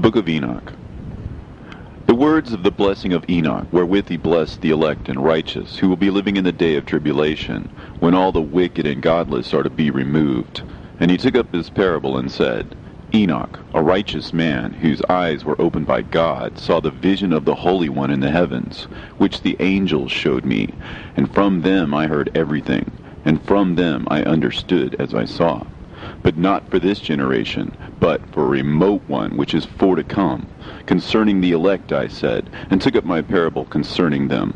Book of Enoch. The words of the blessing of Enoch, wherewith he blessed the elect and righteous, who will be living in the day of tribulation, when all the wicked and godless are to be removed. And he took up his parable and said, Enoch, a righteous man, whose eyes were opened by God, saw the vision of the Holy One in the heavens, which the angels showed me, and from them I heard everything, and from them I understood as I saw. But not for this generation, but for a remote one which is for to come. Concerning the elect I said, and took up my parable concerning them.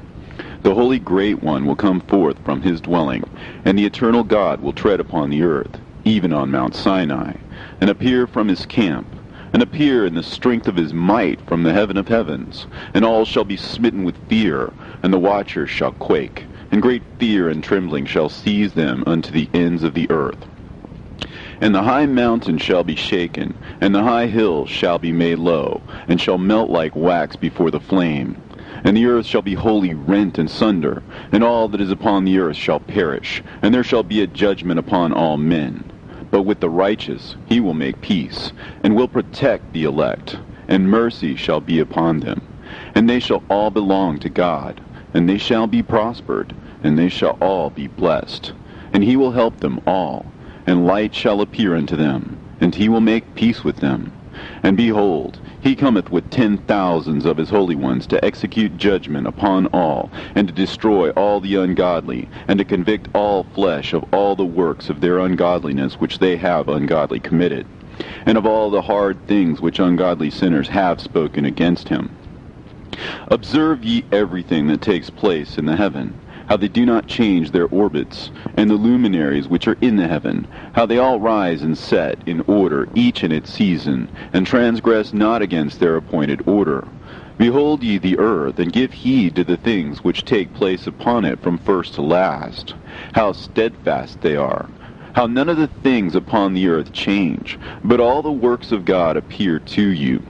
The Holy Great One will come forth from his dwelling, and the eternal God will tread upon the earth, even on Mount Sinai, and appear from his camp, and appear in the strength of his might from the heaven of heavens. And all shall be smitten with fear, and the watchers shall quake, and great fear and trembling shall seize them unto the ends of the earth. And the high mountain shall be shaken, and the high hill shall be made low, and shall melt like wax before the flame. And the earth shall be wholly rent and sunder, and all that is upon the earth shall perish, and there shall be a judgment upon all men. But with the righteous he will make peace, and will protect the elect, and mercy shall be upon them. And they shall all belong to God, and they shall be prospered, and they shall all be blessed. And he will help them all. And light shall appear unto them, and he will make peace with them. And behold, he cometh with 10,000s of his holy ones to execute judgment upon all, and to destroy all the ungodly, and to convict all flesh of all the works of their ungodliness which they have ungodly committed, and of all the hard things which ungodly sinners have spoken against him. Observe ye everything that takes place in the heaven, how they do not change their orbits, and the luminaries which are in the heaven, how they all rise and set in order, each in its season, and transgress not against their appointed order. Behold ye the earth, and give heed to the things which take place upon it from first to last, how steadfast they are, how none of the things upon the earth change, but all the works of God appear to you.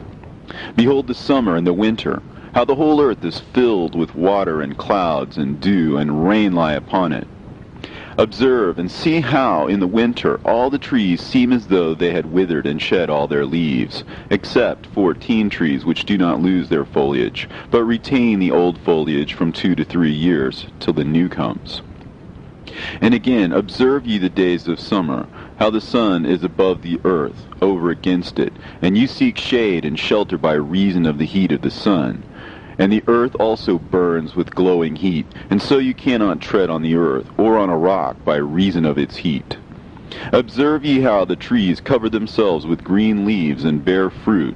Behold the summer and the winter, how the whole earth is filled with water and clouds and dew, and rain lie upon it. Observe and see how in the winter all the trees seem as though they had withered and shed all their leaves, except 14 trees which do not lose their foliage, but retain the old foliage from 2 to 3 years, till the new comes. And again, observe ye the days of summer, how the sun is above the earth, over against it, and you seek shade and shelter by reason of the heat of the sun. And the earth also burns with glowing heat, and so you cannot tread on the earth, or on a rock, by reason of its heat. Observe ye how the trees cover themselves with green leaves and bear fruit.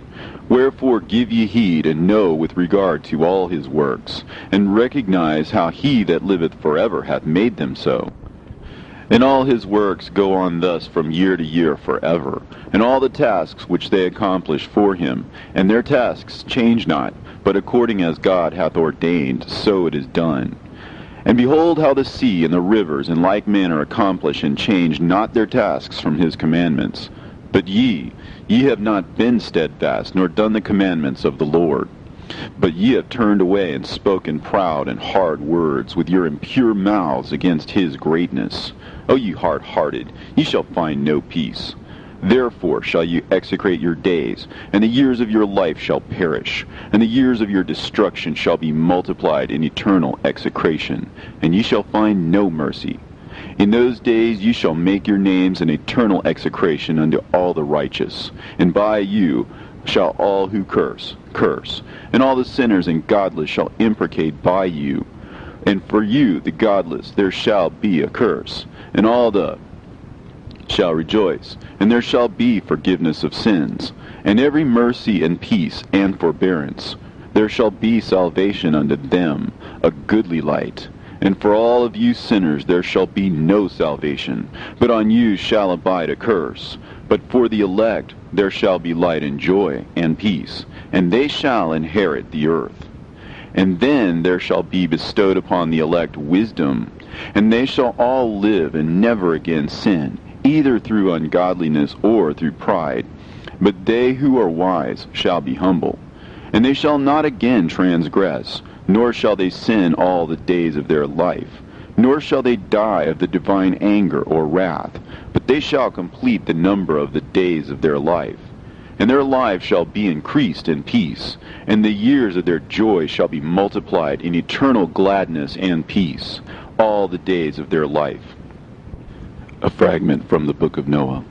Wherefore give ye heed, and know with regard to all his works, and recognize how he that liveth forever hath made them so. And all his works go on thus from year to year forever, and all the tasks which they accomplish for him, and their tasks change not, but according as God hath ordained, so it is done. And behold how the sea and the rivers in like manner accomplish and change not their tasks from his commandments. But ye have not been steadfast, nor done the commandments of the Lord. But ye have turned away and spoken proud and hard words with your impure mouths against his greatness. O ye hard-hearted, ye shall find no peace. Therefore shall you execrate your days, and the years of your life shall perish, and the years of your destruction shall be multiplied in eternal execration, and ye shall find no mercy. In those days ye shall make your names an eternal execration unto all the righteous, and by you shall all who curse, and all the sinners and godless shall imprecate by you. And for you, the godless, there shall be a curse, and all the shall rejoice, and there shall be forgiveness of sins, and every mercy and peace and forbearance. There shall be salvation unto them, a goodly light. And for all of you sinners there shall be no salvation, but on you shall abide a curse. But for the elect there shall be light and joy and peace, and they shall inherit the earth. And then there shall be bestowed upon the elect wisdom, and they shall all live and never again sin, either through ungodliness or through pride. But they who are wise shall be humble, and they shall not again transgress, nor shall they sin all the days of their life, nor shall they die of the divine anger or wrath, but they shall complete the number of the days of their life. and their lives shall be increased in peace, and the years of their joy shall be multiplied in eternal gladness and peace, all the days of their life. A fragment from the book of Noah.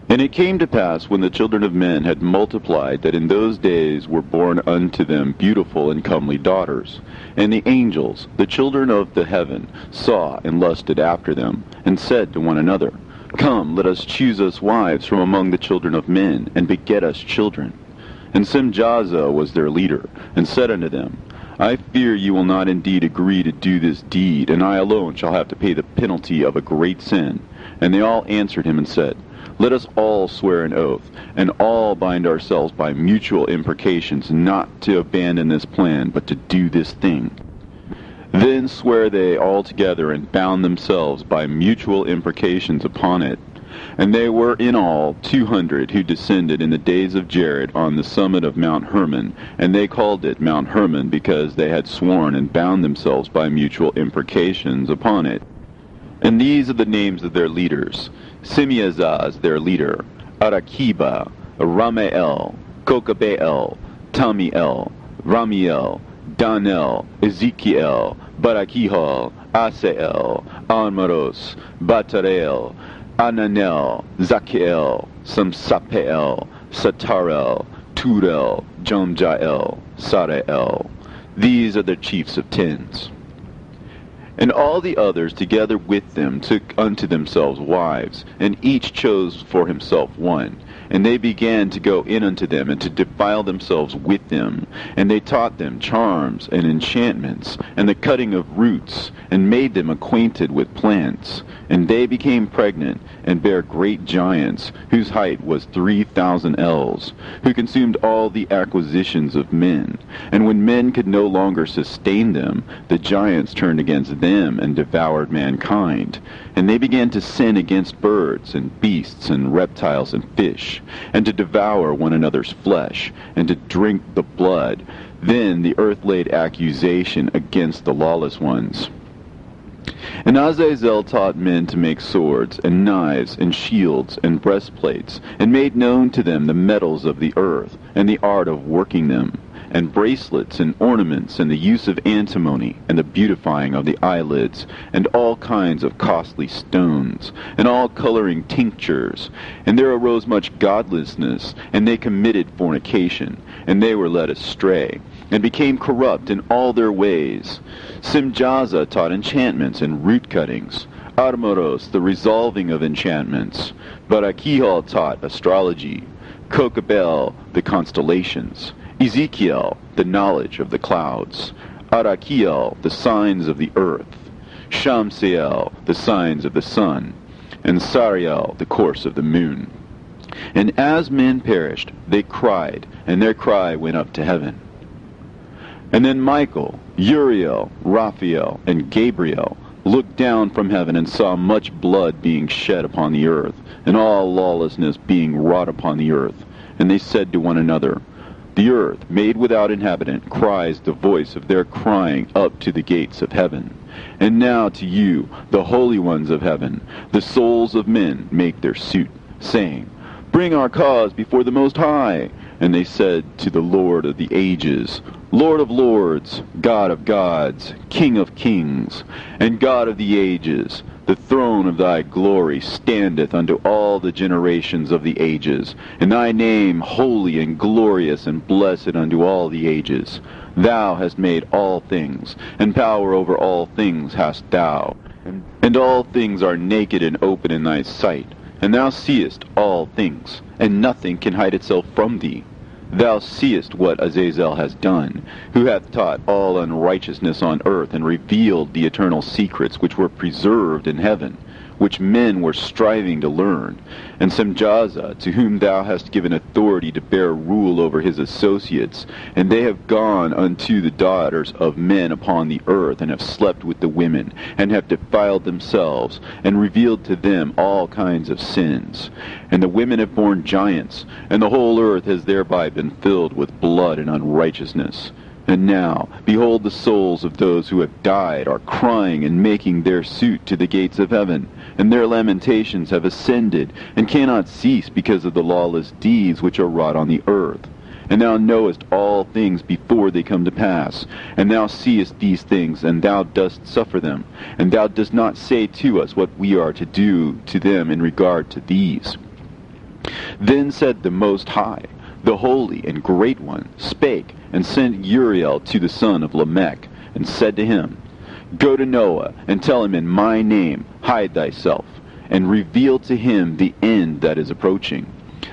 And it came to pass, when the children of men had multiplied, that in those days were born unto them beautiful and comely daughters. And the angels, the children of the heaven, saw and lusted after them, and said to one another, Come, let us choose us wives from among the children of men, and beget us children. And Simjaza was their leader, and said unto them, I fear you will not indeed agree to do this deed, and I alone shall have to pay the penalty of a great sin. And they all answered him and said, Let us all swear an oath, and all bind ourselves by mutual imprecations, not to abandon this plan, but to do this thing. Then sware they all together, and bound themselves by mutual imprecations upon it. And they were in all 200 who descended in the days of Jared on the summit of Mount Hermon, and they called it Mount Hermon because they had sworn and bound themselves by mutual imprecations upon it. And these are the names of their leaders: Simeazaz their leader, Arakiba, Ramael, Kokabeel, Tamiel, Ramiel, Danel, Ezekiel, Barakihal, Asael, Almaros, Batarel, Ananel, Zakiel, Samsapeel, Satarel, Turel, Jomjael, Sarael. These are the chiefs of tens. And all the others together with them took unto themselves wives, and each chose for himself one. And they began to go in unto them, and to defile themselves with them. And they taught them charms and enchantments, and the cutting of roots, and made them acquainted with plants. And they became pregnant, and bare great giants, whose height was 3,000 ells, who consumed all the acquisitions of men. And when men could no longer sustain them, the giants turned against them, and devoured mankind. And they began to sin against birds, and beasts, and reptiles, and fish, and to devour one another's flesh, and to drink the blood. Then the earth laid accusation against the lawless ones. And Azazel taught men to make swords, and knives, and shields, and breastplates, and made known to them the metals of the earth, and the art of working them, and bracelets, and ornaments, and the use of antimony, and the beautifying of the eyelids, and all kinds of costly stones, and all coloring tinctures. And there arose much godlessness, and they committed fornication, and they were led astray, and became corrupt in all their ways. Simjaza taught enchantments and root cuttings, Armoros the resolving of enchantments, Barakihal taught astrology, Kokabel the constellations, Ezekiel the knowledge of the clouds, Arakiel the signs of the earth, Shamseel the signs of the sun, and Sariel the course of the moon. And as men perished, they cried, and their cry went up to heaven. And then Michael, Uriel, Raphael, and Gabriel looked down from heaven and saw much blood being shed upon the earth, and all lawlessness being wrought upon the earth. And they said to one another, The earth, made without inhabitant, cries the voice of their crying up to the gates of heaven. And now to you, the holy ones of heaven, the souls of men make their suit, saying, Bring our cause before the Most High. And they said to the Lord of the ages, Lord of lords, God of gods, King of kings, and God of the ages, the throne of thy glory standeth unto all the generations of the ages, and thy name holy and glorious and blessed unto all the ages. Thou hast made all things, and power over all things hast thou, and all things are naked and open in thy sight, and thou seest all things, and nothing can hide itself from thee. Thou seest what Azazel has done, who hath taught all unrighteousness on earth, and revealed the eternal secrets which were preserved in heaven, which men were striving to learn. And Simjaza, to whom thou hast given authority to bear rule over his associates, and they have gone unto the daughters of men upon the earth, and have slept with the women, and have defiled themselves, and revealed to them all kinds of sins. And the women have borne giants, and the whole earth has thereby been filled with blood and unrighteousness. And now, behold, the souls of those who have died are crying and making their suit to the gates of heaven, and their lamentations have ascended, and cannot cease because of the lawless deeds which are wrought on the earth. And thou knowest all things before they come to pass, and thou seest these things, and thou dost suffer them, and thou dost not say to us what we are to do to them in regard to these. Then said the Most High, the Holy and Great One, spake, and sent Uriel to the son of Lamech, and said to him, Go to Noah, and tell him in my name, hide thyself, and reveal to him the end that is approaching,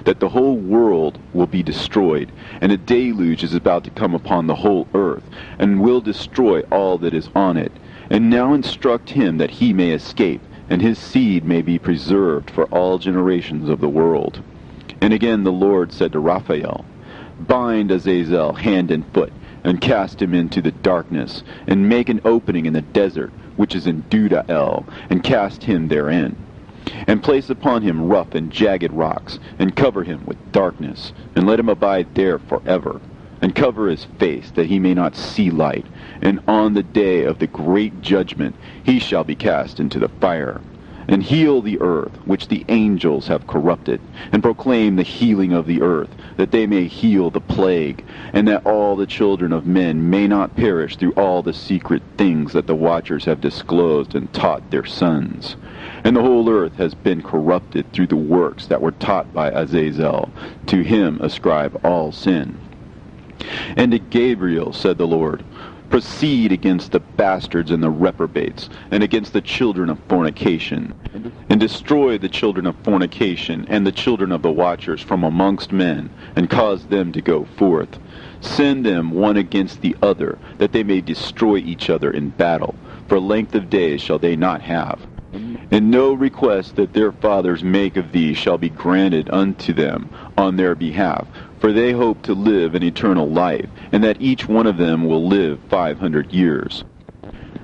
that the whole world will be destroyed, and a deluge is about to come upon the whole earth, and will destroy all that is on it. And now instruct him that he may escape, and his seed may be preserved for all generations of the world. And again the Lord said to Raphael, Bind Azazel hand and foot, and cast him into the darkness, and make an opening in the desert, which is in Dudael, and cast him therein. And place upon him rough and jagged rocks, and cover him with darkness, and let him abide there forever. And cover his face, that he may not see light. And on the day of the great judgment he shall be cast into the fire. And heal the earth, which the angels have corrupted, and proclaim the healing of the earth, that they may heal the plague, and that all the children of men may not perish through all the secret things that the watchers have disclosed and taught their sons. And the whole earth has been corrupted through the works that were taught by Azazel. To him ascribe all sin. And to Gabriel said the Lord, Proceed against the bastards and the reprobates, and against the children of fornication, and destroy the children of fornication and the children of the watchers from amongst men, and cause them to go forth. Send them one against the other, that they may destroy each other in battle. For length of days shall they not have. And no request that their fathers make of thee shall be granted unto them on their behalf, for they hope to live an eternal life, and that each one of them will live 500 years.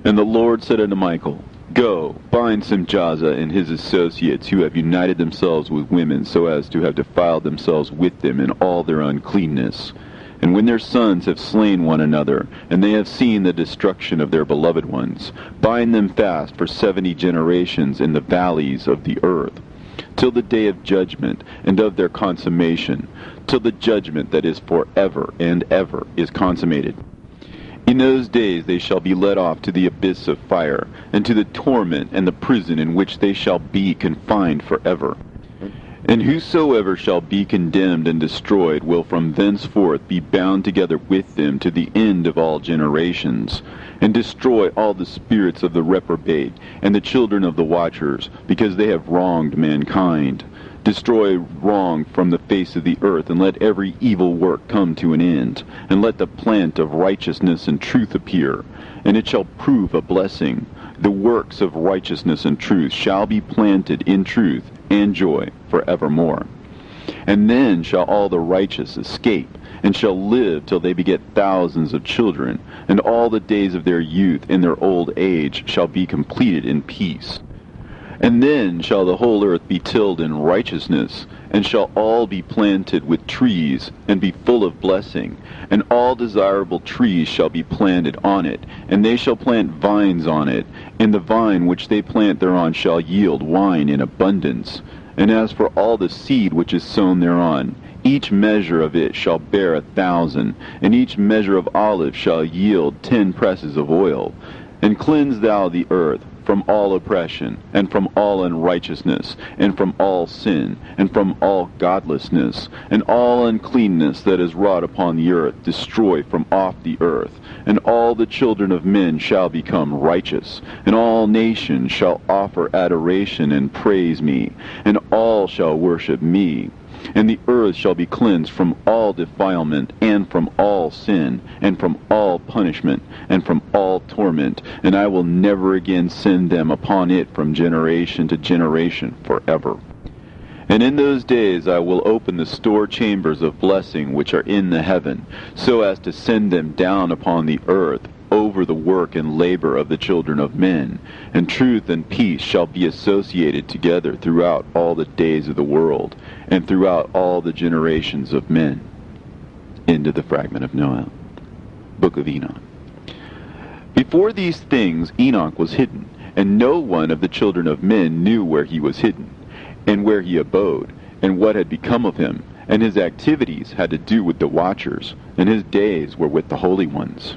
And the Lord said unto Michael, Go, bind Simjaza and his associates, who have united themselves with women so as to have defiled themselves with them in all their uncleanness. And when their sons have slain one another, and they have seen the destruction of their beloved ones, bind them fast for 70 generations in the valleys of the earth, till the day of judgment and of their consummation, till the judgment that is for ever and ever is consummated. In those days they shall be led off to the abyss of fire, and to the torment and the prison in which they shall be confined forever. And whosoever shall be condemned and destroyed will from thenceforth be bound together with them to the end of all generations, and destroy all the spirits of the reprobate and the children of the watchers, because they have wronged mankind. Destroy wrong from the face of the earth, and let every evil work come to an end, and let the plant of righteousness and truth appear, and it shall prove a blessing. The works of righteousness and truth shall be planted in truth and joy forevermore. And then shall all the righteous escape, and shall live till they beget thousands of children, and all the days of their youth and their old age shall be completed in peace. And then shall the whole earth be tilled in righteousness, and shall all be planted with trees, and be full of blessing, and all desirable trees shall be planted on it, and they shall plant vines on it, and the vine which they plant thereon shall yield wine in abundance. And as for all the seed which is sown thereon, each measure of it shall bear 1,000, and each measure of olive shall yield 10 presses of oil. And cleanse thou the earth from all oppression, and from all unrighteousness, and from all sin, and from all godlessness, and all uncleanness that is wrought upon the earth destroy from off the earth. And all the children of men shall become righteous, and all nations shall offer adoration and praise me, and all shall worship me. And the earth shall be cleansed from all defilement, and from all sin, and from all punishment, and from all torment, and I will never again send them upon it from generation to generation forever. And in those days I will open the store chambers of blessing which are in the heaven, so as to send them down upon the earth, over the work and labor of the children of men, and truth and peace shall be associated together throughout all the days of the world, and throughout all the generations of men. End of the fragment of Noah. Book of Enoch. Before these things Enoch was hidden, and no one of the children of men knew where he was hidden, and where he abode, and what had become of him, and his activities had to do with the watchers, and his days were with the holy ones.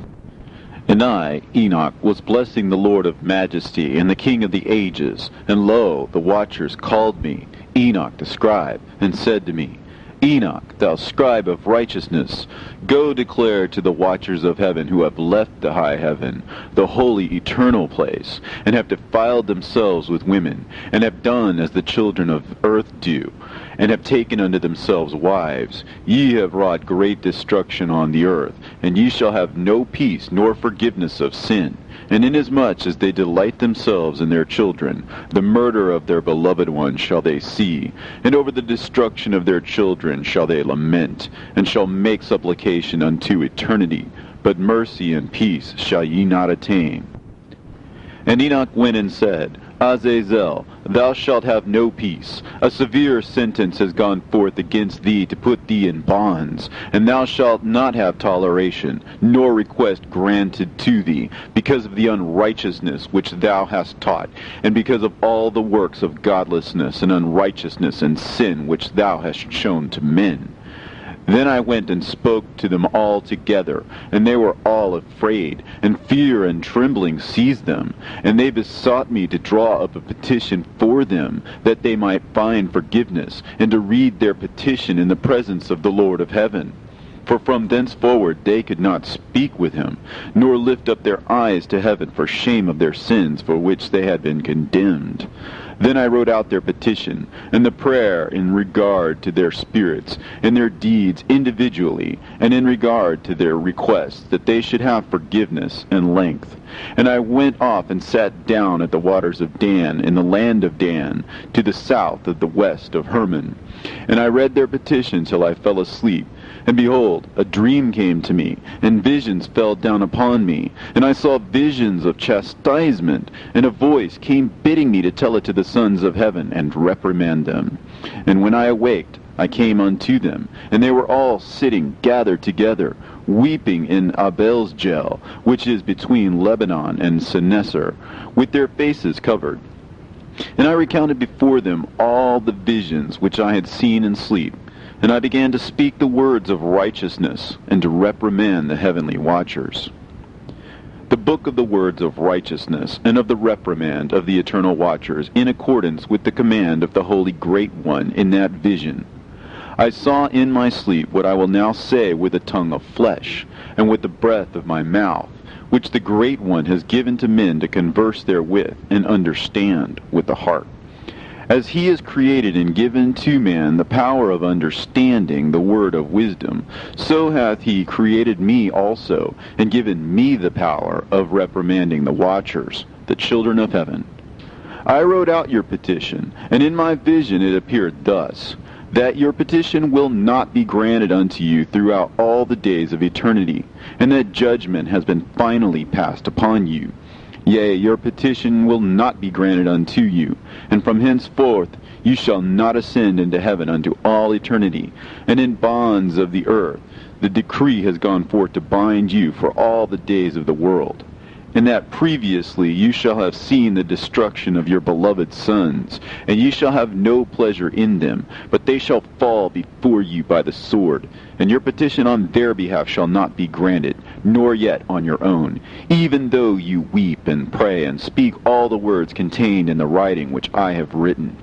And I, Enoch, was blessing the Lord of majesty, and the King of the ages, and lo, the watchers called me, Enoch the scribe, and said to me, Enoch, thou scribe of righteousness, go declare to the watchers of heaven who have left the high heaven, the holy eternal place, and have defiled themselves with women, and have done as the children of earth do, and have taken unto themselves wives. Ye have wrought great destruction on the earth, and ye shall have no peace nor forgiveness of sin. And inasmuch as they delight themselves in their children, the murder of their beloved ones shall they see, and over the destruction of their children shall they lament, and shall make supplication unto eternity. But mercy and peace shall ye not attain. And Enoch went and said, Azazel, thou shalt have no peace. A severe sentence has gone forth against thee to put thee in bonds, and thou shalt not have toleration, nor request granted to thee, because of the unrighteousness which thou hast taught, and because of all the works of godlessness and unrighteousness and sin which thou hast shown to men. Then I went and spoke to them all together, and they were all afraid, and fear and trembling seized them. And they besought me to draw up a petition for them, that they might find forgiveness, and to read their petition in the presence of the Lord of heaven. For from thenceforward they could not speak with him, nor lift up their eyes to heaven for shame of their sins for which they had been condemned. Then I wrote out their petition, and the prayer in regard to their spirits, and their deeds individually, and in regard to their requests, that they should have forgiveness and length. And I went off and sat down at the waters of Dan, in the land of Dan, to the south of the west of Hermon. And I read their petition till I fell asleep. And behold, a dream came to me, and visions fell down upon me. And I saw visions of chastisement, and a voice came bidding me to tell it to the sons of heaven, and reprimand them. And when I awaked, I came unto them, and they were all sitting gathered together, weeping in Abel's-Gel, which is between Lebanon and Seneser, with their faces covered. And I recounted before them all the visions which I had seen in sleep. And I began to speak the words of righteousness, and to reprimand the heavenly watchers. The book of the words of righteousness, and of the reprimand of the eternal watchers, in accordance with the command of the Holy Great One in that vision. I saw in my sleep what I will now say with the tongue of flesh, and with the breath of my mouth, which the Great One has given to men to converse therewith, and understand with the heart. As he has created and given to man the power of understanding the word of wisdom, so hath he created me also, and given me the power of reprimanding the watchers, the children of heaven. I wrote out your petition, and in my vision it appeared thus, that your petition will not be granted unto you throughout all the days of eternity, and that judgment has been finally passed upon you. Yea, your petition will not be granted unto you, and from henceforth you shall not ascend into heaven unto all eternity, and in bonds of the earth the decree has gone forth to bind you for all the days of the world. And that previously you shall have seen the destruction of your beloved sons, and ye shall have no pleasure in them, but they shall fall before you by the sword, and your petition on their behalf shall not be granted, nor yet on your own, even though you weep and pray and speak all the words contained in the writing which I have written.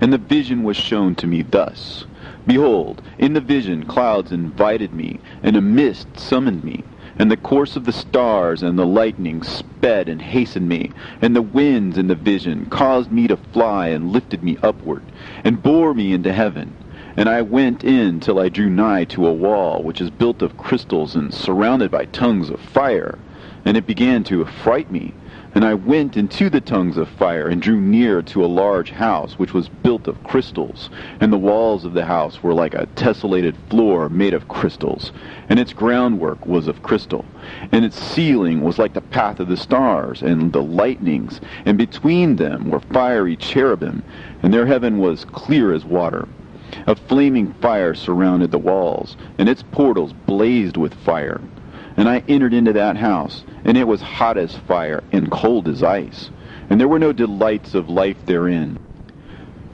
And the vision was shown to me thus. Behold, in the vision clouds invited me, and a mist summoned me. And the course of the stars and the lightning sped and hastened me, and the winds in the vision caused me to fly and lifted me upward, and bore me into heaven. And I went in till I drew nigh to a wall which is built of crystals and surrounded by tongues of fire. And it began to affright me. And I went into the tongues of fire, and drew near to a large house which was built of crystals, and the walls of the house were like a tessellated floor made of crystals, and its groundwork was of crystal, and its ceiling was like the path of the stars and the lightnings, and between them were fiery cherubim, and their heaven was clear as water. A flaming fire surrounded the walls, and its portals blazed with fire. And I entered into that house, and it was hot as fire and cold as ice, and there were no delights of life therein.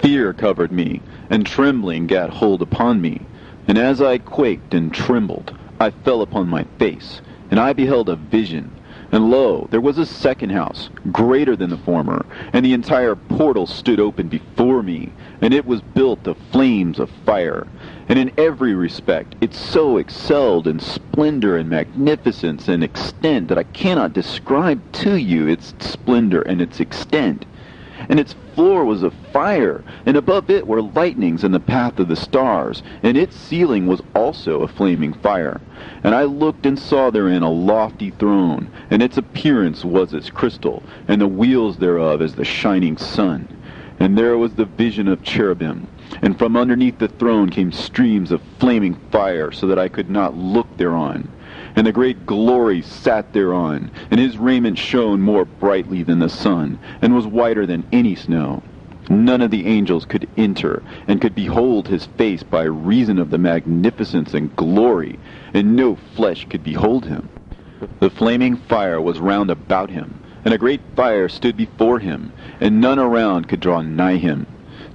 Fear covered me, and trembling gat hold upon me. And as I quaked and trembled, I fell upon my face, and I beheld a vision. And lo, there was a second house, greater than the former, and the entire portal stood open before me, and it was built of flames of fire. And in every respect it so excelled in splendor and magnificence and extent that I cannot describe to you its splendor and its extent. And its floor was of fire, and above it were lightnings in the path of the stars, and its ceiling was also a flaming fire. And I looked and saw therein a lofty throne, and its appearance was as crystal, and the wheels thereof as the shining sun. And there was the vision of cherubim, and from underneath the throne came streams of flaming fire, so that I could not look thereon. And the great glory sat thereon, and his raiment shone more brightly than the sun, and was whiter than any snow. None of the angels could enter, and could behold his face by reason of the magnificence and glory, and no flesh could behold him. The flaming fire was round about him, and a great fire stood before him, and none around could draw nigh him.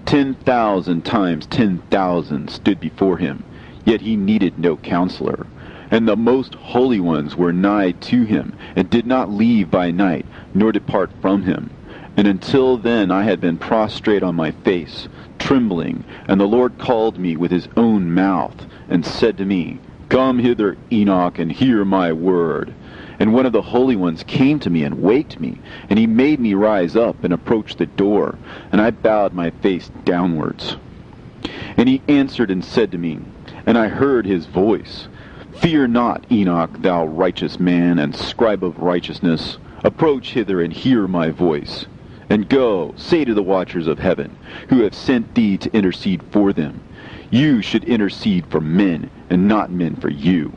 10,000 times 10,000 stood before him, yet he needed no counselor. And the most holy ones were nigh to him, and did not leave by night, nor depart from him. And until then I had been prostrate on my face, trembling, and the Lord called me with his own mouth, and said to me, Come hither, Enoch, and hear my word. And one of the holy ones came to me and waked me, and he made me rise up and approach the door, and I bowed my face downwards. And he answered and said to me, and I heard his voice, Fear not, Enoch, thou righteous man, and scribe of righteousness. Approach hither and hear my voice. And go, say to the watchers of heaven, who have sent thee to intercede for them, You should intercede for men, and not men for you.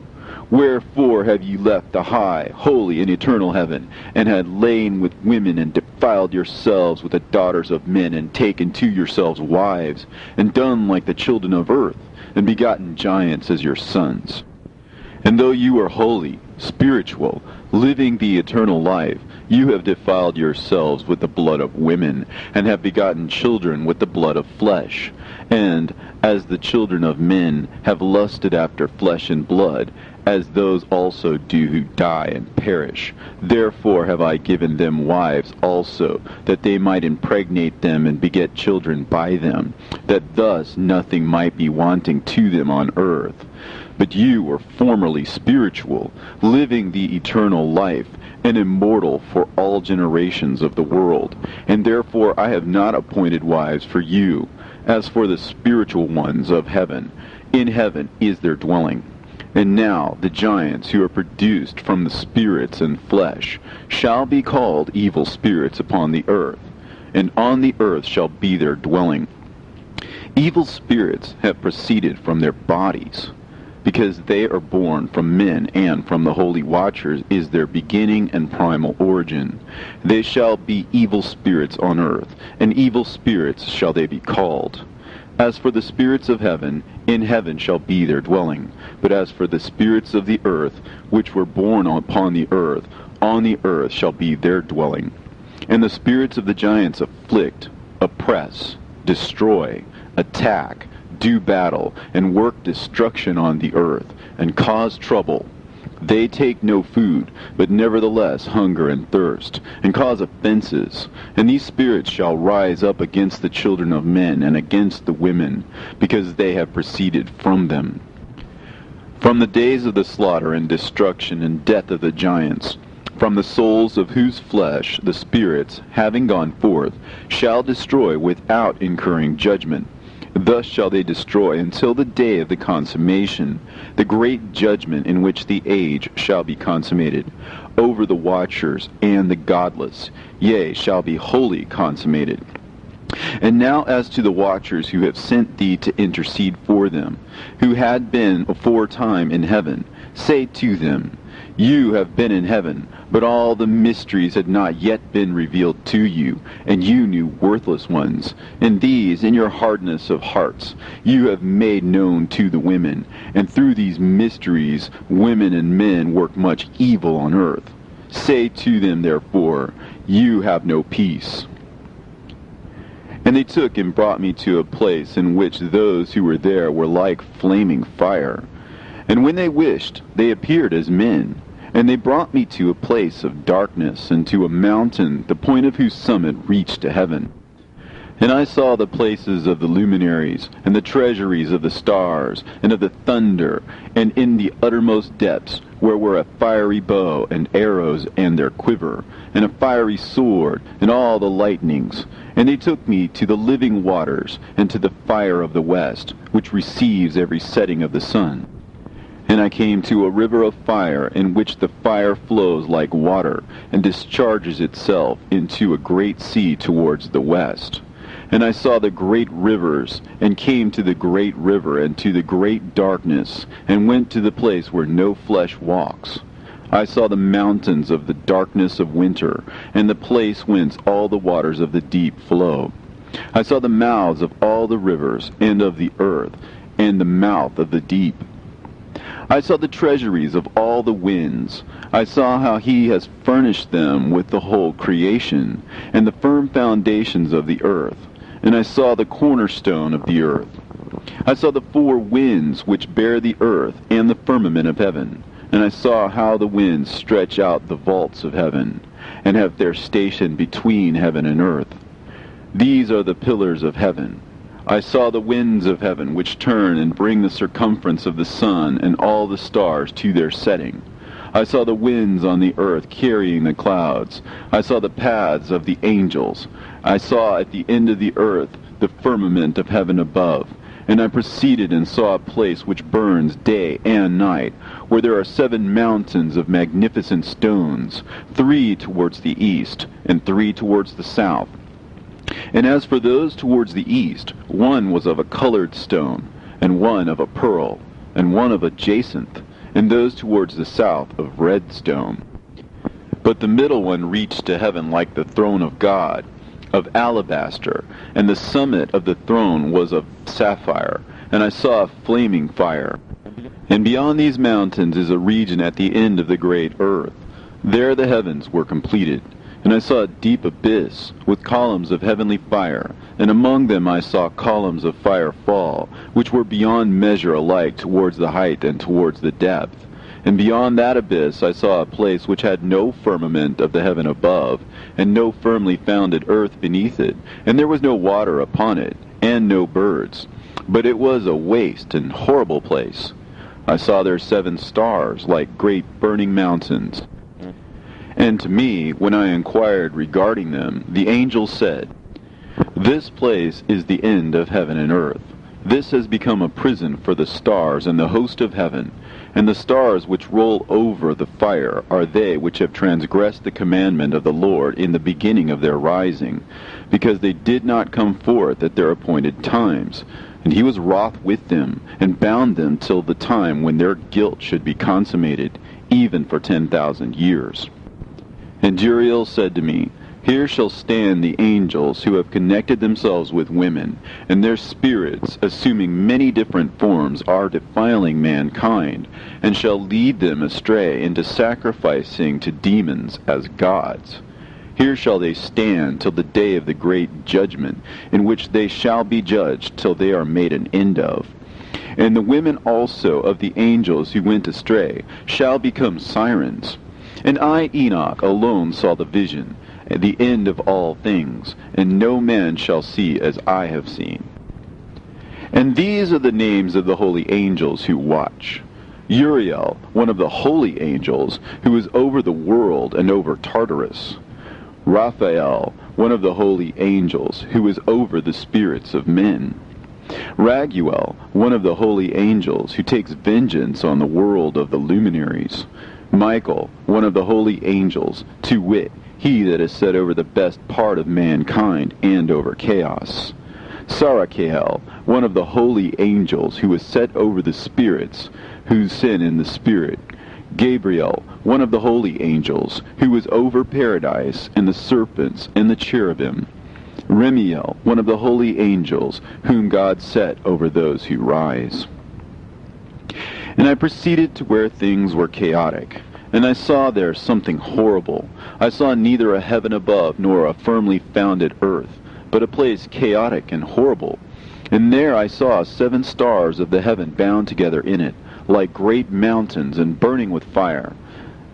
Wherefore have ye left the high, holy, and eternal heaven, and had lain with women, and defiled yourselves with the daughters of men, and taken to yourselves wives, and done like the children of earth, and begotten giants as your sons? And though you are holy, spiritual, living the eternal life, you have defiled yourselves with the blood of women, and have begotten children with the blood of flesh. And, as the children of men have lusted after flesh and blood, as those also do who die and perish, therefore have I given them wives also, that they might impregnate them and beget children by them, that thus nothing might be wanting to them on earth. But you were formerly spiritual, living the eternal life, and immortal for all generations of the world. And therefore I have not appointed wives for you. As for the spiritual ones of heaven, in heaven is their dwelling. And now the giants who are produced from the spirits and flesh shall be called evil spirits upon the earth, and on the earth shall be their dwelling. Evil spirits have proceeded from their bodies, because they are born from men, and from the holy watchers is their beginning and primal origin. They shall be evil spirits on earth, and evil spirits shall they be called. As for the spirits of heaven, in heaven shall be their dwelling. But as for the spirits of the earth, which were born upon the earth, on the earth shall be their dwelling. And the spirits of the giants afflict, oppress, destroy, attack, do battle, and work destruction on the earth, and cause trouble. They take no food, but nevertheless hunger and thirst, and cause offenses. And these spirits shall rise up against the children of men, and against the women, because they have proceeded from them. From the days of the slaughter and destruction and death of the giants, from the souls of whose flesh the spirits, having gone forth, shall destroy without incurring judgment. Thus shall they destroy until the day of the consummation, the great judgment in which the age shall be consummated, over the watchers and the godless, yea, shall be wholly consummated. And now as to the watchers who have sent thee to intercede for them, who had been aforetime in heaven, say to them, You have been in heaven, but all the mysteries had not yet been revealed to you, and you knew worthless ones. And these, in your hardness of hearts, you have made known to the women, and through these mysteries women and men work much evil on earth. Say to them, therefore, You have no peace. And they took and brought me to a place in which those who were there were like flaming fire. And when they wished, they appeared as men. And they brought me to a place of darkness, and to a mountain, the point of whose summit reached to heaven. And I saw the places of the luminaries, and the treasuries of the stars, and of the thunder, and in the uttermost depths, where were a fiery bow, and arrows, and their quiver, and a fiery sword, and all the lightnings. And they took me to the living waters, and to the fire of the west, which receives every setting of the sun. And I came to a river of fire, in which the fire flows like water, and discharges itself into a great sea towards the west. And I saw the great rivers, and came to the great river, and to the great darkness, and went to the place where no flesh walks. I saw the mountains of the darkness of winter, and the place whence all the waters of the deep flow. I saw the mouths of all the rivers, and of the earth, and the mouth of the deep. I saw the treasuries of all the winds. I saw how he has furnished them with the whole creation, and the firm foundations of the earth. And I saw the cornerstone of the earth. I saw the four winds which bear the earth, and the firmament of heaven. And I saw how the winds stretch out the vaults of heaven, and have their station between heaven and earth. These are the pillars of heaven. I saw the winds of heaven, which turn and bring the circumference of the sun and all the stars to their setting. I saw the winds on the earth carrying the clouds. I saw the paths of the angels. I saw at the end of the earth the firmament of heaven above. And I proceeded and saw a place which burns day and night, where there are 7 mountains of magnificent stones, 3 towards the east, and 3 towards the south. And as for those towards the east, one was of a colored stone, and one of a pearl, and one of a jacinth, and those towards the south of red stone. But the middle one reached to heaven like the throne of God, of alabaster, and the summit of the throne was of sapphire, and I saw a flaming fire. And beyond these mountains is a region at the end of the great earth. There the heavens were completed. And I saw a deep abyss, with columns of heavenly fire, and among them I saw columns of fire fall, which were beyond measure alike towards the height and towards the depth. And beyond that abyss I saw a place which had no firmament of the heaven above, and no firmly founded earth beneath it, and there was no water upon it, and no birds. But it was a waste and horrible place. I saw there 7 stars, like great burning mountains. And to me, when I inquired regarding them, the angel said, This place is the end of heaven and earth. This has become a prison for the stars and the host of heaven. And the stars which roll over the fire are they which have transgressed the commandment of the Lord in the beginning of their rising, because they did not come forth at their appointed times. And he was wroth with them, and bound them till the time when their guilt should be consummated, even for 10,000 years. And Uriel said to me, Here shall stand the angels who have connected themselves with women, and their spirits, assuming many different forms, are defiling mankind, and shall lead them astray into sacrificing to demons as gods. Here shall they stand till the day of the great judgment, in which they shall be judged till they are made an end of. And the women also of the angels who went astray shall become sirens. And I, Enoch, alone saw the vision, at the end of all things, and no man shall see as I have seen. And these are the names of the holy angels who watch. Uriel, one of the holy angels, who is over the world and over Tartarus. Raphael, one of the holy angels, who is over the spirits of men. Raguel, one of the holy angels, who takes vengeance on the world of the luminaries. Michael, one of the holy angels, to wit, he that is set over the best part of mankind and over chaos. Sarakhel, one of the holy angels who was set over the spirits, who sin in the spirit. Gabriel, one of the holy angels, who was over paradise, and the serpents, and the cherubim. Remiel, one of the holy angels, whom God set over those who rise. And I proceeded to where things were chaotic, and I saw there something horrible. I saw neither a heaven above, nor a firmly founded earth, but a place chaotic and horrible. And there I saw 7 stars of the heaven bound together in it, like great mountains, and burning with fire.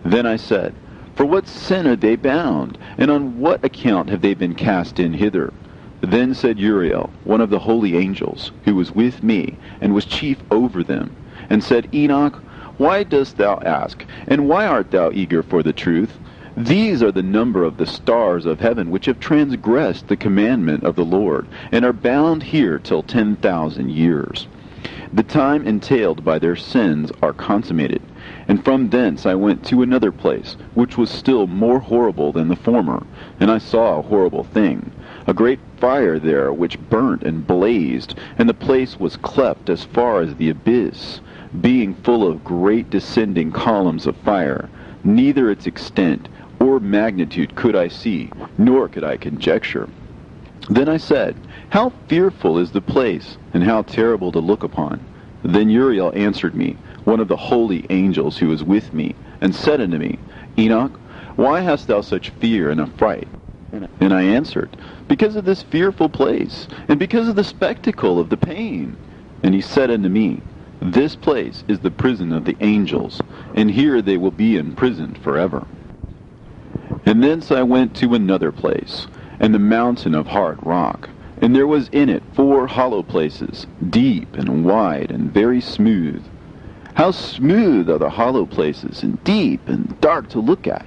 Then I said, For what sin are they bound, and on what account have they been cast in hither? Then said Uriel, one of the holy angels, who was with me, and was chief over them, and said, Enoch, why dost thou ask, and why art thou eager for the truth? These are the number of the stars of heaven, which have transgressed the commandment of the Lord, and are bound here till 10,000 years. The time entailed by their sins are consummated. And from thence I went to another place, which was still more horrible than the former. And I saw a horrible thing, a great fire there which burnt and blazed, and the place was cleft as far as the abyss, being full of great descending columns of fire. Neither its extent or magnitude could I see, nor could I conjecture. Then I said, How fearful is the place, and how terrible to look upon! Then Uriel answered me, one of the holy angels who was with me, and said unto me, Enoch, why hast thou such fear and affright? And I answered, Because of this fearful place, and because of the spectacle of the pain. And he said unto me, This place is the prison of the angels, and here they will be imprisoned forever. And thence I went to another place, and the mountain of hard rock. And there was in it 4 hollow places, deep and wide and very smooth. How smooth are the hollow places, and deep and dark to look at!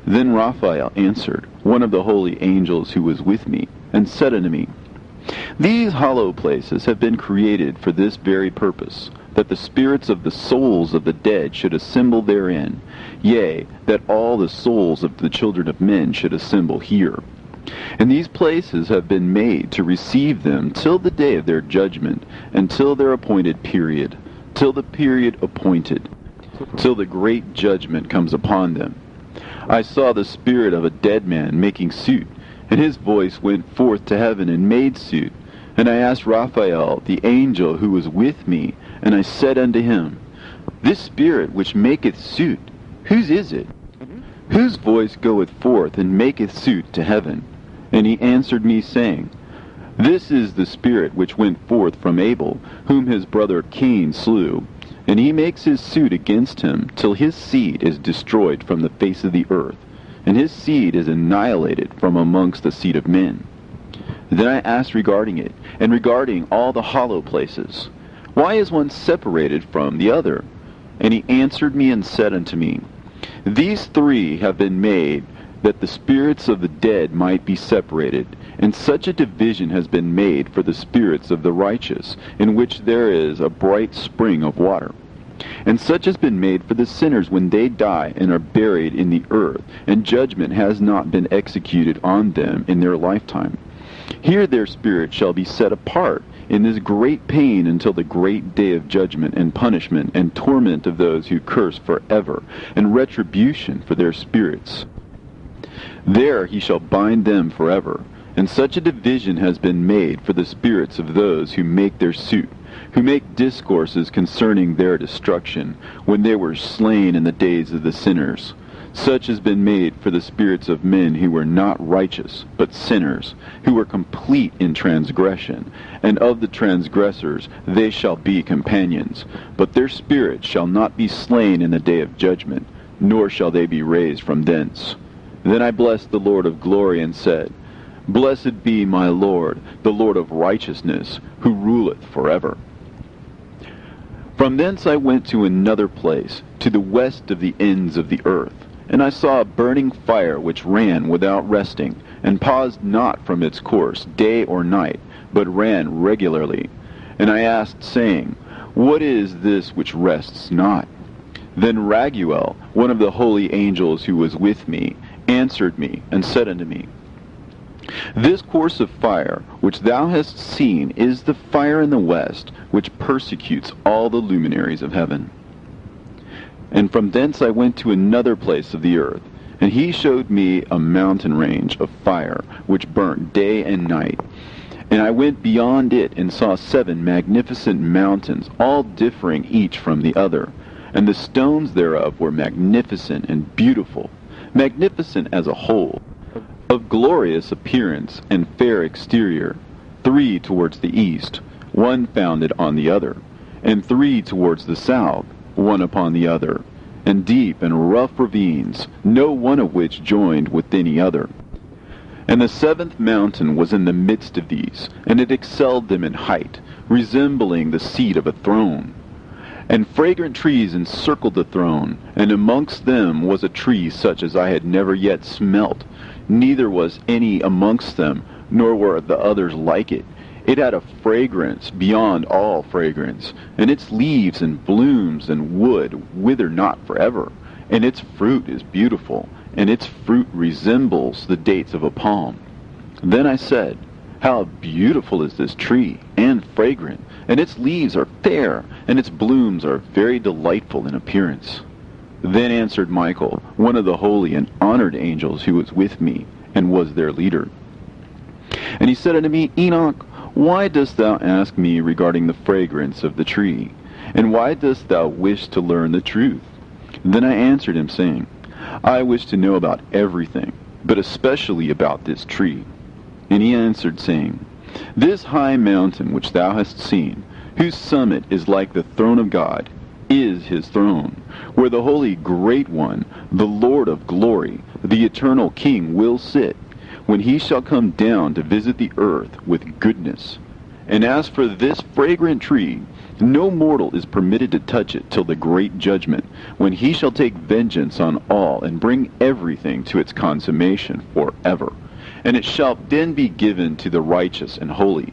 Then Raphael answered, one of the holy angels who was with me, and said unto me, These hollow places have been created for this very purpose, that the spirits of the souls of the dead should assemble therein, yea, that all the souls of the children of men should assemble here. And these places have been made to receive them till the day of their judgment, and till their appointed period, till the period appointed, till the great judgment comes upon them. I saw the spirit of a dead man making suit, and his voice went forth to heaven and made suit. And I asked Raphael, the angel who was with me, and I said unto him, This spirit which maketh suit, whose is it? Whose voice goeth forth and maketh suit to heaven? And he answered me, saying, This is the spirit which went forth from Abel, whom his brother Cain slew. And he makes his suit against him, till his seed is destroyed from the face of the earth, and his seed is annihilated from amongst the seed of men. Then I asked regarding it, and regarding all the hollow places, Why is one separated from the other? And he answered me and said unto me, These 3 have been made, that the spirits of the dead might be separated, and such a division has been made for the spirits of the righteous, in which there is a bright spring of water. And such has been made for the sinners when they die and are buried in the earth, and judgment has not been executed on them in their lifetime. Here their spirit shall be set apart in this great pain until the great day of judgment and punishment and torment of those who curse forever, and retribution for their spirits. There he shall bind them forever. And such a division has been made for the spirits of those who make their suit, who make discourses concerning their destruction, when they were slain in the days of the sinners. Such has been made for the spirits of men who were not righteous, but sinners, who were complete in transgression. And of the transgressors they shall be companions. But their spirits shall not be slain in the day of judgment, nor shall they be raised from thence. Then I blessed the Lord of glory, and said, Blessed be my Lord, the Lord of righteousness, who ruleth forever. From thence I went to another place, to the west of the ends of the earth. And I saw a burning fire which ran without resting, and paused not from its course day or night, but ran regularly. And I asked, saying, What is this which rests not? Then Raguel, one of the holy angels who was with me, answered me, and said unto me, This course of fire which thou hast seen is the fire in the west, which persecutes all the luminaries of heaven. And from thence I went to another place of the earth, and he showed me a mountain range of fire, which burnt day and night. And I went beyond it, and saw 7 magnificent mountains, all differing each from the other. And the stones thereof were magnificent and beautiful, magnificent as a whole, of glorious appearance and fair exterior, 3 towards the east, one founded on the other, and 3 towards the south, one upon the other, and deep and rough ravines, no one of which joined with any other. And the 7th mountain was in the midst of these, and it excelled them in height, resembling the seat of a throne. And fragrant trees encircled the throne, and amongst them was a tree such as I had never yet smelt, neither was any amongst them, nor were the others like it. It had a fragrance beyond all fragrance, and its leaves and blooms and wood wither not forever, and its fruit is beautiful, and its fruit resembles the dates of a palm. Then I said, How beautiful is this tree, and fragrant, and its leaves are fair, and its blooms are very delightful in appearance. Then answered Michael, one of the holy and honored angels who was with me, and was their leader. And he said unto me, Enoch, why dost thou ask me regarding the fragrance of the tree? And why dost thou wish to learn the truth? Then I answered him, saying, I wish to know about everything, but especially about this tree. And he answered, saying, This high mountain which thou hast seen, whose summit is like the throne of God, is his throne, where the Holy Great One, the Lord of glory, the eternal King, will sit, when he shall come down to visit the earth with goodness. And as for this fragrant tree, no mortal is permitted to touch it till the great judgment, when he shall take vengeance on all, and bring everything to its consummation forever. And it shall then be given to the righteous and holy.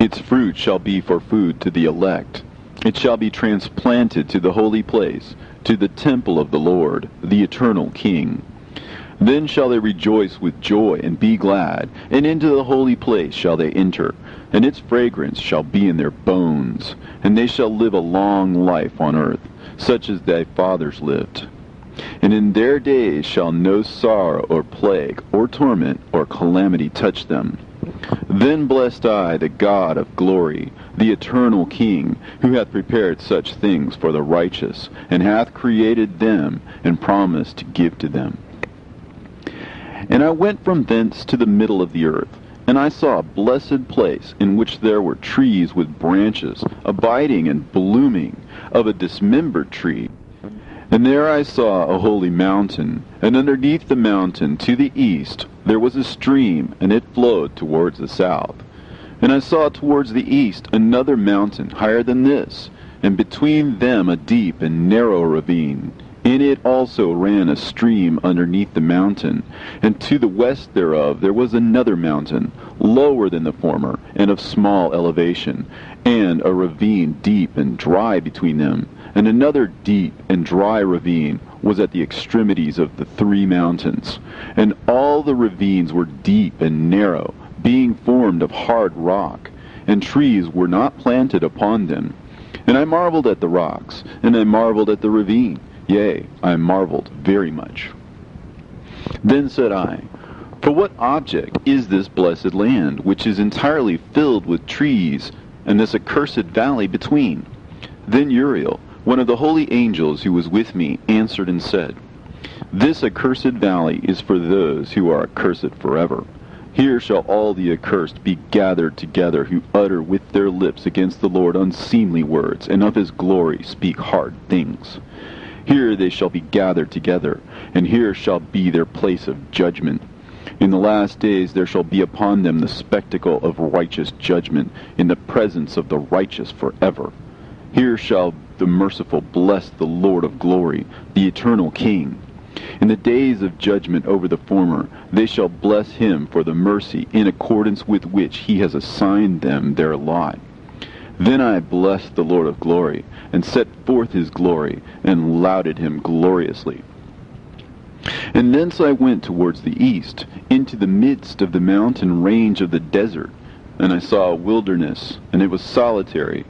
Its fruit shall be for food to the elect. It shall be transplanted to the holy place, to the temple of the Lord, the eternal King. Then shall they rejoice with joy and be glad, and into the holy place shall they enter, and its fragrance shall be in their bones, and they shall live a long life on earth, such as thy fathers lived. And in their days shall no sorrow or plague or torment or calamity touch them. Then blessed I the God of glory, the eternal King, who hath prepared such things for the righteous, and hath created them, and promised to give to them. And I went from thence to the middle of the earth, and I saw a blessed place, in which there were trees with branches, abiding and blooming, of a dismembered tree. And there I saw a holy mountain, and underneath the mountain to the east there was a stream, and it flowed towards the south. And I saw towards the east another mountain higher than this, and between them a deep and narrow ravine. In it also ran a stream underneath the mountain, and to the west thereof there was another mountain, lower than the former, and of small elevation, and a ravine deep and dry between them. And another deep and dry ravine was at the extremities of the 3 mountains. And all the ravines were deep and narrow, being formed of hard rock, and trees were not planted upon them. And I marveled at the rocks, and I marveled at the ravine. Yea, I marveled very much. Then said I, For what object is this blessed land, which is entirely filled with trees, and this accursed valley between? Then Uriel, one of the holy angels who was with me, answered and said, This accursed valley is for those who are accursed forever. Here shall all the accursed be gathered together, who utter with their lips against the Lord unseemly words, and of his glory speak hard things. Here they shall be gathered together, and here shall be their place of judgment. In the last days there shall be upon them the spectacle of righteous judgment, in the presence of the righteous forever. Here shall the merciful bless the Lord of glory, the eternal King. In the days of judgment over the former, they shall bless him for the mercy in accordance with which he has assigned them their lot. Then I blessed the Lord of glory, and set forth his glory, and lauded him gloriously. And thence I went towards the east, into the midst of the mountain range of the desert, and I saw a wilderness, and it was solitary,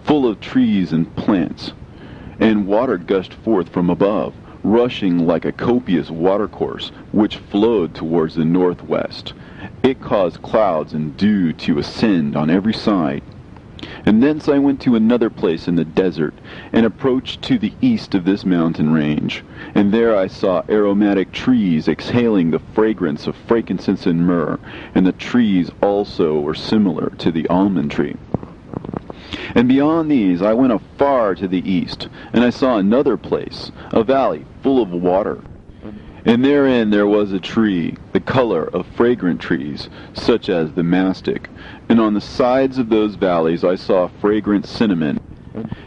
full of trees and plants, and water gushed forth from above, rushing like a copious watercourse, which flowed towards the northwest. It caused clouds and dew to ascend on every side. And thence I went to another place in the desert, and approached to the east of this mountain range. And there I saw aromatic trees exhaling the fragrance of frankincense and myrrh, and the trees also were similar to the almond tree. And beyond these I went afar to the east, and I saw another place, a valley full of water. And therein there was a tree, the color of fragrant trees, such as the mastic. And on the sides of those valleys I saw fragrant cinnamon.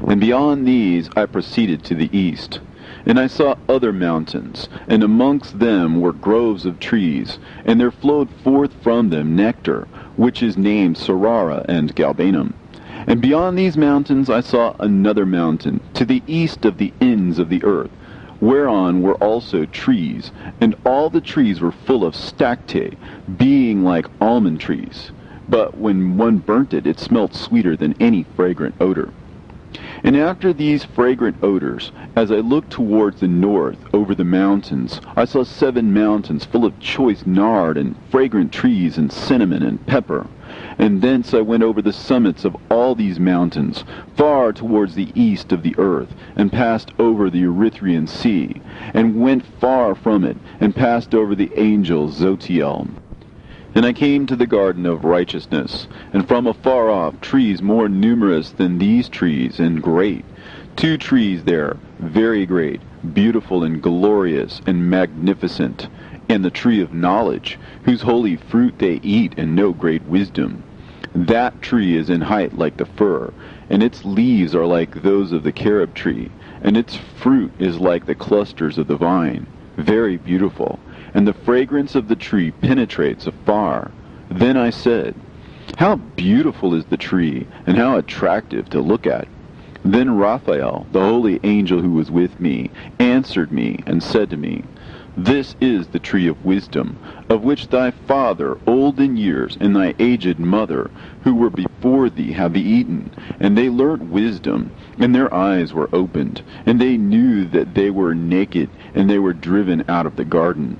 And beyond these I proceeded to the east. And I saw other mountains, and amongst them were groves of trees, and there flowed forth from them nectar, which is named Sarara and Galbanum. And beyond these mountains I saw another mountain, to the east of the ends of the earth, whereon were also trees, and all the trees were full of stacte, being like almond trees. But when one burnt it, it smelt sweeter than any fragrant odor. And after these fragrant odors, as I looked towards the north over the mountains, I saw 7 mountains full of choice nard and fragrant trees and cinnamon and pepper. And thence I went over the summits of all these mountains, far towards the east of the earth, and passed over the Erythraean Sea, and went far from it, and passed over the angel Zotiel. And I came to the garden of righteousness, and from afar off trees more numerous than these trees, and great. 2 trees there, very great, beautiful and glorious and magnificent, and the tree of knowledge, whose holy fruit they eat and know great wisdom. That tree is in height like the fir, and its leaves are like those of the carob tree, and its fruit is like the clusters of the vine, very beautiful, and the fragrance of the tree penetrates afar. Then I said, how beautiful is the tree, and how attractive to look at. Then Raphael, the holy angel who was with me, answered me and said to me, this is the tree of wisdom, of which thy father, old in years, and thy aged mother, who were before thee, have eaten. And they learnt wisdom, and their eyes were opened, and they knew that they were naked, and they were driven out of the garden.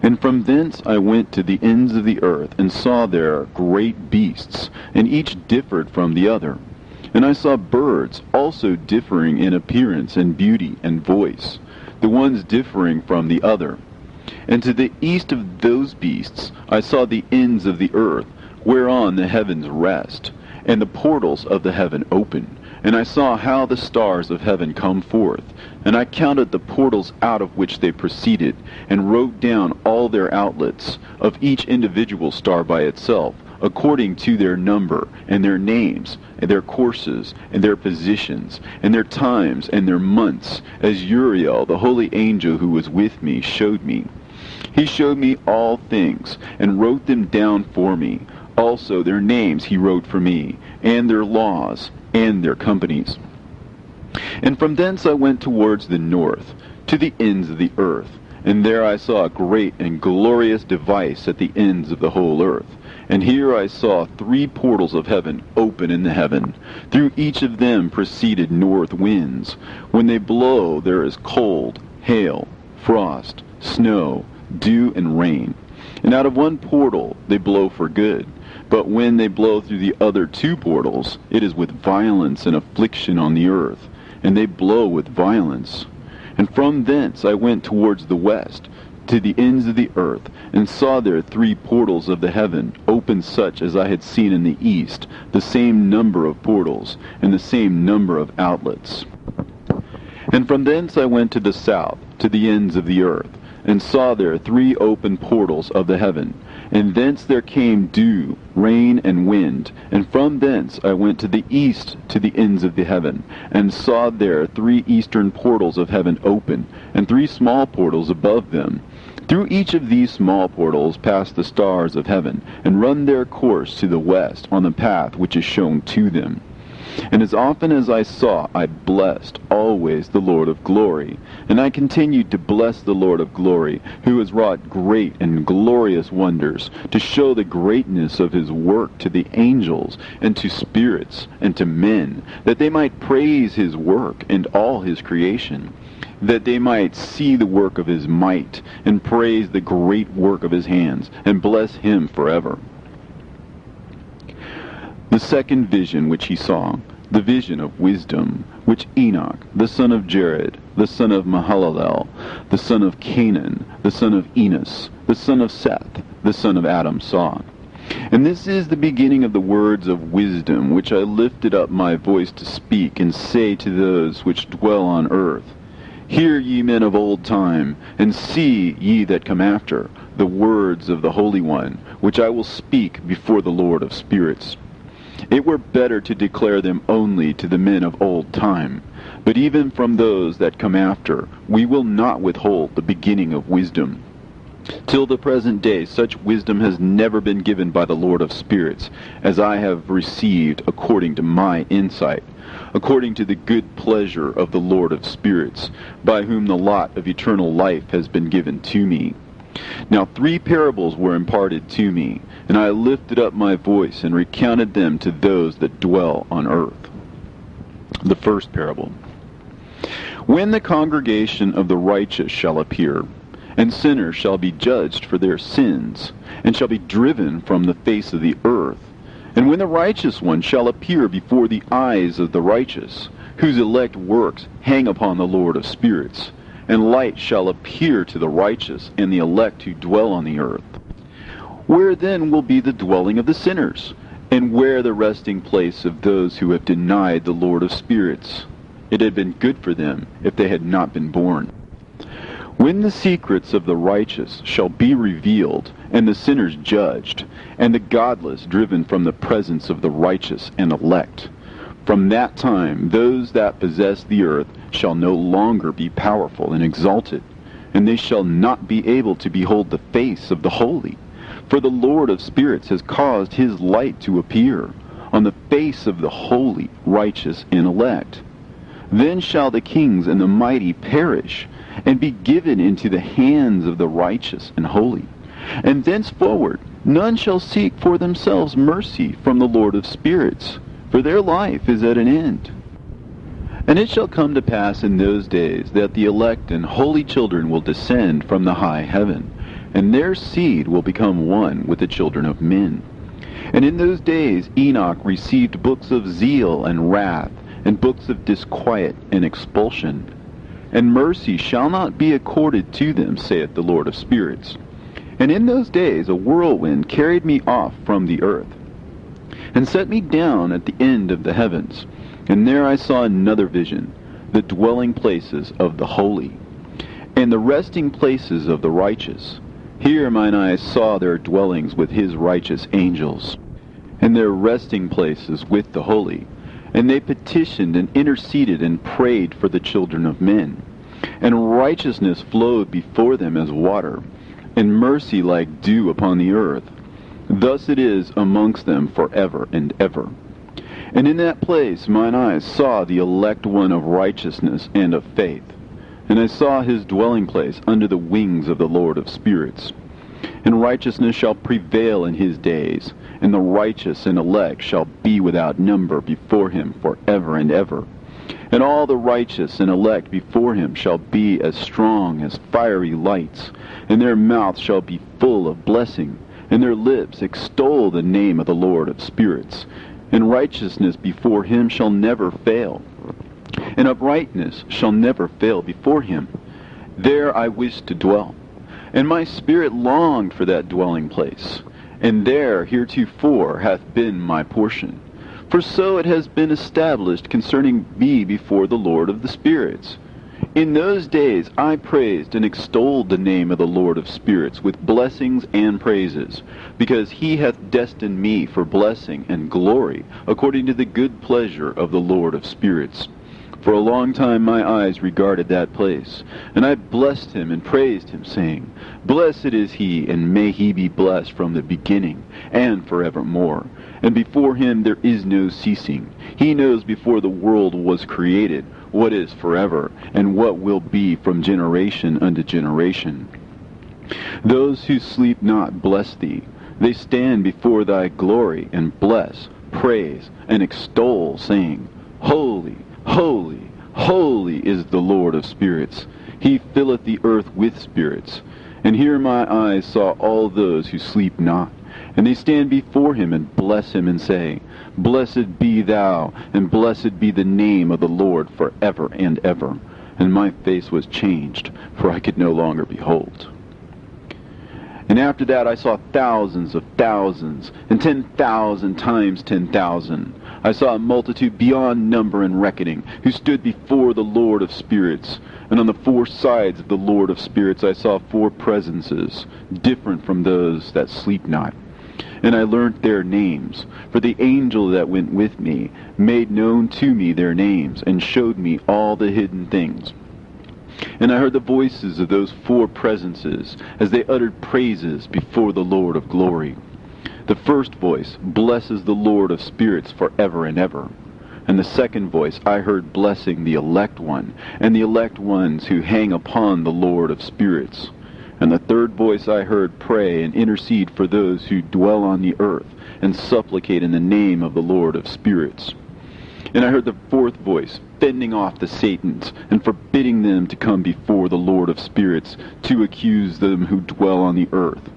And from thence I went to the ends of the earth, and saw there great beasts, and each differed from the other. And I saw birds also differing in appearance and beauty and voice, the ones differing from the other. And to the east of those beasts I saw the ends of the earth, whereon the heavens rest, and the portals of the heaven open. And I saw how the stars of heaven come forth, and I counted the portals out of which they proceeded, and wrote down all their outlets, of each individual star by itself, according to their number, and their names, and their courses, and their positions, and their times, and their months, as Uriel, the holy angel who was with me, showed me. He showed me all things, and wrote them down for me. Also their names he wrote for me, and their laws, and their companies. And from thence I went towards the north, to the ends of the earth, and there I saw a great and glorious device at the ends of the whole earth. And here I saw 3 portals of heaven open in the heaven. Through each of them proceeded north winds. When they blow, there is cold, hail, frost, snow, dew, and rain. And out of one portal they blow for good. But when they blow through the other 2 portals, it is with violence and affliction on the earth, and they blow with violence. And from thence I went towards the west, to the ends of the earth, and saw there 3 portals of the heaven, open such as I had seen in the east, the same number of portals, and the same number of outlets. And from thence I went to the south, to the ends of the earth, and saw there 3 open portals of the heaven, and thence there came dew, rain, and wind. And from thence I went to the east, to the ends of the heaven, and saw there 3 eastern portals of heaven open, and 3 small portals above them. Through each of these small portals pass the stars of heaven, and run their course to the west on the path which is shown to them. And as often as I saw, I blessed always the Lord of glory. And I continued to bless the Lord of glory, who has wrought great and glorious wonders, to show the greatness of his work to the angels, and to spirits, and to men, that they might praise his work and all his creation, that they might see the work of his might, and praise the great work of his hands, and bless him forever. The second vision which he saw, the vision of wisdom, which Enoch, the son of Jared, the son of Mahalalel, the son of Canaan, the son of Enos, the son of Seth, the son of Adam, saw. And this is the beginning of the words of wisdom, which I lifted up my voice to speak, and say to those which dwell on earth, Hear ye men of old time, and see ye that come after, the words of the Holy One, which I will speak before the Lord of spirits. It were better to declare them only to the men of old time, but even from those that come after, we will not withhold the beginning of wisdom. Till the present day, such wisdom has never been given by the Lord of spirits, as I have received according to my insight, according to the good pleasure of the Lord of spirits, by whom the lot of eternal life has been given to me. Now 3 parables were imparted to me, and I lifted up my voice and recounted them to those that dwell on earth. The first parable. When the congregation of the righteous shall appear, and sinners shall be judged for their sins, and shall be driven from the face of the earth, and when the righteous one shall appear before the eyes of the righteous, whose elect works hang upon the Lord of spirits, and light shall appear to the righteous and the elect who dwell on the earth. Where then will be the dwelling of the sinners? And where the resting place of those who have denied the Lord of spirits? It had been good for them if they had not been born. When the secrets of the righteous shall be revealed, and the sinners judged, and the godless driven from the presence of the righteous and elect, from that time those that possess the earth shall no longer be powerful and exalted, and they shall not be able to behold the face of the holy. For the Lord of spirits has caused his light to appear on the face of the holy, righteous, and elect. Then shall the kings and the mighty perish, and be given into the hands of the righteous and holy. And thenceforward none shall seek for themselves mercy from the Lord of spirits, for their life is at an end. And it shall come to pass in those days that the elect and holy children will descend from the high heaven, and their seed will become one with the children of men. And in those days Enoch received books of zeal and wrath, and books of disquiet and expulsion. And mercy shall not be accorded to them, saith the Lord of spirits. And in those days a whirlwind carried me off from the earth, and set me down at the end of the heavens. And there I saw another vision, the dwelling places of the holy, and the resting places of the righteous. Here mine eyes saw their dwellings with his righteous angels, and their resting places with the holy. And they petitioned and interceded and prayed for the children of men. And righteousness flowed before them as water, and mercy like dew upon the earth. Thus it is amongst them forever and ever. And in that place mine eyes saw the elect one of righteousness and of faith. And I saw his dwelling place under the wings of the Lord of spirits. And righteousness shall prevail in his days, and the righteous and elect shall be without number before him forever and ever. And all the righteous and elect before him shall be as strong as fiery lights, and their mouth shall be full of blessing, and their lips extol the name of the Lord of spirits. And righteousness before him shall never fail, and uprightness shall never fail before him. There I wished to dwell, and my spirit longed for that dwelling place, and there heretofore hath been my portion. For so it has been established concerning me before the Lord of the spirits. In those days I praised and extolled the name of the Lord of spirits with blessings and praises, because he hath destined me for blessing and glory, according to the good pleasure of the Lord of spirits. For a long time my eyes regarded that place, and I blessed him and praised him, saying, Blessed is he, and may he be blessed from the beginning, and forevermore. And before him there is no ceasing. He knows before the world was created what is forever, and what will be from generation unto generation. Those who sleep not bless thee. They stand before thy glory, and bless, praise, and extol, saying, Holy, holy, holy is the Lord of spirits. He filleth the earth with spirits. And here my eyes saw all those who sleep not. And they stand before him and bless him and say, Blessed be thou, and blessed be the name of the Lord forever and ever. And my face was changed, for I could no longer behold. And after that I saw thousands of thousands, and 10,000 times 10,000. I saw a multitude beyond number and reckoning, who stood before the Lord of spirits. And on the four sides of the Lord of spirits I saw four presences, different from those that sleep not. And I learnt their names, for the angel that went with me made known to me their names, and showed me all the hidden things. And I heard the voices of those four presences, as they uttered praises before the Lord of glory. The first voice blesses the Lord of spirits forever and ever. And the second voice I heard blessing the elect one, and the elect ones who hang upon the Lord of spirits. And the third voice I heard pray and intercede for those who dwell on the earth, and supplicate in the name of the Lord of spirits. And I heard the fourth voice fending off the Satans, and forbidding them to come before the Lord of spirits, to accuse them who dwell on the earth.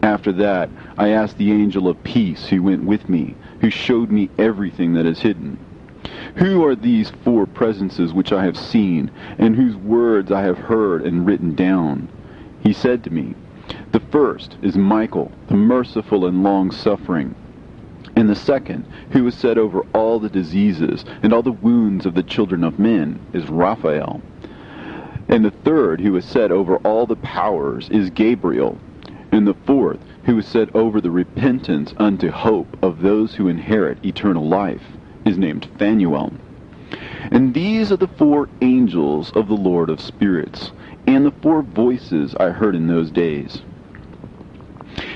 After that I asked the angel of peace who went with me, who showed me everything that is hidden. Who are these four presences which I have seen, and whose words I have heard and written down? He said to me, The first is Michael, the merciful and long-suffering. And the second, who is set over all the diseases and all the wounds of the children of men, is Raphael. And the third, who is set over all the powers, is Gabriel. And the fourth, who is set over the repentance unto hope of those who inherit eternal life, is named Phanuel. And these are the four angels of the Lord of spirits, and the four voices I heard in those days.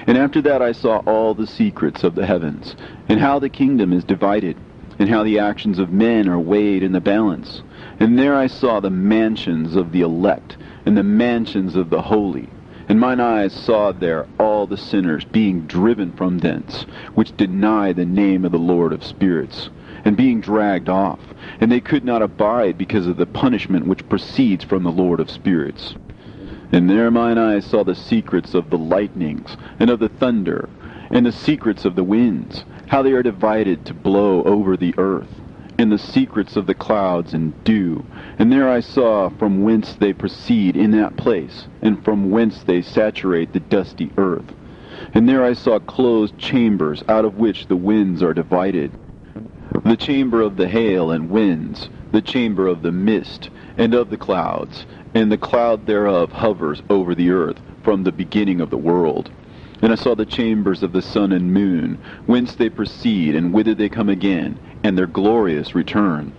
And after that I saw all the secrets of the heavens, and how the kingdom is divided, and how the actions of men are weighed in the balance. And there I saw the mansions of the elect, and the mansions of the holy. And mine eyes saw there all the sinners being driven from thence, which deny the name of the Lord of spirits, and being dragged off. And they could not abide because of the punishment which proceeds from the Lord of spirits. And there mine eyes saw the secrets of the lightnings, and of the thunder, and the secrets of the winds, how they are divided to blow over the earth, and the secrets of the clouds and dew. And there I saw from whence they proceed in that place, and from whence they saturate the dusty earth. And there I saw closed chambers, out of which the winds are divided. The chamber of the hail and winds, the chamber of the mist, and of the clouds, and the cloud thereof hovers over the earth from the beginning of the world. And I saw the chambers of the sun and moon, whence they proceed, and whither they come again, and their glorious return.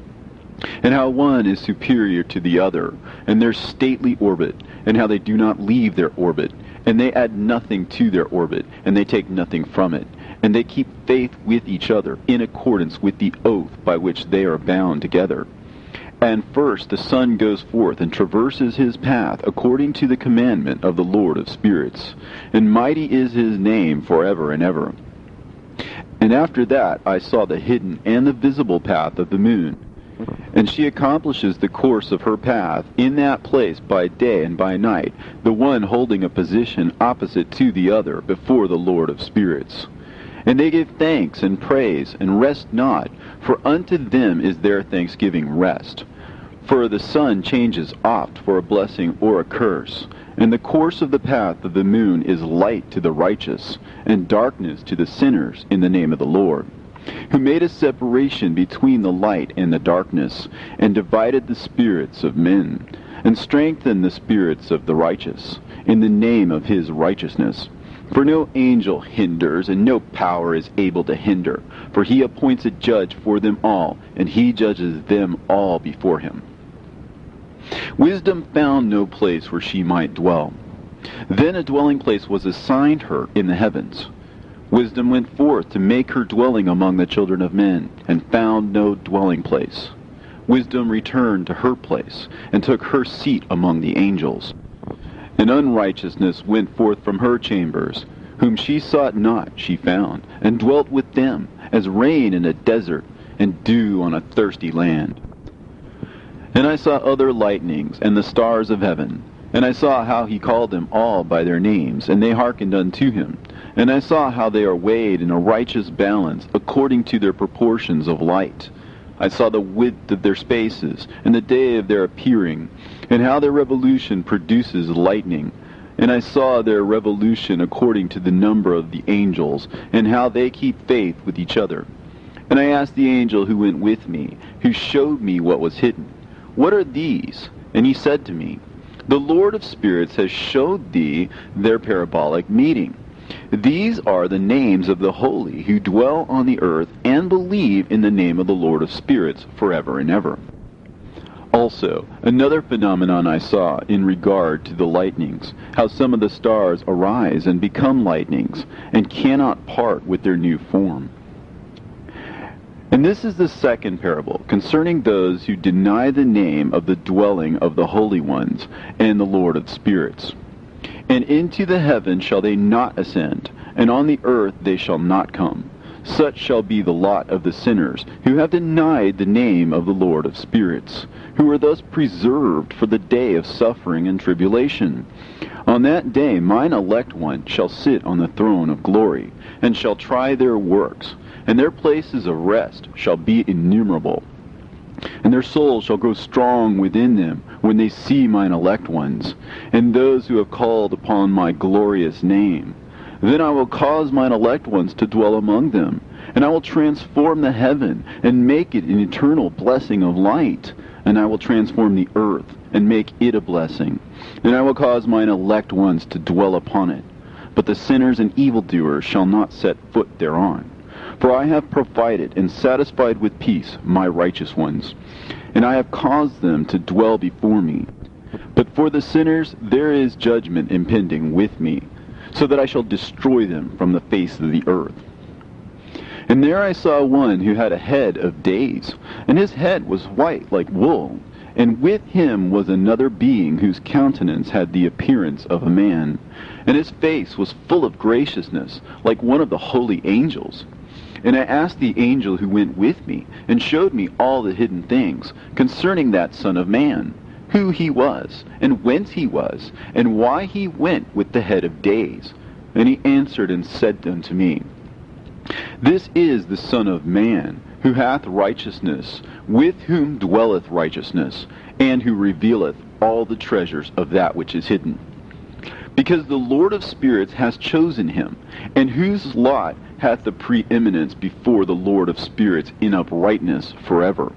And how one is superior to the other, and their stately orbit, and how they do not leave their orbit, and they add nothing to their orbit, and they take nothing from it, and they keep faith with each other, in accordance with the oath by which they are bound together. And first the sun goes forth and traverses his path according to the commandment of the Lord of spirits, and mighty is his name forever and ever. And after that I saw the hidden and the visible path of the moon, and she accomplishes the course of her path in that place by day and by night, the one holding a position opposite to the other before the Lord of spirits. And they give thanks and praise, and rest not, for unto them is their thanksgiving rest. For the sun changes oft for a blessing or a curse, and the course of the path of the moon is light to the righteous, and darkness to the sinners in the name of the Lord, who made a separation between the light and the darkness, and divided the spirits of men, and strengthened the spirits of the righteous, in the name of his righteousness. For no angel hinders, and no power is able to hinder, for he appoints a judge for them all, and he judges them all before him. Wisdom found no place where she might dwell. Then a dwelling place was assigned her in the heavens. Wisdom went forth to make her dwelling among the children of men, and found no dwelling place. Wisdom returned to her place, and took her seat among the angels. And unrighteousness went forth from her chambers. Whom she sought not she found, and dwelt with them, as rain in a desert, and dew on a thirsty land. And I saw other lightnings, and the stars of heaven. And I saw how he called them all by their names, and they hearkened unto him. And I saw how they are weighed in a righteous balance, according to their proportions of light. I saw the width of their spaces, and the day of their appearing, and how their revolution produces lightning. And I saw their revolution according to the number of the angels, and how they keep faith with each other. And I asked the angel who went with me, who showed me what was hidden, What are these? And he said to me, The Lord of spirits has showed thee their parabolic meeting. These are the names of the holy who dwell on the earth and believe in the name of the Lord of spirits forever and ever. Also, another phenomenon I saw in regard to the lightnings, how some of the stars arise and become lightnings, and cannot part with their new form. And this is the second parable, concerning those who deny the name of the dwelling of the holy ones and the Lord of spirits. And into the heaven shall they not ascend, and on the earth they shall not come. Such shall be the lot of the sinners, who have denied the name of the Lord of spirits, who are thus preserved for the day of suffering and tribulation. On that day mine elect one shall sit on the throne of glory, and shall try their works, and their places of rest shall be innumerable. And their souls shall grow strong within them when they see mine elect ones, and those who have called upon my glorious name. Then I will cause mine elect ones to dwell among them, and I will transform the heaven, and make it an eternal blessing of light. And I will transform the earth, and make it a blessing. And I will cause mine elect ones to dwell upon it. But the sinners and evildoers shall not set foot thereon. For I have provided and satisfied with peace my righteous ones, and I have caused them to dwell before me. But for the sinners there is judgment impending with me, so that I shall destroy them from the face of the earth. And there I saw one who had a head of days, and his head was white like wool, and with him was another being whose countenance had the appearance of a man, and his face was full of graciousness, like one of the holy angels. And I asked the angel who went with me, and showed me all the hidden things concerning that Son of Man, who he was, and whence he was, and why he went with the head of days. And he answered and said unto me, This is the Son of Man, who hath righteousness, with whom dwelleth righteousness, and who revealeth all the treasures of that which is hidden. Because the Lord of spirits hath chosen him, and whose lot hath the preeminence before the Lord of spirits in uprightness forever.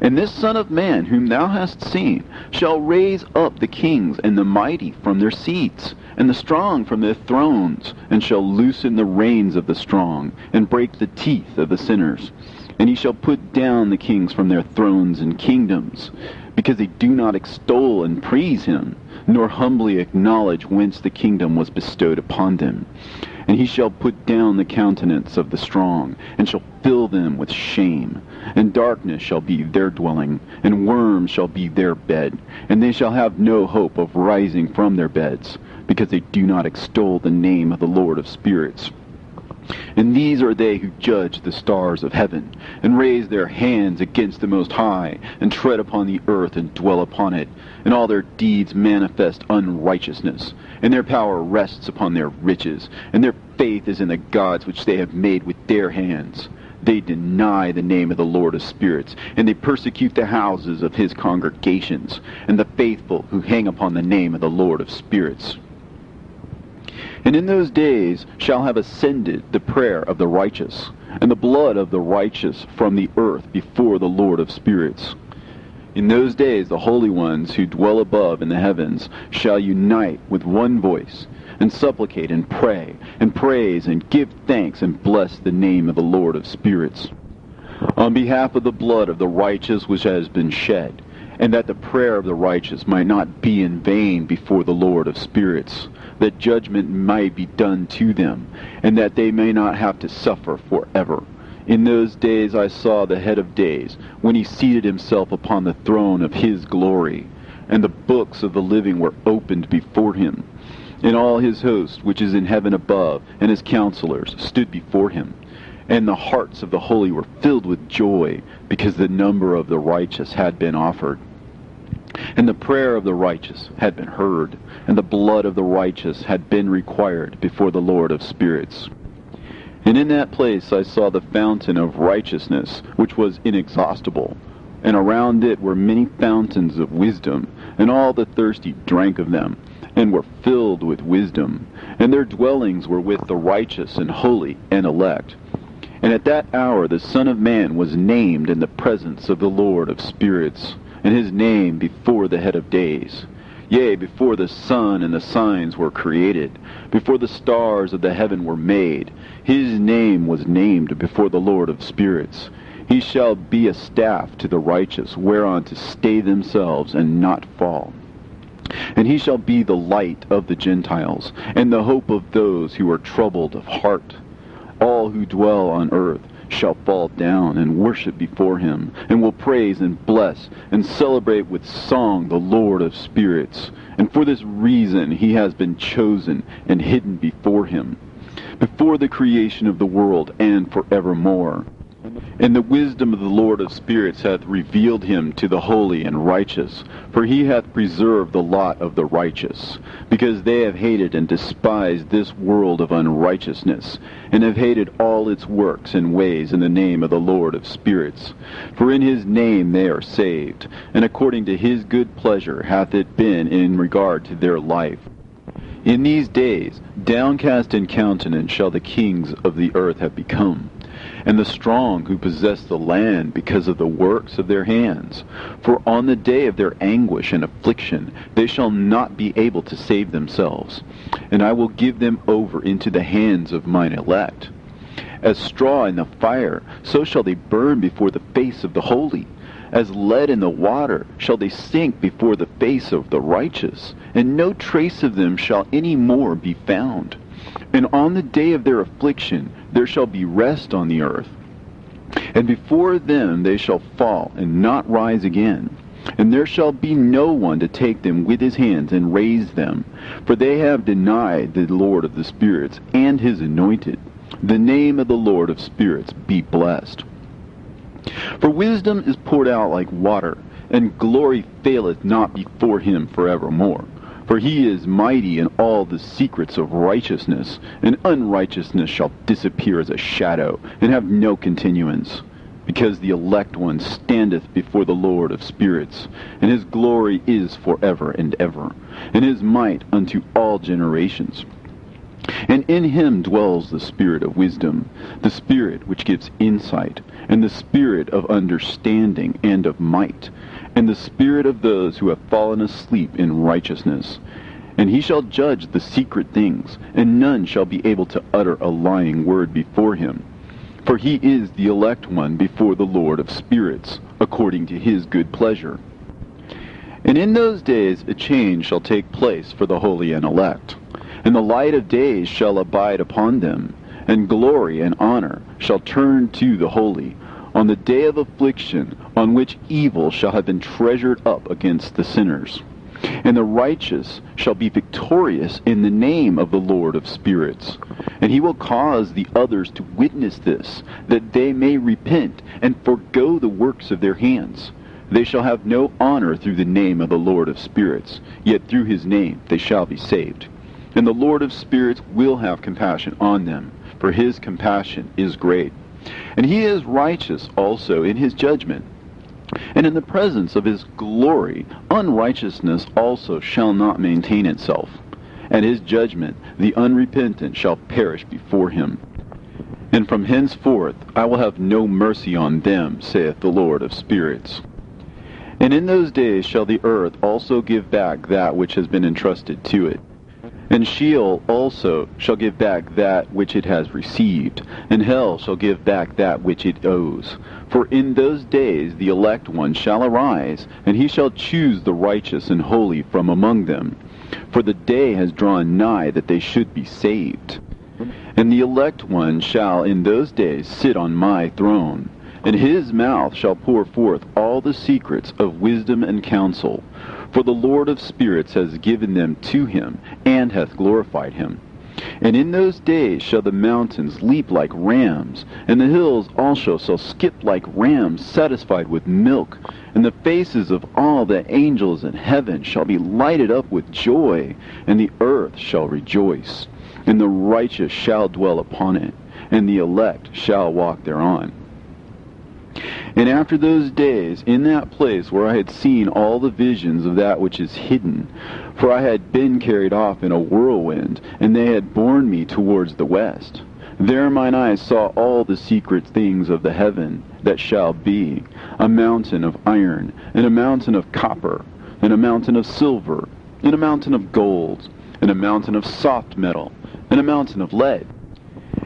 And this Son of Man, whom thou hast seen, shall raise up the kings and the mighty from their seats, and the strong from their thrones, and shall loosen the reins of the strong, and break the teeth of the sinners. And he shall put down the kings from their thrones and kingdoms, because they do not extol and praise him, nor humbly acknowledge whence the kingdom was bestowed upon them. And he shall put down the countenance of the strong, and shall fill them with shame. And darkness shall be their dwelling, and worms shall be their bed. And they shall have no hope of rising from their beds, because they do not extol the name of the Lord of spirits. And these are they who judge the stars of heaven, and raise their hands against the Most High, and tread upon the earth and dwell upon it. And all their deeds manifest unrighteousness, and their power rests upon their riches, and their faith is in the gods which they have made with their hands. They deny the name of the Lord of spirits, and they persecute the houses of his congregations, and the faithful who hang upon the name of the Lord of spirits. And in those days shall have ascended the prayer of the righteous, and the blood of the righteous from the earth before the Lord of spirits. In those days the holy ones who dwell above in the heavens shall unite with one voice, and supplicate, and pray, and praise, and give thanks, and bless the name of the Lord of spirits, on behalf of the blood of the righteous which has been shed, and that the prayer of the righteous might not be in vain before the Lord of spirits, that judgment might be done to them, and that they may not have to suffer forever. In those days I saw the head of days, when he seated himself upon the throne of his glory, and the books of the living were opened before him. And all his host, which is in heaven above, and his counselors, stood before him. And the hearts of the holy were filled with joy, because the number of the righteous had been offered. And the prayer of the righteous had been heard, and the blood of the righteous had been required before the Lord of spirits. And in that place I saw the fountain of righteousness, which was inexhaustible, and around it were many fountains of wisdom, and all the thirsty drank of them, and were filled with wisdom, and their dwellings were with the righteous and holy and elect. And at that hour the Son of Man was named in the presence of the Lord of spirits, and his name before the head of days. Yea, before the sun and the signs were created, before the stars of the heaven were made, his name was named before the Lord of spirits. He shall be a staff to the righteous, whereon to stay themselves and not fall. And he shall be the light of the Gentiles, and the hope of those who are troubled of heart. All who dwell on earth shall fall down and worship before him, and will praise and bless and celebrate with song the Lord of spirits. And for this reason he has been chosen and hidden before him, before the creation of the world and forevermore. And the wisdom of the Lord of spirits hath revealed him to the holy and righteous, for he hath preserved the lot of the righteous, because they have hated and despised this world of unrighteousness, and have hated all its works and ways in the name of the Lord of spirits. For in his name they are saved, and according to his good pleasure hath it been in regard to their life. In these days, downcast in countenance shall the kings of the earth have become, and the strong who possess the land because of the works of their hands. For on the day of their anguish and affliction they shall not be able to save themselves, and I will give them over into the hands of mine elect. As straw in the fire, so shall they burn before the face of the holy. As lead in the water shall they sink before the face of the righteous, and no trace of them shall any more be found. And on the day of their affliction there shall be rest on the earth. And before them they shall fall, and not rise again. And there shall be no one to take them with his hands and raise them. For they have denied the Lord of the spirits, and his anointed. The name of the Lord of spirits be blessed. For wisdom is poured out like water, and glory faileth not before him forevermore. For he is mighty in all the secrets of righteousness, and unrighteousness shall disappear as a shadow, and have no continuance. Because the elect one standeth before the Lord of spirits, and his glory is forever and ever, and his might unto all generations. And in him dwells the spirit of wisdom, the spirit which gives insight, and the spirit of understanding and of might, and the spirit of those who have fallen asleep in righteousness. And he shall judge the secret things, and none shall be able to utter a lying word before him. For he is the elect one before the Lord of spirits, according to his good pleasure. And in those days a change shall take place for the holy and elect, and the light of days shall abide upon them, and glory and honor shall turn to the holy, on the day of affliction, on which evil shall have been treasured up against the sinners. And the righteous shall be victorious in the name of the Lord of spirits. And he will cause the others to witness this, that they may repent and forego the works of their hands. They shall have no honor through the name of the Lord of spirits, yet through his name they shall be saved. And the Lord of spirits will have compassion on them, for his compassion is great. And he is righteous also in his judgment. And in the presence of his glory, unrighteousness also shall not maintain itself. At his judgment the unrepentant shall perish before him. And from henceforth I will have no mercy on them, saith the Lord of spirits. And in those days shall the earth also give back that which has been entrusted to it. And Sheol also shall give back that which it has received, and hell shall give back that which it owes. For in those days the elect one shall arise, and he shall choose the righteous and holy from among them. For the day has drawn nigh that they should be saved. And the elect one shall in those days sit on my throne, and his mouth shall pour forth all the secrets of wisdom and counsel. For the Lord of spirits has given them to him, and hath glorified him. And in those days shall the mountains leap like rams, and the hills also shall skip like rams satisfied with milk. And the faces of all the angels in heaven shall be lighted up with joy, and the earth shall rejoice. And the righteous shall dwell upon it, and the elect shall walk thereon. And after those days, in that place where I had seen all the visions of that which is hidden, for I had been carried off in a whirlwind, and they had borne me towards the west, there mine eyes saw all the secret things of the heaven that shall be, a mountain of iron, and a mountain of copper, and a mountain of silver, and a mountain of gold, and a mountain of soft metal, and a mountain of lead.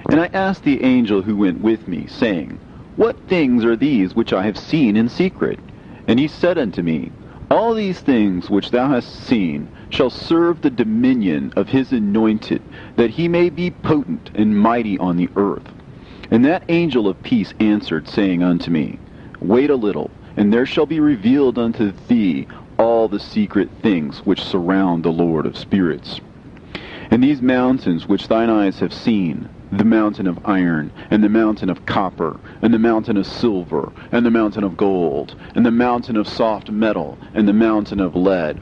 And I asked the angel who went with me, saying, What things are these which I have seen in secret? And he said unto me, All these things which thou hast seen shall serve the dominion of his anointed, that he may be potent and mighty on the earth. And that angel of peace answered, saying unto me, Wait a little, and there shall be revealed unto thee all the secret things which surround the Lord of spirits. And these mountains which thine eyes have seen, the mountain of iron, and the mountain of copper, and the mountain of silver, and the mountain of gold, and the mountain of soft metal, and the mountain of lead,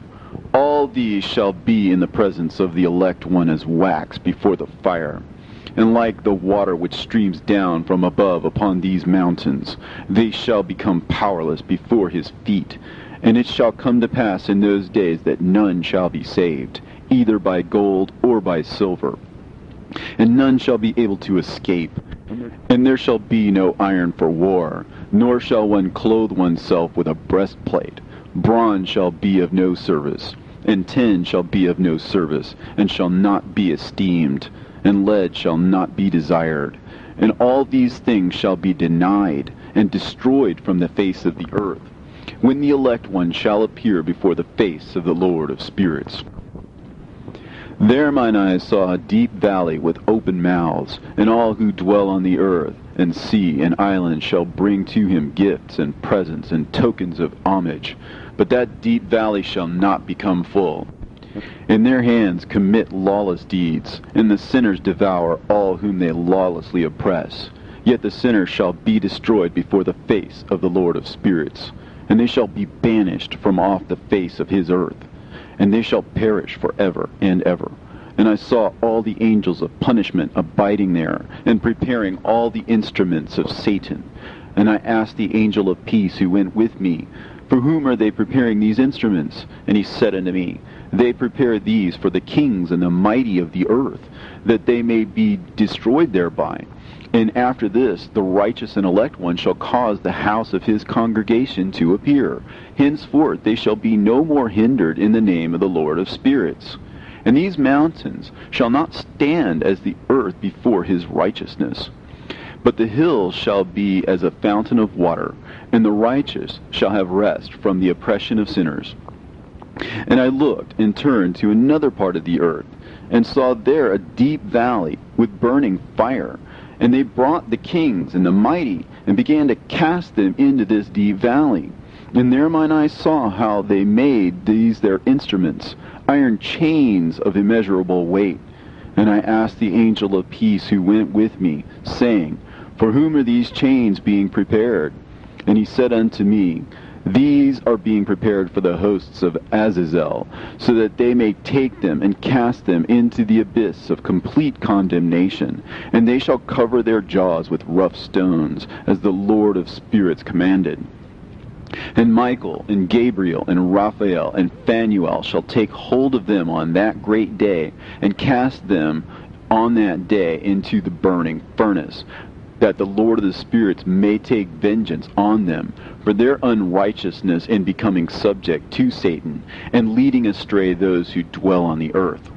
all these shall be in the presence of the elect one as wax before the fire. And like the water which streams down from above upon these mountains, they shall become powerless before his feet. And it shall come to pass in those days that none shall be saved, either by gold or by silver. And none shall be able to escape. And there shall be no iron for war, nor shall one clothe oneself with a breastplate. Bronze shall be of no service, and tin shall be of no service, and shall not be esteemed, and lead shall not be desired. And all these things shall be denied, and destroyed from the face of the earth, when the elect one shall appear before the face of the Lord of spirits. There mine eyes saw a deep valley with open mouths, and all who dwell on the earth, and sea, and islands shall bring to him gifts, and presents, and tokens of homage. But that deep valley shall not become full. In their hands commit lawless deeds, and the sinners devour all whom they lawlessly oppress. Yet the sinner shall be destroyed before the face of the Lord of spirits, and they shall be banished from off the face of his earth. And they shall perish forever and ever. And I saw all the angels of punishment abiding there, and preparing all the instruments of Satan. And I asked the angel of peace who went with me, For whom are they preparing these instruments? And he said unto me, They prepare these for the kings and the mighty of the earth, that they may be destroyed thereby. And after this, the righteous and elect one shall cause the house of his congregation to appear. Henceforth they shall be no more hindered in the name of the Lord of spirits. And these mountains shall not stand as the earth before his righteousness. But the hills shall be as a fountain of water, and the righteous shall have rest from the oppression of sinners. And I looked and turned to another part of the earth, and saw there a deep valley with burning fire. And they brought the kings and the mighty, and began to cast them into this deep valley. And there mine eyes saw how they made these their instruments, iron chains of immeasurable weight. And I asked the angel of peace who went with me, saying, For whom are these chains being prepared? And he said unto me, These are being prepared for the hosts of Azazel, so that they may take them and cast them into the abyss of complete condemnation. And they shall cover their jaws with rough stones, as the Lord of spirits commanded. And Michael, and Gabriel, and Raphael, and Phanuel shall take hold of them on that great day, and cast them on that day into the burning furnace, that the Lord of the spirits may take vengeance on them for their unrighteousness in becoming subject to Satan, and leading astray those who dwell on the earth.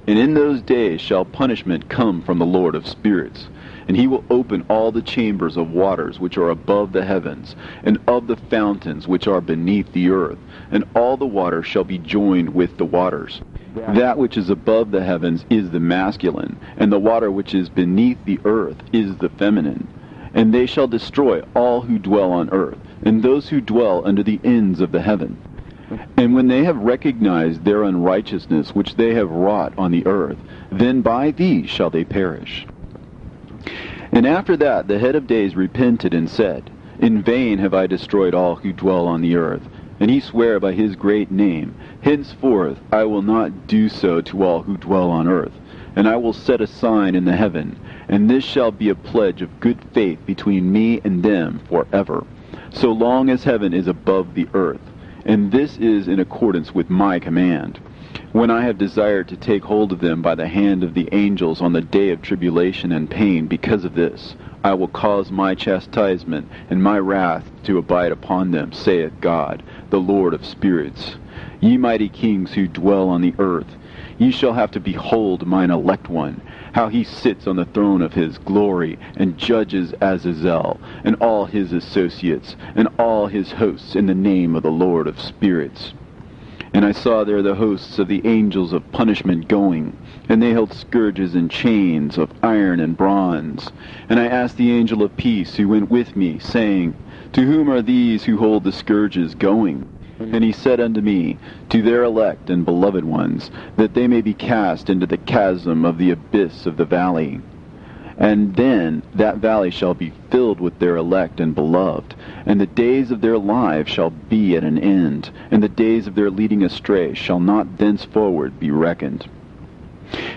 And in those days shall punishment come from the Lord of spirits, and he will open all the chambers of waters which are above the heavens, and of the fountains which are beneath the earth, and all the waters shall be joined with the waters. That which is above the heavens is the masculine, and the water which is beneath the earth is the feminine. And they shall destroy all who dwell on earth, and those who dwell under the ends of the heaven. And when they have recognized their unrighteousness which they have wrought on the earth, then by these shall they perish. And after that the head of days repented and said, In vain have I destroyed all who dwell on the earth. And he sware by his great name, Henceforth I will not do so to all who dwell on earth. And I will set a sign in the heaven, and this shall be a pledge of good faith between me and them forever, so long as heaven is above the earth. And this is in accordance with my command. When I have desired to take hold of them by the hand of the angels on the day of tribulation and pain because of this, I will cause my chastisement and my wrath to abide upon them, saith God, the Lord of spirits. Ye mighty kings who dwell on the earth, ye shall have to behold mine elect one, how he sits on the throne of his glory, and judges Azazel, and all his associates, and all his hosts in the name of the Lord of spirits. And I saw there the hosts of the angels of punishment going, and they held scourges and chains of iron and bronze. And I asked the angel of peace who went with me, saying, To whom are these who hold the scourges going? And he said unto me, To their elect and beloved ones, that they may be cast into the chasm of the abyss of the valley. And then that valley shall be filled with their elect and beloved, and the days of their lives shall be at an end, and the days of their leading astray shall not thenceforward be reckoned.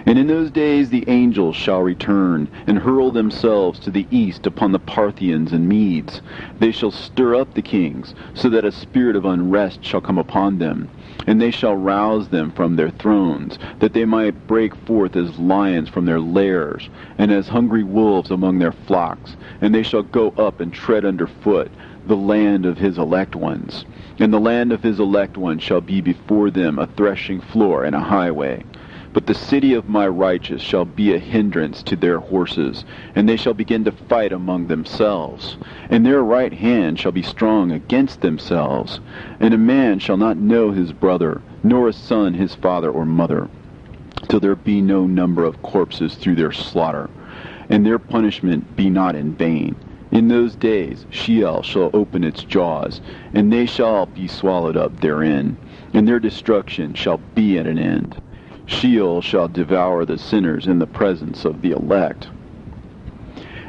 And in those days the angels shall return, and hurl themselves to the east upon the Parthians and Medes. They shall stir up the kings, so that a spirit of unrest shall come upon them. And they shall rouse them from their thrones, that they might break forth as lions from their lairs, and as hungry wolves among their flocks. And they shall go up and tread under foot the land of his elect ones. And the land of his elect ones shall be before them a threshing floor and a highway. But the city of my righteous shall be a hindrance to their horses, and they shall begin to fight among themselves. And their right hand shall be strong against themselves. And a man shall not know his brother, nor a son his father or mother, till there be no number of corpses through their slaughter, and their punishment be not in vain. In those days Sheol shall open its jaws, and they shall be swallowed up therein, and their destruction shall be at an end. Sheol shall devour the sinners in the presence of the elect.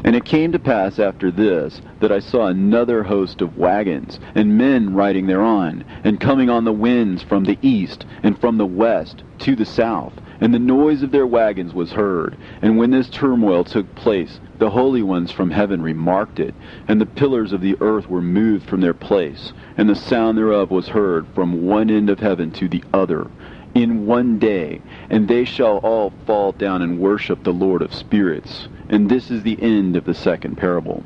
And it came to pass after this, that I saw another host of wagons, and men riding thereon, and coming on the winds from the east, and from the west to the south. And the noise of their wagons was heard. And when this turmoil took place, the holy ones from heaven remarked it, and the pillars of the earth were moved from their place, and the sound thereof was heard from one end of heaven to the other, in one day, and they shall all fall down and worship the Lord of spirits. And this is the end of the second parable.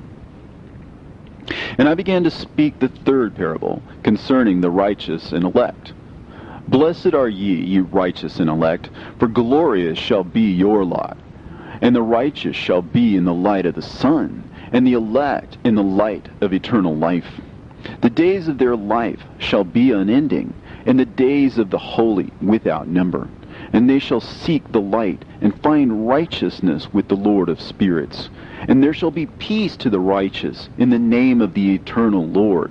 And I began to speak the third parable, concerning the righteous and elect. Blessed are ye, ye righteous and elect, for glorious shall be your lot. And the righteous shall be in the light of the sun, and the elect in the light of eternal life. The days of their life shall be unending, and the days of the holy without number. And they shall seek the light, and find righteousness with the Lord of spirits. And there shall be peace to the righteous, in the name of the eternal Lord.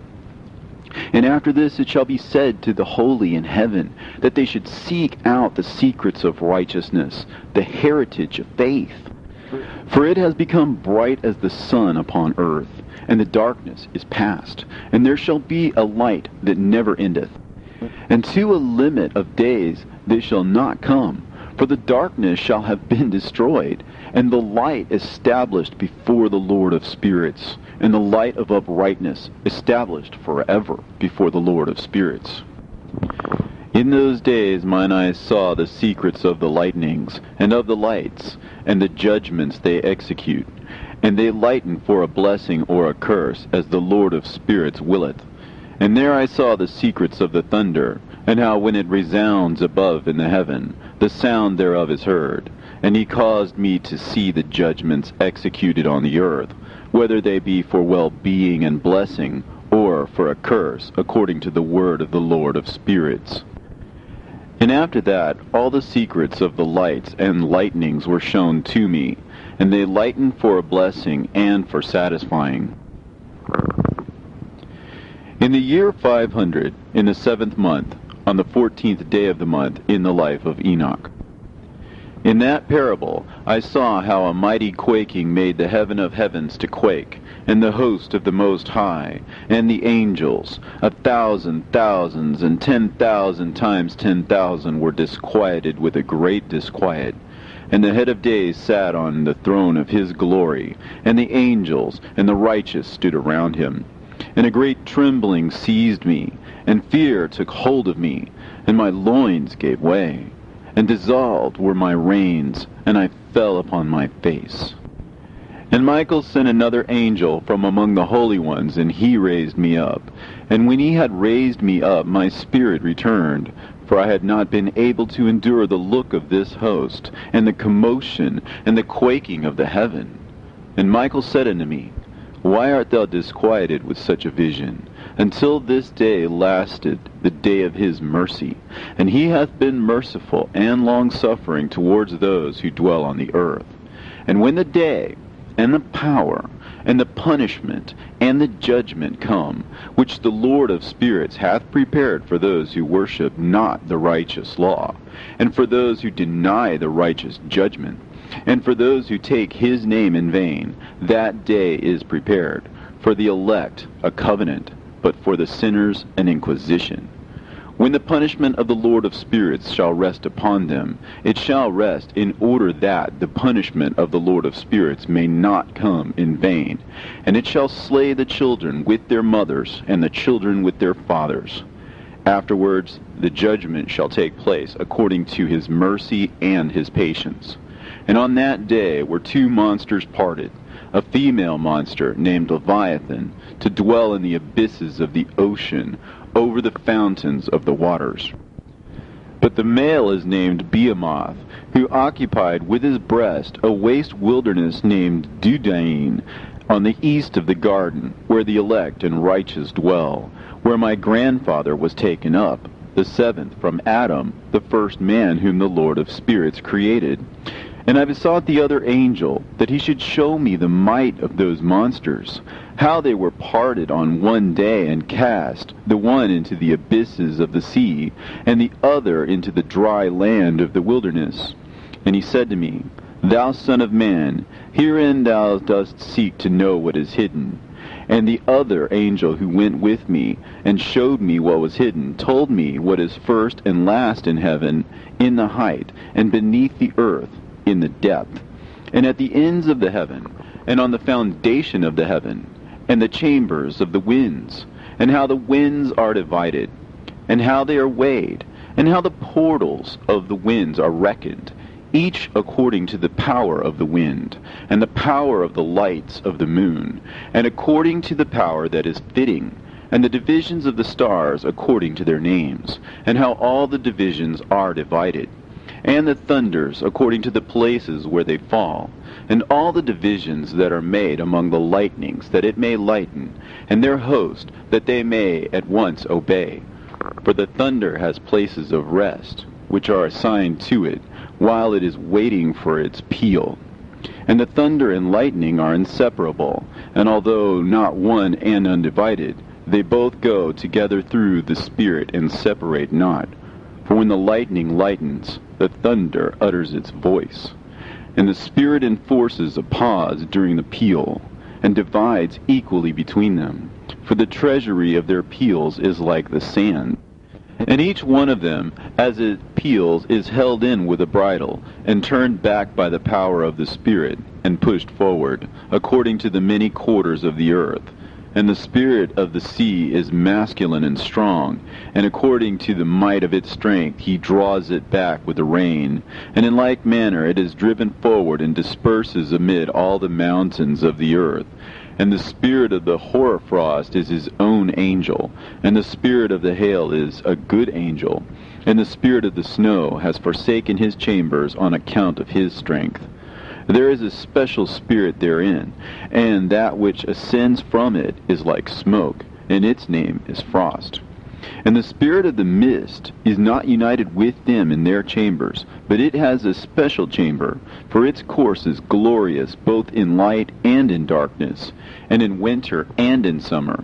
And after this it shall be said to the holy in heaven, that they should seek out the secrets of righteousness, the heritage of faith. For it has become bright as the sun upon earth, and the darkness is past, and there shall be a light that never endeth. And to a limit of days they shall not come, for the darkness shall have been destroyed, and the light established before the Lord of spirits, and the light of uprightness established forever before the Lord of spirits. In those days mine eyes saw the secrets of the lightnings, and of the lights, and the judgments they execute. And they lighten for a blessing or a curse, as the Lord of spirits willeth. And there I saw the secrets of the thunder, and how when it resounds above in the heaven, the sound thereof is heard. And he caused me to see the judgments executed on the earth, whether they be for well-being and blessing, or for a curse, according to the word of the Lord of spirits. And after that, all the secrets of the lights and lightnings were shown to me, and they lightened for a blessing and for satisfying. In the year 500, in the 7th month, on the 14th day of the month, in the life of Enoch. In that parable I saw how a mighty quaking made the heaven of heavens to quake, and the host of the Most High, and the angels, 1,000 thousands, and 10,000 times 10,000 were disquieted with a great disquiet. And the head of days sat on the throne of his glory, and the angels and the righteous stood around him. And a great trembling seized me, and fear took hold of me, and my loins gave way, and dissolved were my reins, and I fell upon my face. And Michael sent another angel from among the holy ones, and he raised me up. And when he had raised me up, my spirit returned, for I had not been able to endure the look of this host, and the commotion, and the quaking of the heaven. And Michael said unto me, Why art thou disquieted with such a vision? Until this day lasted the day of his mercy, and he hath been merciful and long-suffering towards those who dwell on the earth. And when the day, and the power, and the punishment, and the judgment come, which the Lord of spirits hath prepared for those who worship not the righteous law, and for those who deny the righteous judgment, and for those who take his name in vain, that day is prepared, for the elect a covenant, but for the sinners an inquisition. When the punishment of the Lord of spirits shall rest upon them, it shall rest in order that the punishment of the Lord of spirits may not come in vain. And it shall slay the children with their mothers, and the children with their fathers. Afterwards the judgment shall take place according to his mercy and his patience. And on that day were two monsters parted, a female monster named Leviathan, to dwell in the abysses of the ocean, over the fountains of the waters. But the male is named Behemoth, who occupied with his breast a waste wilderness named Dudain, on the east of the garden, where the elect and righteous dwell, where my grandfather was taken up, the 7th from Adam, the first man whom the Lord of spirits created. And I besought the other angel that he should show me the might of those monsters, how they were parted on one day and cast, the one into the abysses of the sea, and the other into the dry land of the wilderness. And he said to me, Thou son of man, herein thou dost seek to know what is hidden. And the other angel who went with me, and showed me what was hidden, told me what is first and last in heaven, in the height, and beneath the earth, in the depth, and at the ends of the heaven, and on the foundation of the heaven, and the chambers of the winds, and how the winds are divided, and how they are weighed, and how the portals of the winds are reckoned, each according to the power of the wind, and the power of the lights of the moon, and according to the power that is fitting, and the divisions of the stars according to their names, and how all the divisions are divided, and the thunders according to the places where they fall, and all the divisions that are made among the lightnings, that it may lighten, and their host, that they may at once obey. For the thunder has places of rest, which are assigned to it, while it is waiting for its peal. And the thunder and lightning are inseparable, and although not one and undivided, they both go together through the Spirit and separate not. For when the lightning lightens, the thunder utters its voice, and the Spirit enforces a pause during the peal, and divides equally between them. For the treasury of their peals is like the sand. And each one of them, as it peals, is held in with a bridle, and turned back by the power of the Spirit, and pushed forward, according to the many quarters of the earth. And the spirit of the sea is masculine and strong, and according to the might of its strength he draws it back with the rain. And in like manner it is driven forward and disperses amid all the mountains of the earth. And the spirit of the hoarfrost is his own angel, and the spirit of the hail is a good angel, and the spirit of the snow has forsaken his chambers on account of his strength. There is a special spirit therein, and that which ascends from it is like smoke, and its name is frost. And the spirit of the mist is not united with them in their chambers, but it has a special chamber, for its course is glorious both in light and in darkness, and in winter and in summer.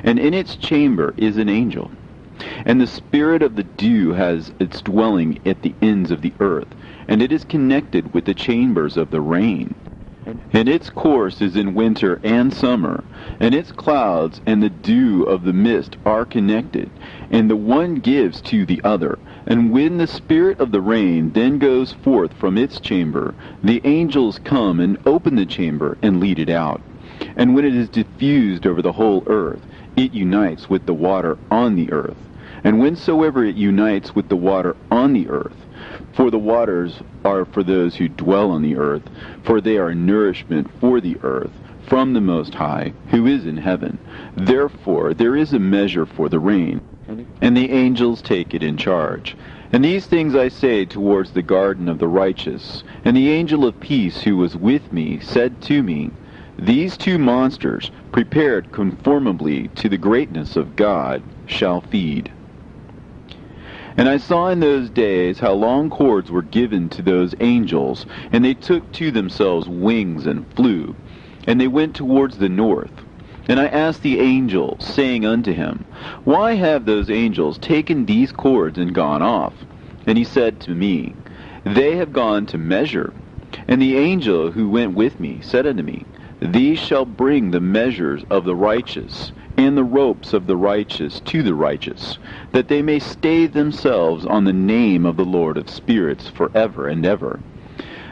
And in its chamber is an angel. And the spirit of the dew has its dwelling at the ends of the earth, and it is connected with the chambers of the rain. And its course is in winter and summer, and its clouds and the dew of the mist are connected, and the one gives to the other. And when the spirit of the rain then goes forth from its chamber, the angels come and open the chamber and lead it out. And when it is diffused over the whole earth, it unites with the water on the earth. And whensoever it unites with the water on the earth, for the waters are for those who dwell on the earth, for they are nourishment for the earth, from the Most High, who is in heaven. Therefore there is a measure for the rain, and the angels take it in charge. And these things I say towards the garden of the righteous. And the angel of peace who was with me said to me, These two monsters, prepared conformably to the greatness of God, shall feed. And I saw in those days how long cords were given to those angels, and they took to themselves wings and flew, and they went towards the north. And I asked the angel, saying unto him, Why have those angels taken these cords and gone off? And he said to me, They have gone to measure. And the angel who went with me said unto me, These shall bring the measures of the righteous, and the ropes of the righteous to the righteous, that they may stay themselves on the name of the Lord of spirits forever and ever.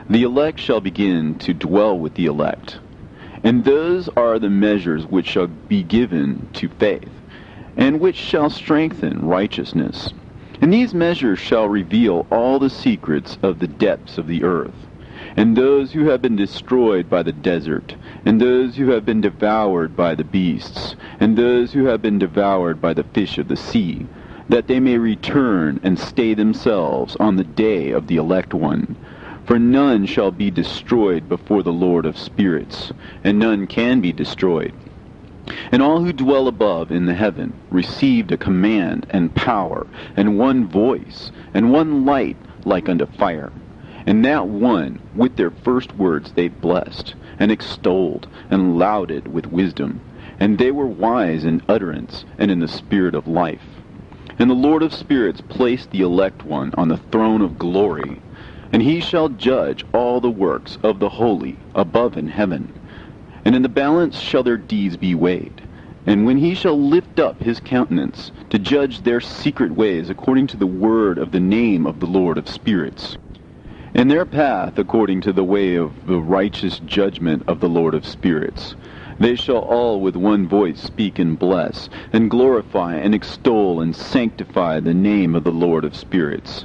The elect shall begin to dwell with the elect. And those are the measures which shall be given to faith, and which shall strengthen righteousness. And these measures shall reveal all the secrets of the depths of the earth, and those who have been destroyed by the desert, and those who have been devoured by the beasts, and those who have been devoured by the fish of the sea, that they may return and stay themselves on the day of the elect one. For none shall be destroyed before the Lord of spirits, and none can be destroyed. And all who dwell above in the heaven received a command and power, and one voice, and one light like unto fire. And that one, with their first words they blessed, and extolled, and lauded with wisdom. And they were wise in utterance, and in the spirit of life. And the Lord of spirits placed the elect one on the throne of glory, and he shall judge all the works of the holy above in heaven. And in the balance shall their deeds be weighed. And when he shall lift up his countenance, to judge their secret ways according to the word of the name of the Lord of spirits, and their path according to the way of the righteous judgment of the Lord of spirits, they shall all with one voice speak and bless, and glorify and extol and sanctify the name of the Lord of spirits.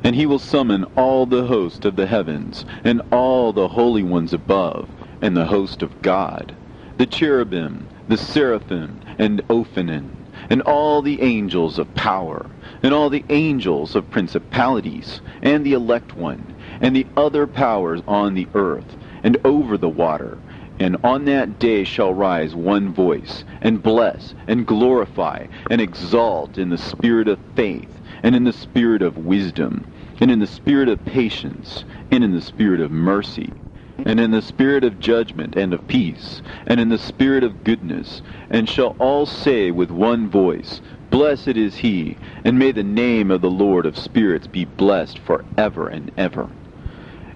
And he will summon all the host of the heavens, and all the holy ones above, and the host of God, the cherubim, the seraphim, and Ophanim, and all the angels of power, and all the angels of principalities, and the elect one, and the other powers on the earth, and over the water. And on that day shall rise one voice, and bless, and glorify, and exalt in the spirit of faith, and in the spirit of wisdom, and in the spirit of patience, and in the spirit of mercy, and in the spirit of judgment and of peace, and in the spirit of goodness, and shall all say with one voice, Blessed is he, and may the name of the Lord of spirits be blessed forever and ever.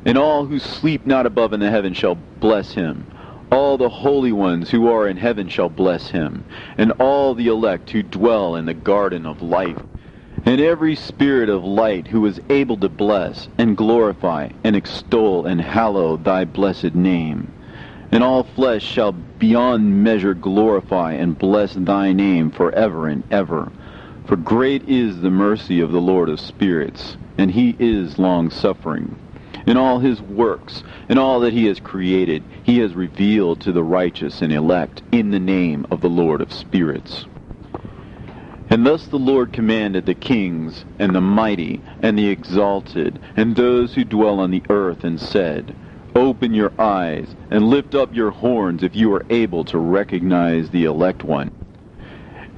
And all who sleep not above in the heaven shall bless him. All the holy ones who are in heaven shall bless him, and all the elect who dwell in the garden of life, and every spirit of light who is able to bless, and glorify, and extol, and hallow thy blessed name. And all flesh shall beyond measure glorify and bless thy name forever and ever. For great is the mercy of the Lord of spirits, and he is long-suffering. In all his works, and all that he has created, he has revealed to the righteous and elect in the name of the Lord of spirits. And thus the Lord commanded the kings, and the mighty, and the exalted, and those who dwell on the earth, and said, Open your eyes, and lift up your horns, if you are able to recognize the elect one.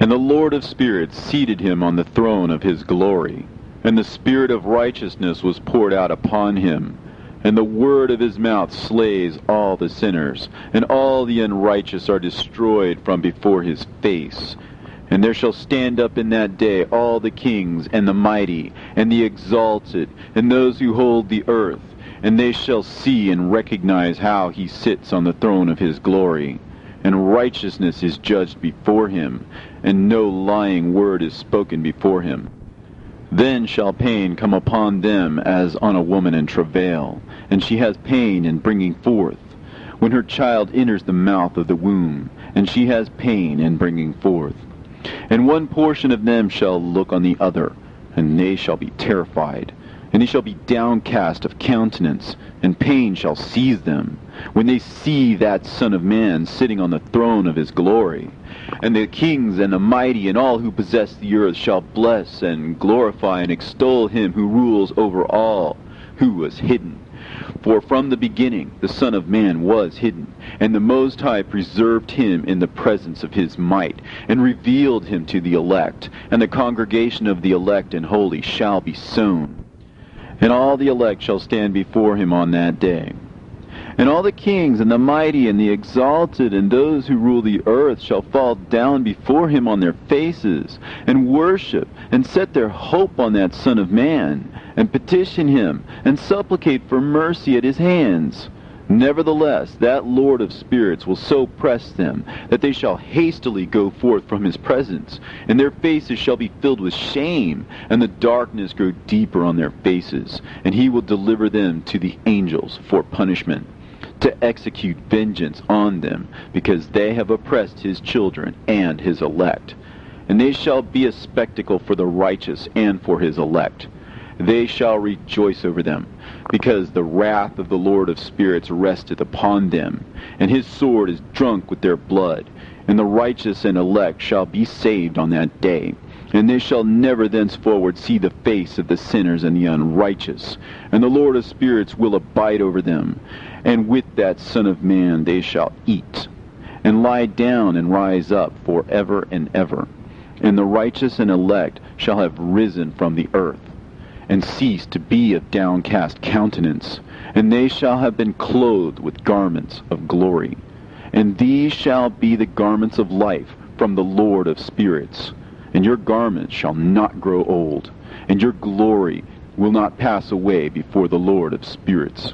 And the Lord of spirits seated him on the throne of his glory, and the spirit of righteousness was poured out upon him, and the word of his mouth slays all the sinners, and all the unrighteous are destroyed from before his face. And there shall stand up in that day all the kings, and the mighty, and the exalted, and those who hold the earth, and they shall see and recognize how he sits on the throne of his glory. And righteousness is judged before him, and no lying word is spoken before him. Then shall pain come upon them as on a woman in travail, and she has pain in bringing forth, when her child enters the mouth of the womb, and she has pain in bringing forth. And one portion of them shall look on the other, and they shall be terrified, and they shall be downcast of countenance, and pain shall seize them, when they see that Son of Man sitting on the throne of his glory. And the kings and the mighty and all who possess the earth shall bless and glorify and extol him who rules over all, who was hidden. For from the beginning the Son of Man was hidden, and the Most High preserved him in the presence of his might, and revealed him to the elect, and the congregation of the elect and holy shall be sown. And all the elect shall stand before him on that day. And all the kings and the mighty and the exalted and those who rule the earth shall fall down before him on their faces, and worship, and set their hope on that Son of Man, and petition him, and supplicate for mercy at his hands. Nevertheless, that Lord of spirits will so press them, that they shall hastily go forth from his presence, and their faces shall be filled with shame, and the darkness grow deeper on their faces, and he will deliver them to the angels for punishment, to execute vengeance on them, because they have oppressed his children and his elect. And they shall be a spectacle for the righteous and for his elect. They shall rejoice over them, because the wrath of the Lord of spirits resteth upon them, and his sword is drunk with their blood. And the righteous and elect shall be saved on that day, and they shall never thenceforward see the face of the sinners and the unrighteous. And the Lord of spirits will abide over them, and with that Son of Man they shall eat, and lie down and rise up for ever and ever. And the righteous and elect shall have risen from the earth, and cease to be of downcast countenance, and they shall have been clothed with garments of glory. And these shall be the garments of life from the Lord of spirits. And your garments shall not grow old, and your glory will not pass away before the Lord of spirits.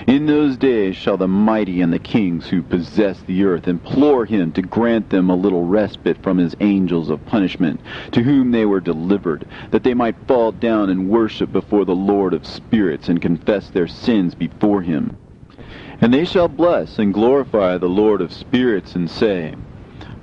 In those days shall the mighty and the kings who possess the earth implore him to grant them a little respite from his angels of punishment, to whom they were delivered, that they might fall down and worship before the Lord of spirits, and confess their sins before him. And they shall bless and glorify the Lord of spirits, and say,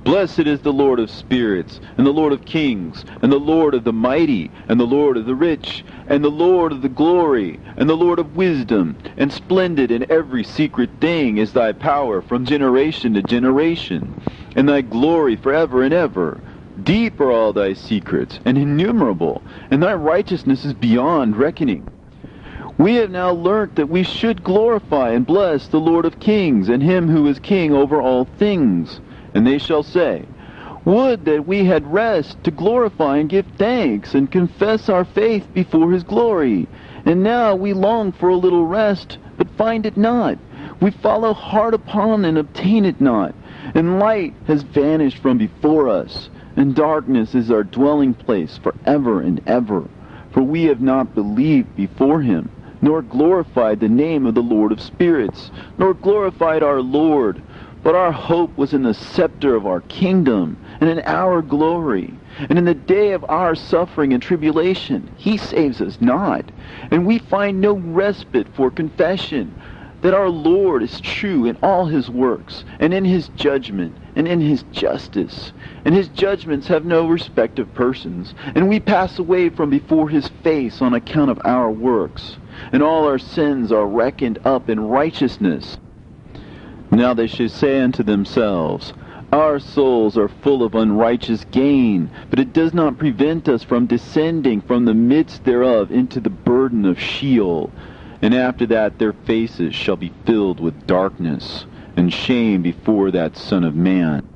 Blessed is the Lord of spirits, and the Lord of kings, and the Lord of the mighty, and the Lord of the rich, and the Lord of the glory, and the Lord of wisdom, and splendid in every secret thing is thy power from generation to generation, and thy glory forever and ever. Deep are all thy secrets, and innumerable, and thy righteousness is beyond reckoning. We have now learnt that we should glorify and bless the Lord of kings, and him who is king over all things. And they shall say, Would that we had rest to glorify and give thanks, and confess our faith before his glory. And now we long for a little rest, but find it not. We follow hard upon and obtain it not. And light has vanished from before us, and darkness is our dwelling place forever and ever. For we have not believed before him, nor glorified the name of the Lord of spirits, nor glorified our Lord. But our hope was in the scepter of our kingdom, and in our glory. And in the day of our suffering and tribulation, he saves us not. And we find no respite for confession, that our Lord is true in all his works, and in his judgment, and in his justice. And his judgments have no respect of persons, and we pass away from before his face on account of our works. and all our sins are reckoned up in righteousness. Now they shall say unto themselves, Our souls are full of unrighteous gain, but it does not prevent us from descending from the midst thereof into the burden of Sheol. And after that their faces shall be filled with darkness, and shame before that Son of Man.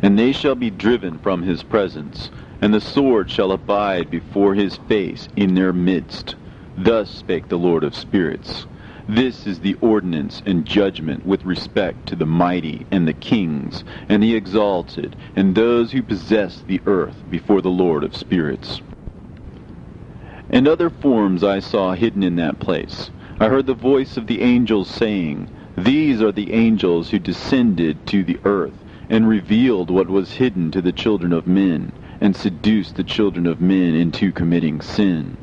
And they shall be driven from his presence, and the sword shall abide before his face in their midst. Thus spake the Lord of spirits. This is the ordinance and judgment with respect to the mighty, and the kings, and the exalted, and those who possess the earth before the Lord of spirits. And other forms I saw hidden in that place. I heard the voice of the angels saying, These are the angels who descended to the earth, and revealed what was hidden to the children of men, and seduced the children of men into committing sin.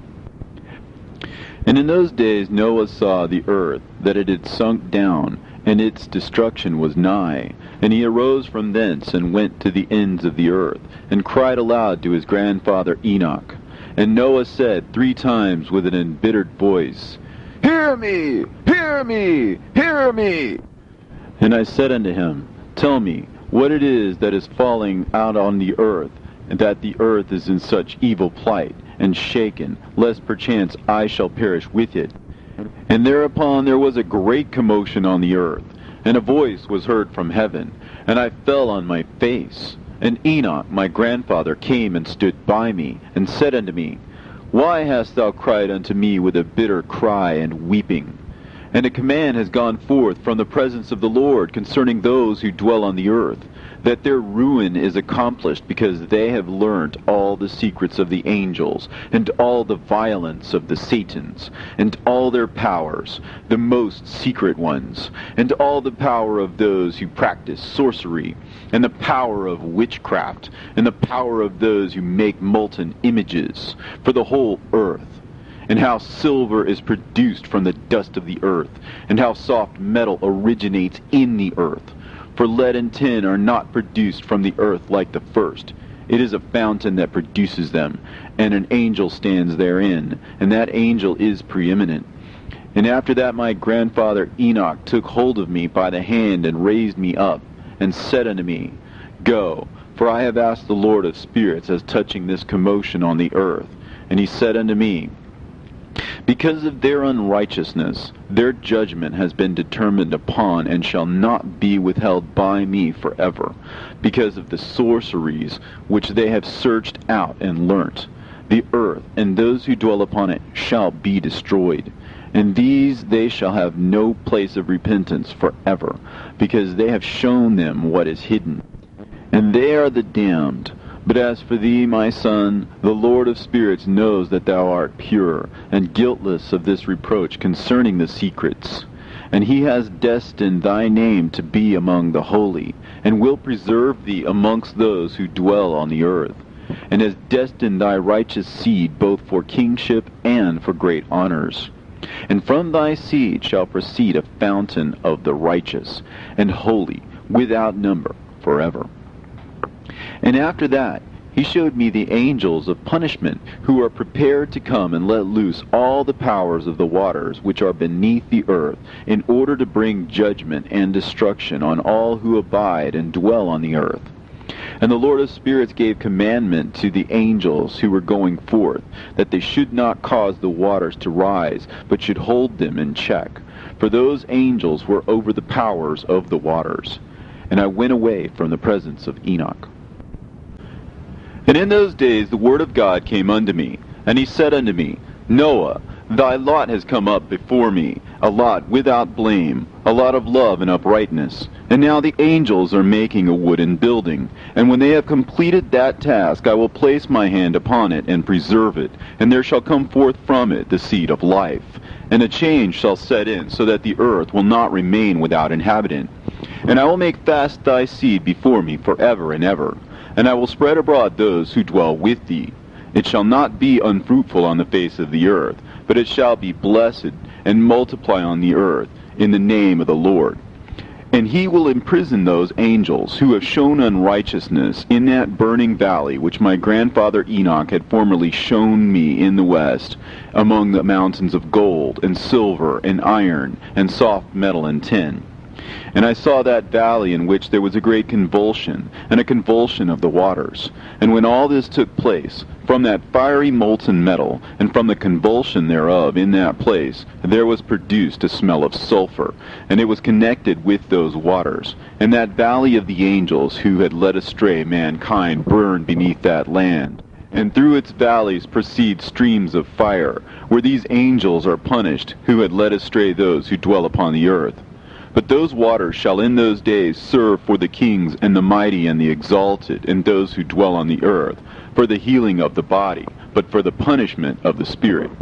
And in those days Noah saw the earth, that it had sunk down, and its destruction was nigh. And he arose from thence, and went to the ends of the earth, and cried aloud to his grandfather Enoch. And Noah said 3 times with an embittered voice, Hear me! Hear me! Hear me! And I said unto him, Tell me, what it is that is falling out on the earth, and that the earth is in such evil plight, and shaken, lest perchance I shall perish with it. And thereupon there was a great commotion on the earth, and a voice was heard from heaven, and I fell on my face. And Enoch my grandfather came and stood by me, and said unto me, Why hast thou cried unto me with a bitter cry and weeping? And a command has gone forth from the presence of the Lord concerning those who dwell on the earth, that their ruin is accomplished, because they have learnt all the secrets of the angels, and all the violence of the Satans, and all their powers, the most secret ones, and all the power of those who practice sorcery, and the power of witchcraft, and the power of those who make molten images, for the whole earth. And how silver is produced from the dust of the earth, and how soft metal originates in the earth. For lead and tin are not produced from the earth like the first. It is a fountain that produces them, and an angel stands therein, and that angel is preeminent. And after that my grandfather Enoch took hold of me by the hand, and raised me up, and said unto me, Go, for I have asked the Lord of spirits as touching this commotion on the earth. And he said unto me, Because of their unrighteousness, their judgment has been determined upon, and shall not be withheld by me forever, because of the sorceries which they have searched out and learnt. The earth and those who dwell upon it shall be destroyed, and these they shall have no place of repentance forever, because they have shown them what is hidden. And they are the damned. But as for thee, my son, the Lord of spirits knows that thou art pure, and guiltless of this reproach concerning the secrets. And he has destined thy name to be among the holy, and will preserve thee amongst those who dwell on the earth, and has destined thy righteous seed both for kingship and for great honors. And from thy seed shall proceed a fountain of the righteous, and holy, without number, forever. And after that he showed me the angels of punishment, who are prepared to come and let loose all the powers of the waters which are beneath the earth, in order to bring judgment and destruction on all who abide and dwell on the earth. And the Lord of spirits gave commandment to the angels who were going forth, that they should not cause the waters to rise, but should hold them in check. For those angels were over the powers of the waters. And I went away from the presence of Enoch. And in those days the word of God came unto me, and he said unto me, Noah, thy lot has come up before me, a lot without blame, a lot of love and uprightness. And now the angels are making a wooden building, and when they have completed that task, I will place my hand upon it and preserve it, and there shall come forth from it the seed of life. And a change shall set in, so that the earth will not remain without inhabitant. And I will make fast thy seed before me forever and ever. And I will spread abroad those who dwell with thee. It shall not be unfruitful on the face of the earth, but it shall be blessed, and multiply on the earth in the name of the Lord. And he will imprison those angels who have shown unrighteousness in that burning valley which my grandfather Enoch had formerly shown me in the west, among the mountains of gold and silver and iron and soft metal and tin. And I saw that valley in which there was a great convulsion, and a convulsion of the waters. And when all this took place, from that fiery molten metal, and from the convulsion thereof in that place, there was produced a smell of sulfur, and it was connected with those waters. And that valley of the angels who had led astray mankind burned beneath that land. And through its valleys proceed streams of fire, where these angels are punished, who had led astray those who dwell upon the earth. But those waters shall in those days serve for the kings and the mighty and the exalted, and those who dwell on the earth, for the healing of the body, but for the punishment of the spirit.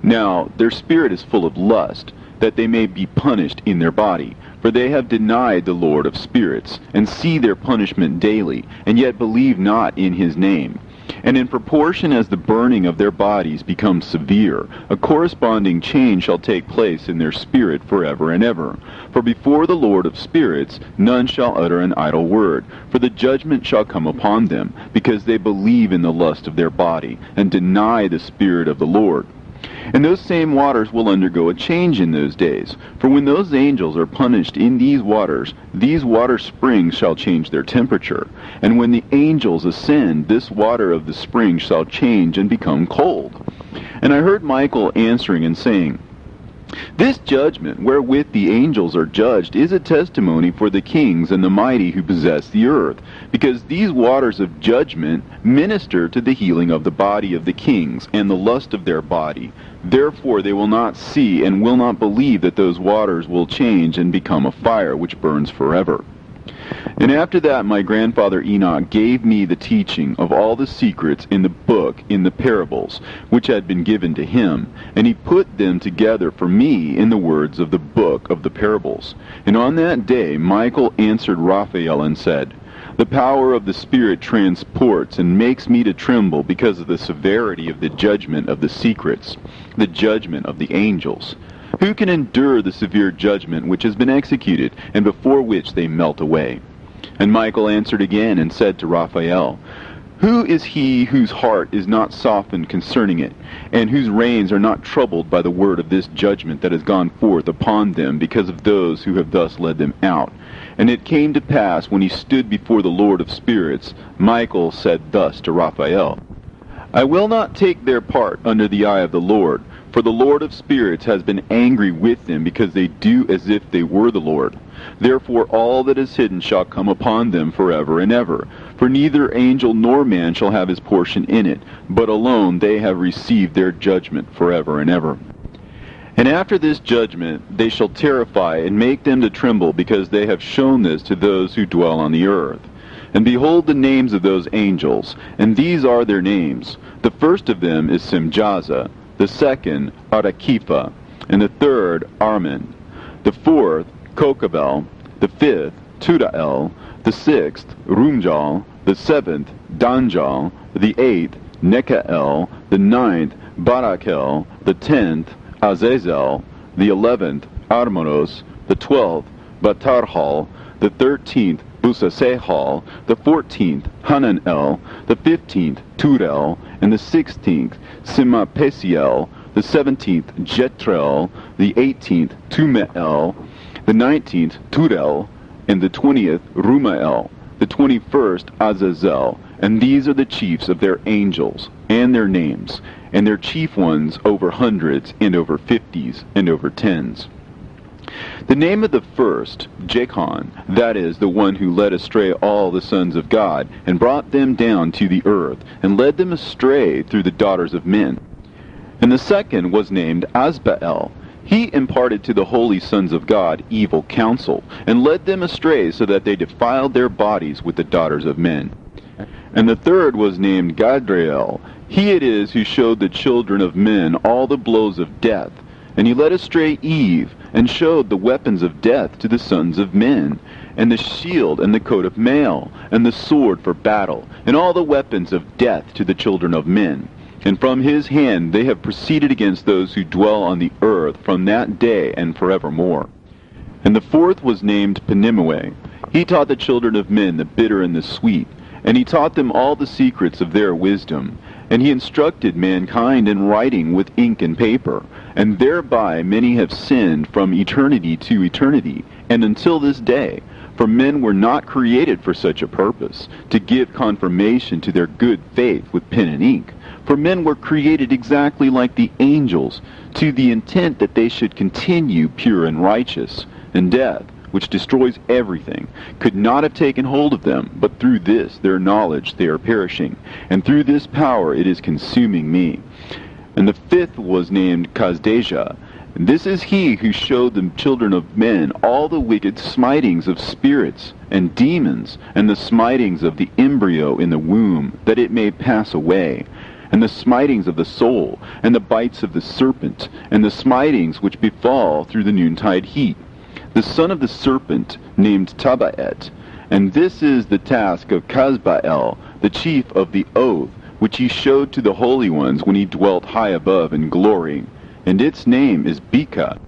Now their spirit is full of lust, that they may be punished in their body. For they have denied the Lord of spirits, and see their punishment daily, and yet believe not in his name. And in proportion as the burning of their bodies becomes severe, a corresponding change shall take place in their spirit forever and ever. For before the Lord of spirits none shall utter an idle word, for the judgment shall come upon them, because they believe in the lust of their body, and deny the Spirit of the Lord. And those same waters will undergo a change in those days. For when those angels are punished in these water springs shall change their temperature. And when the angels ascend, this water of the spring shall change and become cold. And I heard Michael answering and saying, This judgment wherewith the angels are judged is a testimony for the kings and the mighty who possess the earth, because these waters of judgment minister to the healing of the body of the kings and the lust of their body. Therefore they will not see and will not believe that those waters will change and become a fire which burns forever. And after that my grandfather Enoch gave me the teaching of all the secrets in the book, in the parables, which had been given to him, and he put them together for me in the words of the book of the parables. And on that day Michael answered Raphael and said, The power of the Spirit transports and makes me to tremble because of the severity of the judgment of the secrets, the judgment of the angels. Who can endure the severe judgment which has been executed, and before which they melt away? And Michael answered again and said to Raphael, Who is he whose heart is not softened concerning it, and whose reins are not troubled by the word of this judgment that has gone forth upon them because of those who have thus led them out? And it came to pass, when he stood before the Lord of spirits, Michael said thus to Raphael, I will not take their part under the eye of the Lord, for the Lord of spirits has been angry with them, because they do as if they were the Lord. Therefore all that is hidden shall come upon them forever and ever. For neither angel nor man shall have his portion in it, but alone they have received their judgment forever and ever. And after this judgment they shall terrify and make them to tremble, because they have shown this to those who dwell on the earth. And behold the names of those angels, and these are their names. The first of them is Simjaza, the second Arakipha, and the third Armin, the fourth Kokabel, the fifth Tudael, the sixth Rumjal, the seventh Danjal, the eighth Nekael, the ninth Barakel, the 10th Azazel, the 11th Armonos, the 12th Batarhal, the 13th Busasehal, the 14th Hananel, the 15th Turel, and the 16th Simapesiel, the 17th Jetrel, the 18th Tumeel, the 19th Turel, and the 20th Rumael, the 21st Azazel. And these are the chiefs of their angels, and their names, and their chief ones over hundreds, and over 50s, and over 10s. The name of the first, Jachan, that is, the one who led astray all the sons of God, and brought them down to the earth, and led them astray through the daughters of men. And the second was named Asbael. He imparted to the holy sons of God evil counsel, and led them astray so that they defiled their bodies with the daughters of men. And the third was named Gadriel. He it is who showed the children of men all the blows of death, and he led astray Eve, and showed the weapons of death to the sons of men, and the shield and the coat of mail, and the sword for battle, and all the weapons of death to the children of men. And from his hand they have proceeded against those who dwell on the earth from that day and forevermore. And the fourth was named Penimmue. He taught the children of men the bitter and the sweet, and he taught them all the secrets of their wisdom. And he instructed mankind in writing with ink and paper, and thereby many have sinned from eternity to eternity, and until this day. For men were not created for such a purpose, to give confirmation to their good faith with pen and ink. For men were created exactly like the angels, to the intent that they should continue pure and righteous. And death, which destroys everything, could not have taken hold of them, but through this their knowledge they are perishing, and through this power it is consuming me. And the fifth was named Kazdejah. This is he who showed the children of men all the wicked smitings of spirits and demons, and the smitings of the embryo in the womb, that it may pass away, and the smitings of the soul, and the bites of the serpent, and the smitings which befall through the noontide heat. The son of the serpent named Tabaet, and this is the task of Kazbael, the chief of the oath, which he showed to the holy ones when he dwelt high above in glory. And its name is Beka.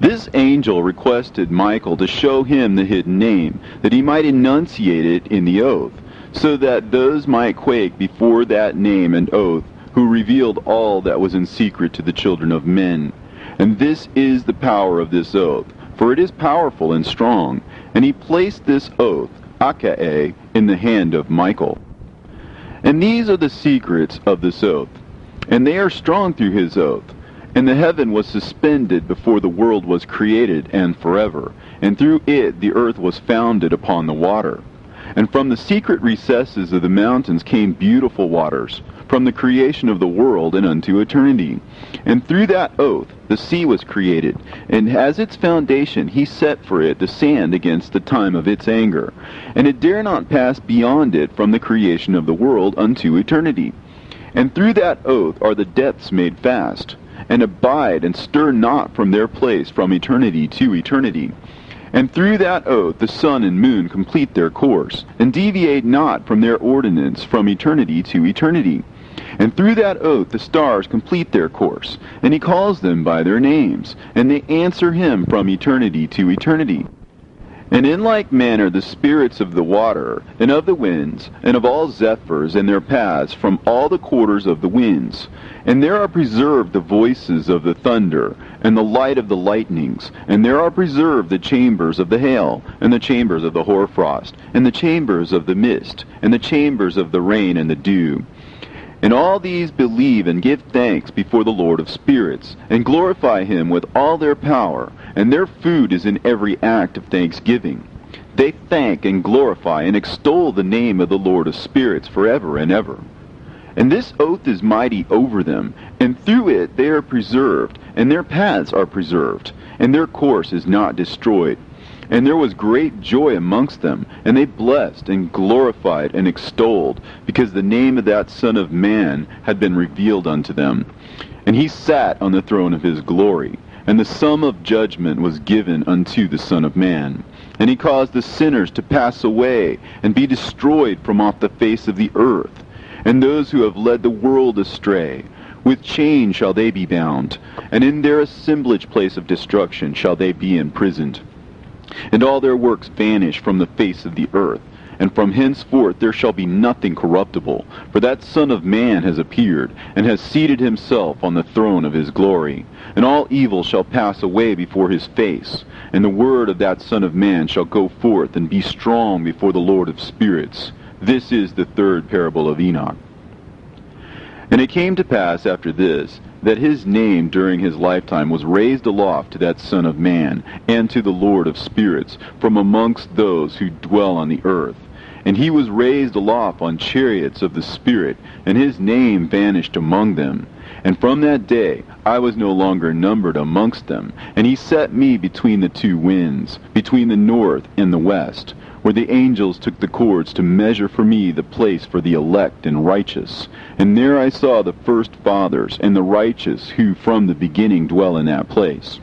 This angel requested Michael to show him the hidden name, that he might enunciate it in the oath, so that those might quake before that name and oath, who revealed all that was in secret to the children of men. And this is the power of this oath, for it is powerful and strong. And he placed this oath, Akae, in the hand of Michael. And these are the secrets of this oath, and they are strong through his oath. And the heaven was suspended before the world was created, and forever. And through it the earth was founded upon the water. And from the secret recesses of the mountains came beautiful waters, from the creation of the world and unto eternity. And through that oath the sea was created, and as its foundation he set for it the sand against the time of its anger. And it dare not pass beyond it from the creation of the world unto eternity. And through that oath are the depths made fast, and abide and stir not from their place from eternity to eternity. And through that oath the sun and moon complete their course, and deviate not from their ordinance from eternity to eternity. And through that oath the stars complete their course, and he calls them by their names, and they answer him from eternity to eternity. And in like manner the spirits of the water, and of the winds, and of all zephyrs and their paths from all the quarters of the winds. And there are preserved the voices of the thunder, and the light of the lightnings, and there are preserved the chambers of the hail, and the chambers of the hoarfrost, and the chambers of the mist, and the chambers of the rain and the dew. And all these believe and give thanks before the Lord of spirits, and glorify him with all their power, and their food is in every act of thanksgiving. They thank and glorify and extol the name of the Lord of spirits forever and ever. And this oath is mighty over them, and through it they are preserved, and their paths are preserved, and their course is not destroyed. And there was great joy amongst them, and they blessed and glorified and extolled, because the name of that Son of Man had been revealed unto them. And he sat on the throne of his glory, and the sum of judgment was given unto the Son of Man. And he caused the sinners to pass away, and be destroyed from off the face of the earth. And those who have led the world astray, with chains shall they be bound, and in their assemblage place of destruction shall they be imprisoned. And all their works vanish from the face of the earth, and from henceforth there shall be nothing corruptible, for that Son of Man has appeared, and has seated himself on the throne of his glory. And all evil shall pass away before his face, and the word of that Son of Man shall go forth and be strong before the Lord of spirits. This is the third parable of Enoch. And it came to pass after this, that his name during his lifetime was raised aloft to that Son of Man, and to the Lord of spirits, from amongst those who dwell on the earth. And he was raised aloft on chariots of the Spirit, and his name vanished among them. And from that day I was no longer numbered amongst them, and he set me between the two winds, between the north and the west, where the angels took the cords to measure for me the place for the elect and righteous. And there I saw the first fathers and the righteous who from the beginning dwell in that place.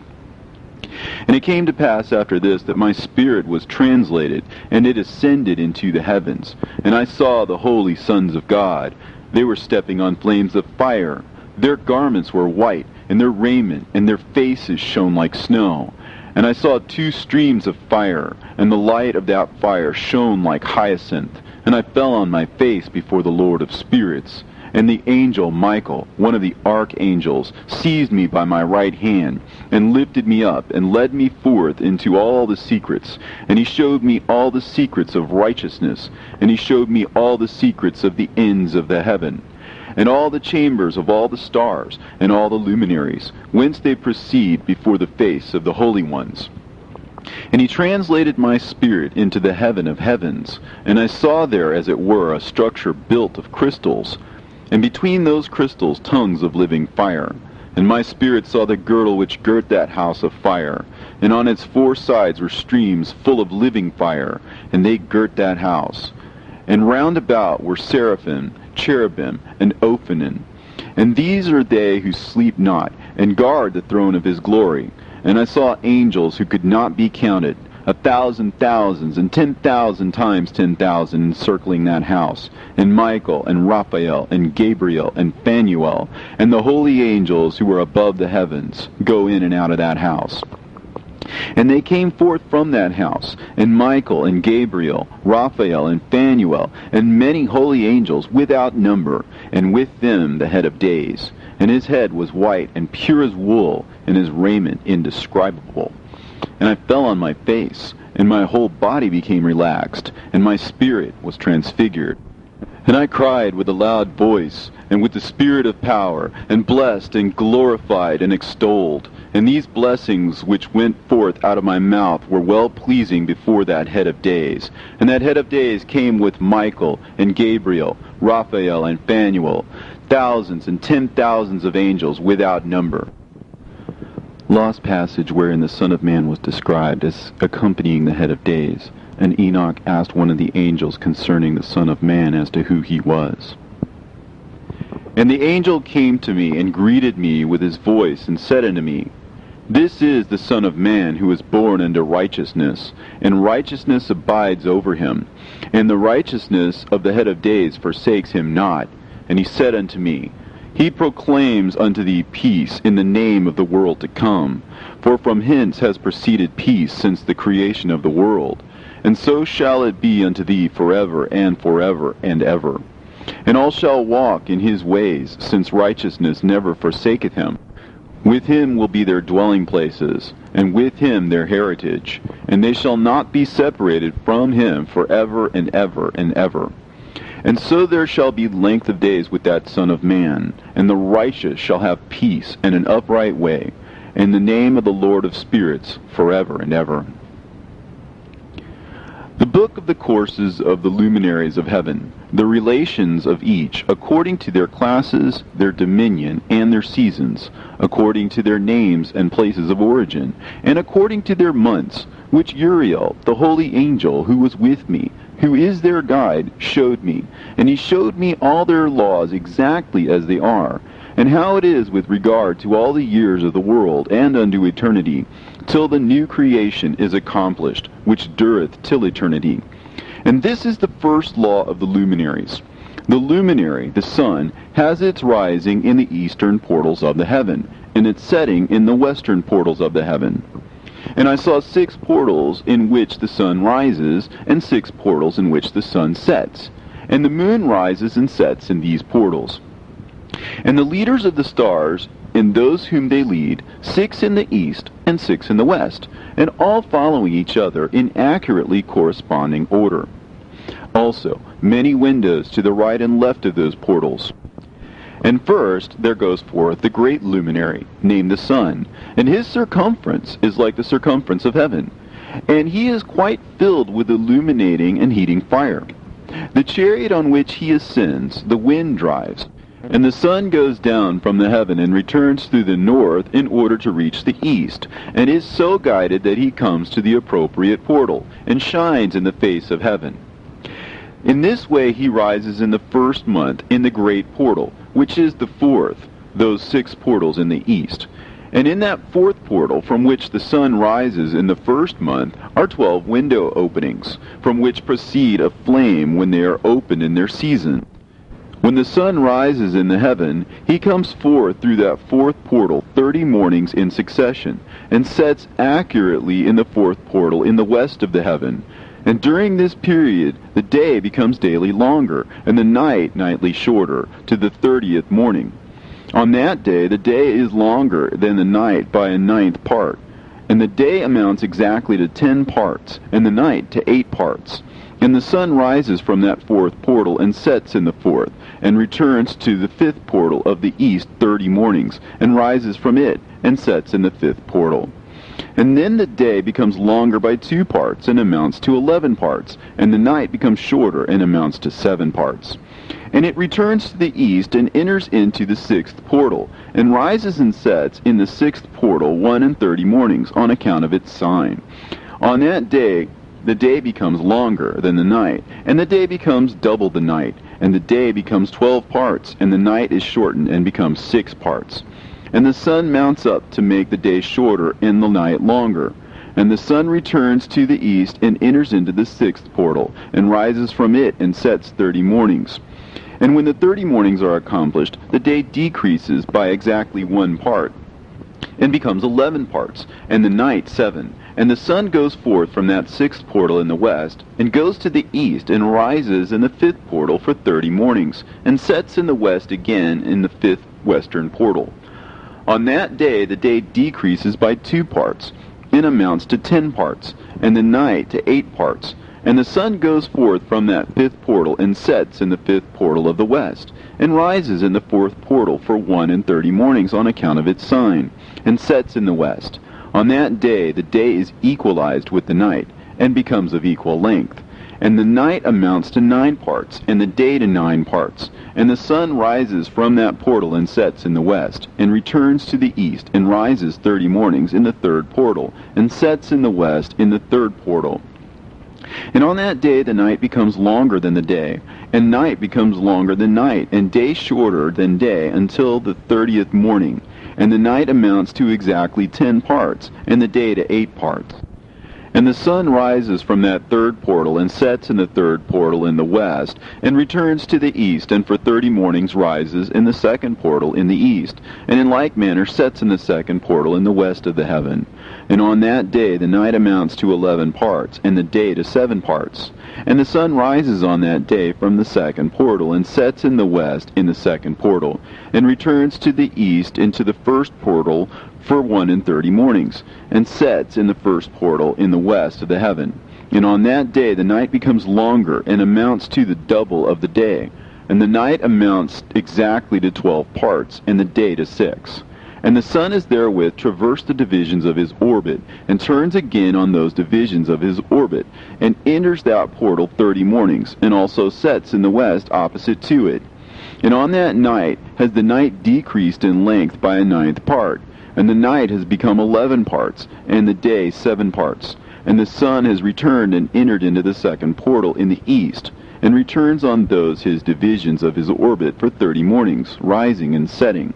And it came to pass after this that my spirit was translated, and it ascended into the heavens. And I saw the holy sons of God. They were stepping on flames of fire. Their garments were white, and their raiment and their faces shone like snow. And I saw 2 streams of fire, and the light of that fire shone like hyacinth, and I fell on my face before the Lord of spirits. And the angel Michael, one of the archangels, seized me by my right hand, and lifted me up, and led me forth into all the secrets. And he showed me all the secrets of righteousness, and he showed me all the secrets of the ends of the heaven, and all the chambers of all the stars, and all the luminaries, whence they proceed before the face of the holy ones. And he translated my spirit into the heaven of heavens, and I saw there, as it were, a structure built of crystals, and between those crystals tongues of living fire. And my spirit saw the girdle which girt that house of fire, and on its 4 sides were streams full of living fire, and they girt that house. And round about were seraphim, cherubim, and ophanim. And these are they who sleep not, and guard the throne of his glory. And I saw angels who could not be counted, 1,000 thousands, and 10,000 times 10,000 encircling that house, and Michael, and Raphael, and Gabriel, and Phanuel, and the holy angels who were above the heavens, go in and out of that house. And they came forth from that house, and Michael, and Gabriel, Raphael, and Phanuel, and many holy angels without number, and with them the head of days. And his head was white and pure as wool, and his raiment indescribable. And I fell on my face, and my whole body became relaxed, and my spirit was transfigured. And I cried with a loud voice, and with the spirit of power, and blessed, and glorified, and extolled. And these blessings which went forth out of my mouth were well-pleasing before that head of days. And that head of days came with Michael, and Gabriel, Raphael, and Phanuel, thousands and 10,000s of angels without number. Lost passage wherein the Son of Man was described as accompanying the head of days, and Enoch asked one of the angels concerning the Son of Man as to who he was. And the angel came to me and greeted me with his voice and said unto me, This is the Son of Man who is born unto righteousness, and righteousness abides over him, and the righteousness of the head of days forsakes him not. And he said unto me, He proclaims unto thee peace in the name of the world to come, for from hence has proceeded peace since the creation of the world, and so shall it be unto thee forever and ever. And all shall walk in his ways, since righteousness never forsaketh him. With him will be their dwelling places, and with him their heritage, and they shall not be separated from him forever and ever and ever. And so there shall be length of days with that Son of Man, and the righteous shall have peace and an upright way, in the name of the Lord of spirits, forever and ever. The book of the courses of the luminaries of heaven, the relations of each, according to their classes, their dominion, and their seasons, according to their names and places of origin, and according to their months, which Uriel, the holy angel who was with me, who is their guide, showed me. And he showed me all their laws exactly as they are, and how it is with regard to all the years of the world and unto eternity, till the new creation is accomplished, which dureth till eternity. And this is the first law of the luminaries. The luminary, the sun, has its rising in the eastern portals of the heaven, and its setting in the western portals of the heaven. And I saw 6 portals in which the sun rises, and 6 portals in which the sun sets. And the moon rises and sets in these portals. And the leaders of the stars, and those whom they lead, 6 in the east, and 6 in the west, and all following each other in accurately corresponding order. Also, many windows to the right and left of those portals. And first there goes forth the great luminary, named the sun, and his circumference is like the circumference of heaven, and he is quite filled with illuminating and heating fire. The chariot on which he ascends, the wind drives, and the sun goes down from the heaven and returns through the north in order to reach the east, and is so guided that he comes to the appropriate portal, and shines in the face of heaven. In this way he rises in the first month in the great portal, which is the 4th, those 6 portals in the east. And in that 4th portal, from which the sun rises in the first month, are 12 window openings, from which proceed a flame when they are opened in their season. When the sun rises in the heaven, he comes forth through that fourth portal 30 mornings in succession, and sets accurately in the fourth portal in the west of the heaven. And during this period, the day becomes daily longer, and the night nightly shorter, to the 30th morning. On that day, the day is longer than the night by a 9th part, and the day amounts exactly to 10 parts, and the night to 8 parts. And the sun rises from that fourth portal, and sets in the fourth, and returns to the fifth portal of the east 30 mornings, and rises from it, and sets in the fifth portal. And then the day becomes longer by 2 parts, and amounts to 11 parts, and the night becomes shorter, and amounts to 7 parts. And it returns to the east, and enters into the 6th portal, and rises and sets in the 6th portal 31 mornings, on account of its sign. On that day, the day becomes longer than the night, and the day becomes double the night, and the day becomes 12 parts, and the night is shortened, and becomes 6 parts. And the sun mounts up to make the day shorter and the night longer. And the sun returns to the east, and enters into the 6th portal, and rises from it, and sets 30 mornings. And when the 30 mornings are accomplished, the day decreases by exactly 1 part, and becomes 11 parts, and the night 7. And the sun goes forth from that 6th portal in the west, and goes to the east, and rises in the 5th portal for 30 mornings, and sets in the west again in the 5th western portal. On that day the day decreases by 2 parts, and amounts to 10 parts, and the night to 8 parts. And the sun goes forth from that 5th portal, and sets in the 5th portal of the west, and rises in the 4th portal for 31 mornings on account of its sign, and sets in the west. On that day the day is equalized with the night, and becomes of equal length. And the night amounts to 9 parts, and the day to 9 parts. And the sun rises from that portal, and sets in the west, and returns to the east, and rises 30 mornings in the 3rd portal, and sets in the west in the 3rd portal. And on that day the night becomes longer than the day, and night becomes longer than night, and day shorter than day, until the 30th morning. And the night amounts to exactly 10 parts, and the day to 8 parts. And the sun rises from that 3rd portal, and sets in the 3rd portal in the west, and returns to the east, and for 30 mornings rises in the 2nd portal in the east, and in like manner sets in the 2nd portal in the west of the heaven. And on that day the night amounts to 11 parts, and the day to 7 parts. And the sun rises on that day from the 2nd portal, and sets in the west in the 2nd portal, and returns to the east into the 1st portal for 31 mornings, and sets in the 1st portal in the west of the heaven. And on that day the night becomes longer, and amounts to the double of the day. And the night amounts exactly to 12 parts, and the day to 6. And the sun is therewith traversed the divisions of his orbit, and turns again on those divisions of his orbit, and enters that portal 30 mornings, and also sets in the west opposite to it. And on that night has the night decreased in length by a 9th part, and the night has become 11 parts, and the day 7 parts. And the sun has returned and entered into the 2nd portal in the east, and returns on those his divisions of his orbit for 30 mornings, rising and setting.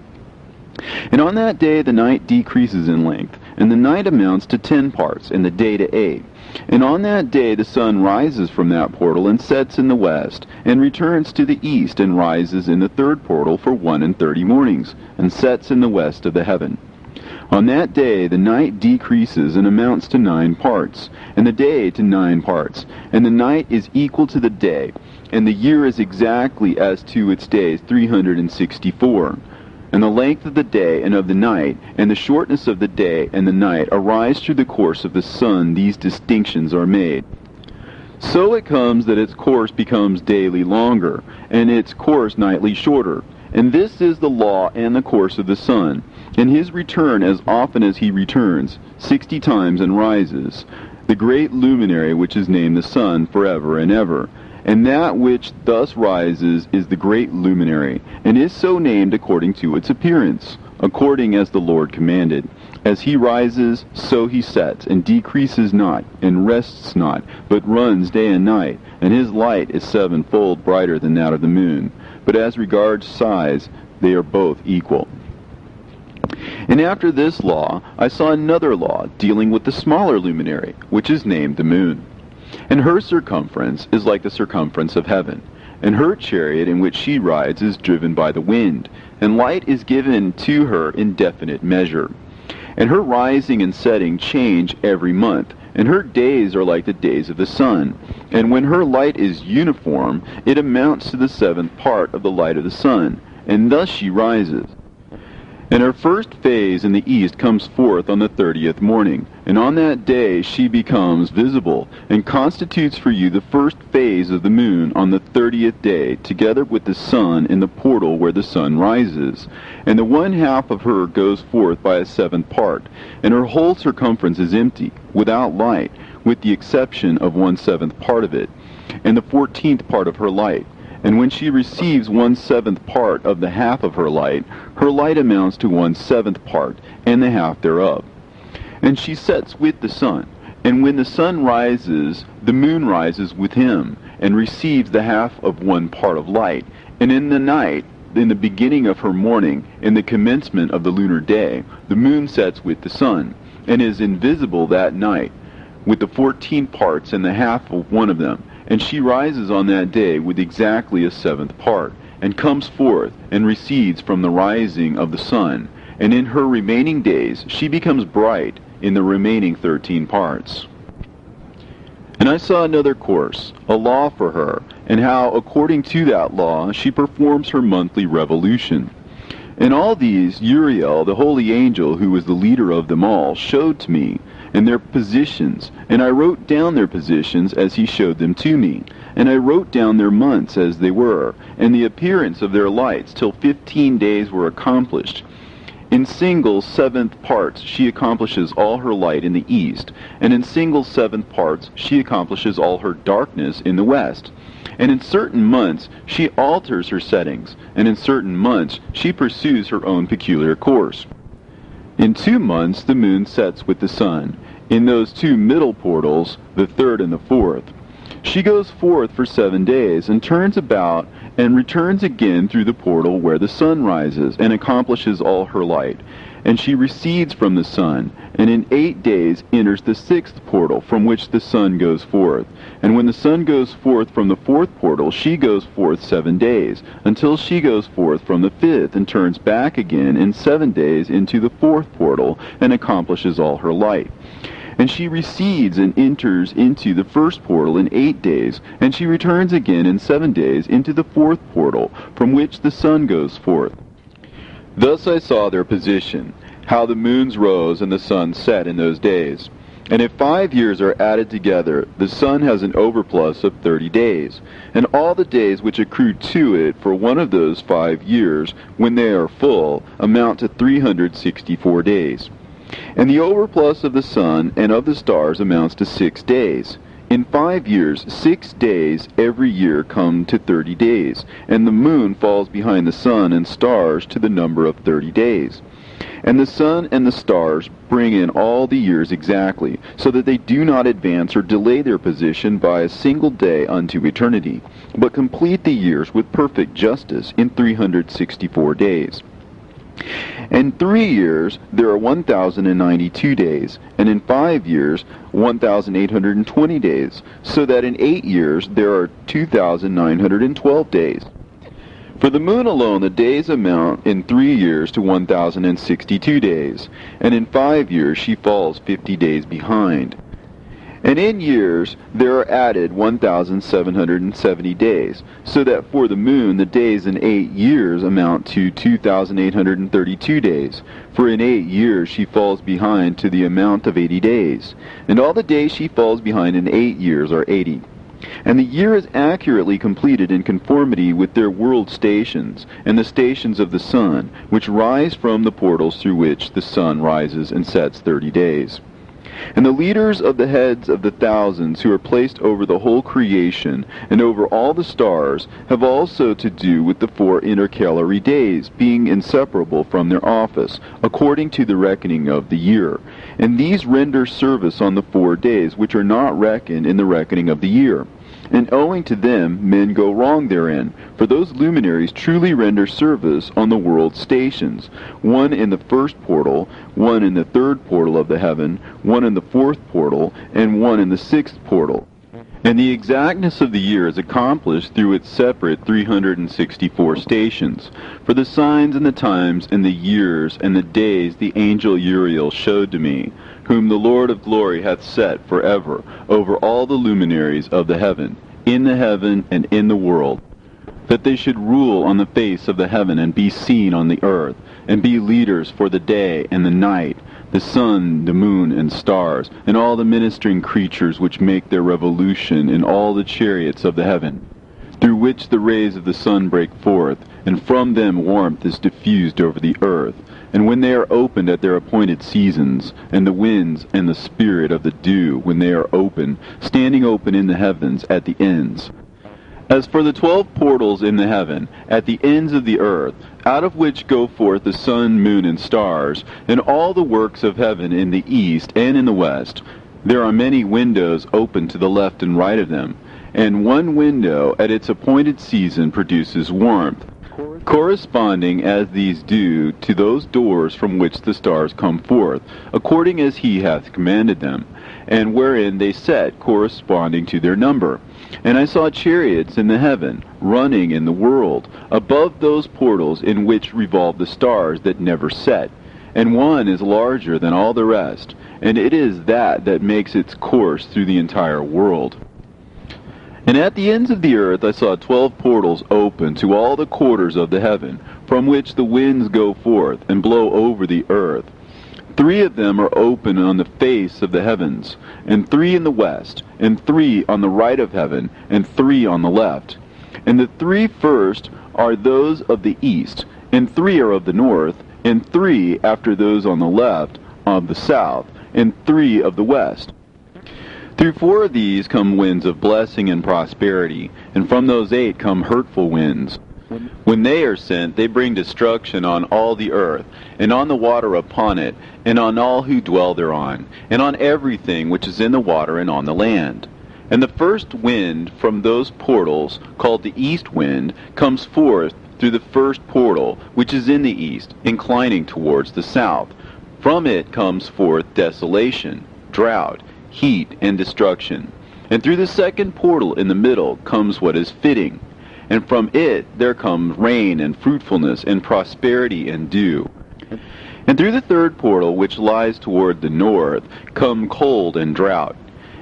And on that day the night decreases in length, and the night amounts to 10 parts, and the day to 8. And on that day the sun rises from that portal, and sets in the west, and returns to the east, and rises in the 3rd portal for 31 mornings, and sets in the west of the heaven. On that day the night decreases and amounts to 9 parts, and the day to 9 parts, and the night is equal to the day, and the year is exactly as to its days 364. And the length of the day and of the night, and the shortness of the day and the night arise through the course of the sun. These distinctions are made. So it comes that its course becomes daily longer, and its course nightly shorter. And this is the law and the course of the sun. And his return as often as he returns, 60 times and rises, the great luminary which is named the sun forever and ever. And that which thus rises is the great luminary, and is so named according to its appearance, according as the Lord commanded. As he rises, so he sets, and decreases not, and rests not, but runs day and night, and his light is 7-fold brighter than that of the moon. But as regards size, they are both equal. And after this law, I saw another law dealing with the smaller luminary, which is named the moon. And her circumference is like the circumference of heaven, and her chariot in which she rides is driven by the wind, and light is given to her in definite measure. And her rising and setting change every month, and her days are like the days of the sun. And when her light is uniform, it amounts to the 7th part of the light of the sun, and thus she rises. And her first phase in the east comes forth on the 30th morning, and on that day she becomes visible, and constitutes for you the first phase of the moon on the 30th day, together with the sun in the portal where the sun rises. And the 1/2 of her goes forth by a 7th part, and her whole circumference is empty, without light, with the exception of 1/7 part of it, and the 14th part of her light. And when she receives 1/7 part of the half of her light amounts to 1/7 part, and the half thereof. And she sets with the sun, and when the sun rises, the moon rises with him, and receives the half of 1 part of light. And in the night, in the beginning of her morning, in the commencement of the lunar day, the moon sets with the sun, and is invisible that night, with the 14 parts and the half of one of them. And she rises on that day with exactly a 7th part, and comes forth, and recedes from the rising of the sun. And in her remaining days she becomes bright in the remaining 13 parts. And I saw another course, a law for her, and how according to that law she performs her monthly revolution. And all these Uriel, the holy angel who was the leader of them all, showed to me, and their positions, and I wrote down their positions as he showed them to me, and I wrote down their months as they were, and the appearance of their lights, till 15 days were accomplished. In single 7th parts she accomplishes all her light in the east, and in single 7th parts she accomplishes all her darkness in the west. And in certain months she alters her settings, and in certain months she pursues her own peculiar course. In 2 months the moon sets with the sun, in those 2 middle portals, the 3rd and the 4th. She goes forth for 7 days, and turns about, and returns again through the portal where the sun rises, and accomplishes all her light. And she recedes from the sun, and in 8 days enters the 6th portal, from which the sun goes forth. And when the sun goes forth from the 4th portal, she goes forth 7 days, until she goes forth from the 5th, and turns back again in 7 days into the 4th portal, and accomplishes all her light. And she recedes and enters into the 1st portal in 8 days, and she returns again in 7 days into the 4th portal, from which the sun goes forth. Thus I saw their position, how the moons rose and the sun set in those days. And if 5 years are added together, the sun has an overplus of 30 days, and all the days which accrue to it for one of those 5 years, when they are full, amount to 364 days. And the overplus of the sun and of the stars amounts to 6 days. In 5 years, 6 days every year come to 30 days, and the moon falls behind the sun and stars to the number of 30 days. And the sun and the stars bring in all the years exactly, so that they do not advance or delay their position by a single day unto eternity, but complete the years with perfect justice in 364 days. In 3 years there are 1,092 days, and in 5 years 1,820 days, so that in 8 years there are 2,912 days. For the moon alone the days amount in 3 years to 1,062 days, and in 5 years she falls 50 days behind. And in years there are added 1,770 days, so that for the moon the days in 8 years amount to 2,832 days. For in 8 years she falls behind to the amount of 80 days, and all the days she falls behind in 8 years are 80. And the year is accurately completed in conformity with their world stations, and the stations of the sun, which rise from the portals through which the sun rises and sets 30 days. And the leaders of the heads of the thousands who are placed over the whole creation and over all the stars have also to do with the 4 intercalary days, being inseparable from their office, according to the reckoning of the year. And these render service on the 4 days, which are not reckoned in the reckoning of the year. And owing to them men go wrong therein, for those luminaries truly render service on the world stations, one in the 1st portal, one in the 3rd portal of the heaven, one in the 4th portal, and one in the 6th portal. And the exactness of the year is accomplished through its separate 364 stations. For the signs and the times and the years and the days the angel Uriel showed to me, whom the Lord of glory hath set forever over all the luminaries of the heaven and in the world, that they should rule on the face of the heaven and be seen on the earth, and be leaders for the day and the night, the sun, the moon, and stars, and all the ministering creatures which make their revolution in all the chariots of the heaven, through which the rays of the sun break forth, and from them warmth is diffused over the earth, and when they are opened at their appointed seasons, and the winds and the spirit of the dew, when they are open, standing open in the heavens at the ends. As for the 12 portals in the heaven, at the ends of the earth, out of which go forth the sun, moon, and stars, and all the works of heaven in the east and in the west, there are many windows open to the left and right of them, and one window at its appointed season produces warmth, corresponding as these do to those doors from which the stars come forth, according as he hath commanded them, and wherein they set corresponding to their number. And I saw chariots in the heaven, running in the world, above those portals in which revolve the stars that never set. And one is larger than all the rest, and it is that makes its course through the entire world. And at the ends of the earth I saw 12 portals open to all the quarters of the heaven, from which the winds go forth, and blow over the earth. 3 of them are open on the face of the heavens, and 3 in the west, and 3 on the right of heaven, and 3 on the left. And the 3 first are those of the east, and 3 are of the north, and 3 after those on the left of the south, and 3 of the west. Through 4 of these come winds of blessing and prosperity, and from those 8 come hurtful winds. When they are sent, they bring destruction on all the earth, and on the water upon it, and on all who dwell thereon, and on everything which is in the water and on the land. And the first wind from those portals, called the east wind, comes forth through the first portal, which is in the east, inclining towards the south. From it comes forth desolation, drought, heat, and destruction. And through the second portal in the middle comes what is fitting. And from it there comes rain and fruitfulness and prosperity and dew. And through the third portal, which lies toward the north, come cold and drought.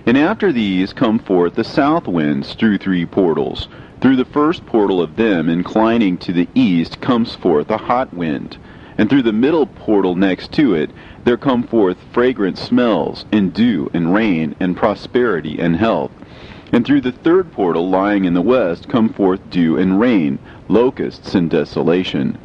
And after these come forth the south winds through 3 portals. Through the first portal of them, inclining to the east, comes forth a hot wind. And through the middle portal next to it, there come forth fragrant smells, and dew, and rain, and prosperity, and health. And through the third portal lying in the west come forth dew and rain, locusts and desolation.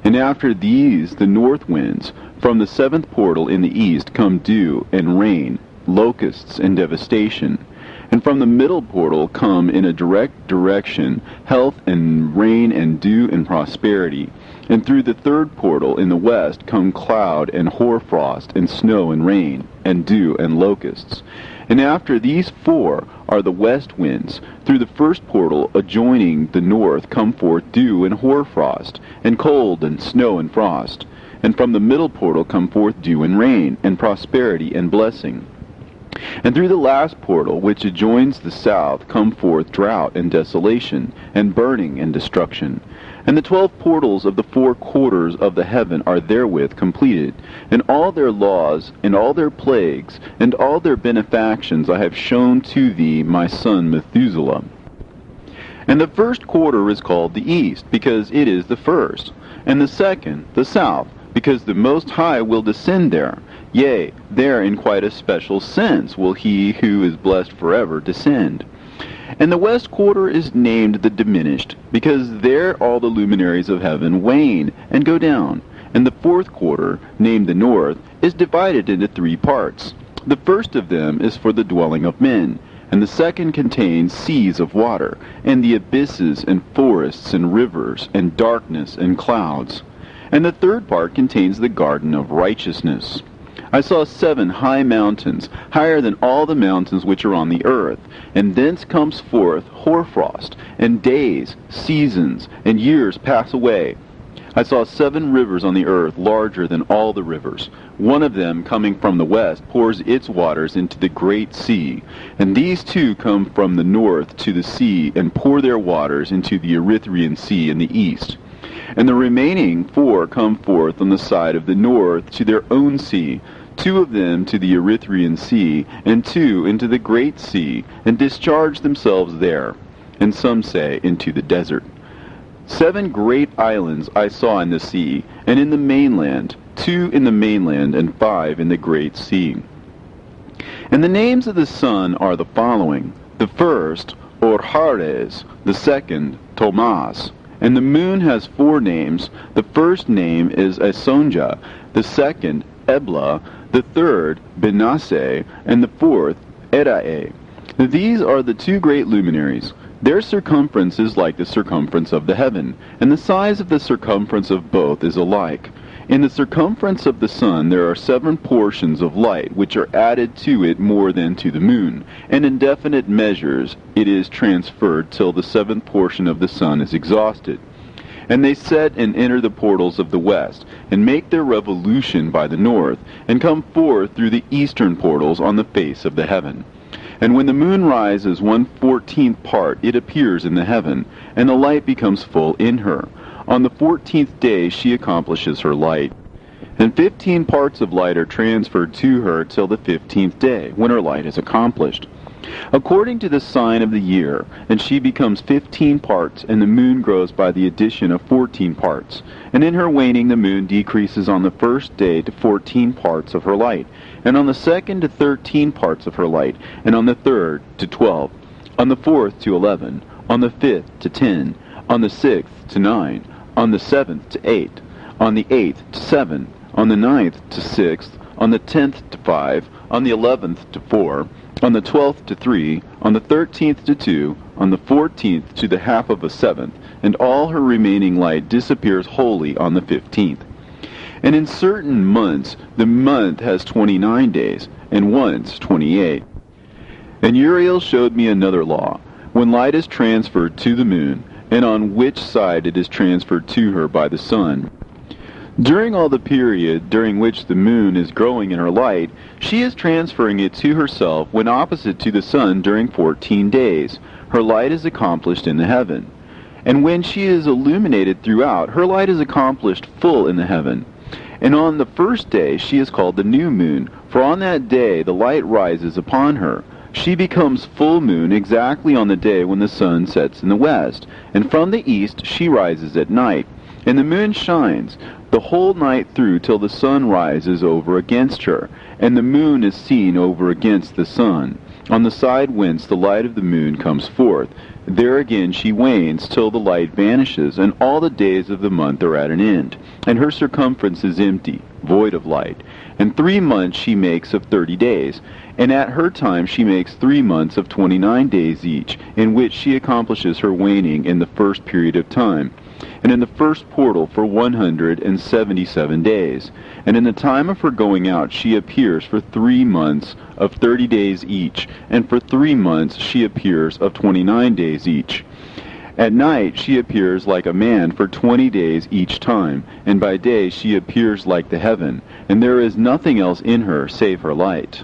And after these the north winds, from the 7th portal in the east come dew and rain, locusts and devastation. And from the middle portal come in a direct direction health and rain and dew and prosperity. And through the third portal in the west come cloud and hoarfrost and snow and rain, and dew and locusts. And after these 4 are the west winds. Through the first portal adjoining the north come forth dew and hoarfrost, and cold and snow and frost. And from the middle portal come forth dew and rain, and prosperity and blessing. And through the last portal, which adjoins the south, come forth drought and desolation, and burning and destruction. And the 12 portals of the 4 quarters of the heaven are therewith completed, and all their laws, and all their plagues, and all their benefactions I have shown to thee, my son Methuselah. And the first quarter is called the east, because it is the first, and the second the south, because the Most High will descend there. Yea, there in quite a special sense will he who is blessed forever descend. And the west quarter is named the diminished, because there all the luminaries of heaven wane and go down. And the 4th quarter, named the north, is divided into 3 parts. The first of them is for the dwelling of men, and the second contains seas of water, and the abysses and forests and rivers, and darkness and clouds. And the third part contains the garden of righteousness. I saw 7 high mountains, higher than all the mountains which are on the earth, and thence comes forth hoarfrost, and days, seasons, and years pass away. I saw 7 rivers on the earth, larger than all the rivers. One of them, coming from the west, pours its waters into the great sea. And these 2 come from the north to the sea, and pour their waters into the Erythraean Sea in the east. And the remaining 4 come forth on the side of the north to their own sea, 2 of them to the Erythraean Sea, and 2 into the great sea, and discharge themselves there, and some say into the desert. 7 great islands I saw in the sea, and in the mainland, 2 in the mainland, and 5 in the great sea. And the names of the sun are the following: the first, Orhares; the second, Tomas. And the moon has 4 names. The first name is Esonja, the second, Ebla, the third, Benasse, and the fourth, Erae. These are the 2 great luminaries. Their circumference is like the circumference of the heaven, and the size of the circumference of both is alike. In the circumference of the sun there are 7 portions of light, which are added to it more than to the moon, and in definite measures it is transferred till the 7th portion of the sun is exhausted. And they set and enter the portals of the west, and make their revolution by the north, and come forth through the eastern portals on the face of the heaven. And when the moon rises 1/14th part, it appears in the heaven, and the light becomes full in her. On the 14th day she accomplishes her light. And 15 parts of light are transferred to her till the 15th day, when her light is accomplished, according to the sign of the year, and she becomes 15 parts, and the moon grows by the addition of 14 parts. And in her waning the moon decreases on the first day to 14 parts of her light, and on the second to 13 parts of her light, and on the third to 12, on the fourth to 11, on the 5th to 10, on the 6th to 9, on the 7th to 8, on the 8th to 7, on the 9th to 6th, on the 10th to 5, on the 11th to 4, on the 12th to 3, on the 13th to 2, on the 14th to the half of a 7th, and all her remaining light disappears wholly on the 15th. And in certain months the month has 29 days, and once 28. And Uriel showed me another law, when light is transferred to the moon, and on which side it is transferred to her by the sun. During all the period during which the moon is growing in her light, she is transferring it to herself when opposite to the sun during 14 days. Her light is accomplished in the heaven. And when she is illuminated throughout, her light is accomplished full in the heaven. And on the first day she is called the new moon, for on that day the light rises upon her. She becomes full moon exactly on the day when the sun sets in the west, and from the east she rises at night. And the moon shines the whole night through till the sun rises over against her, and the moon is seen over against the sun, on the side whence the light of the moon comes forth. There again she wanes till the light vanishes, and all the days of the month are at an end, and her circumference is empty, void of light. And 3 months she makes of 30 days, and at her time she makes 3 months of 29 days each, in which she accomplishes her waning in the first period of time, and in the first portal for 177 days. And in the time of her going out she appears for 3 months of 30 days each, and for 3 months she appears of 29 days each. At night she appears like a man for 20 days each time, and by day she appears like the heaven, and there is nothing else in her save her light.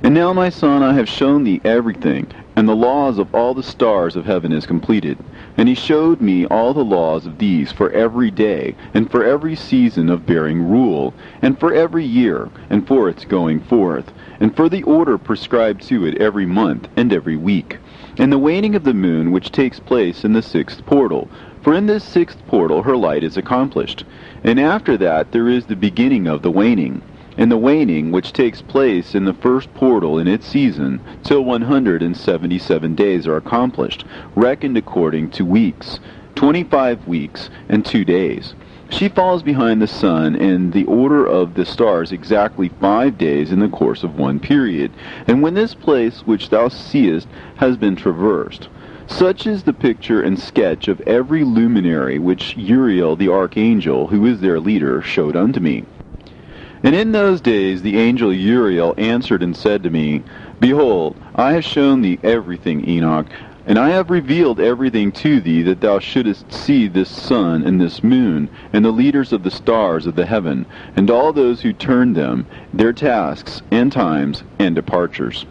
And now, my son, I have shown thee everything, and the laws of all the stars of heaven is completed. And he showed me all the laws of these for every day, and for every season of bearing rule, and for every year, and for its going forth, and for the order prescribed to it every month and every week, and the waning of the moon which takes place in the 6th portal. For in this 6th portal her light is accomplished. And after that there is the beginning of the waning, and the waning which takes place in the first portal in its season, till 177 days are accomplished, reckoned according to weeks, 25 weeks and 2 days. She falls behind the sun in the order of the stars exactly 5 days in the course of one period. And when this place which thou seest has been traversed, such is the picture and sketch of every luminary which Uriel the archangel, who is their leader, showed unto me. And in those days the angel Uriel answered and said to me, Behold, I have shown thee everything, Enoch, And I have revealed everything to thee, that thou shouldest see this sun and this moon, and the leaders of the stars of the heaven, and all those who turn them, their tasks, and times, and departures.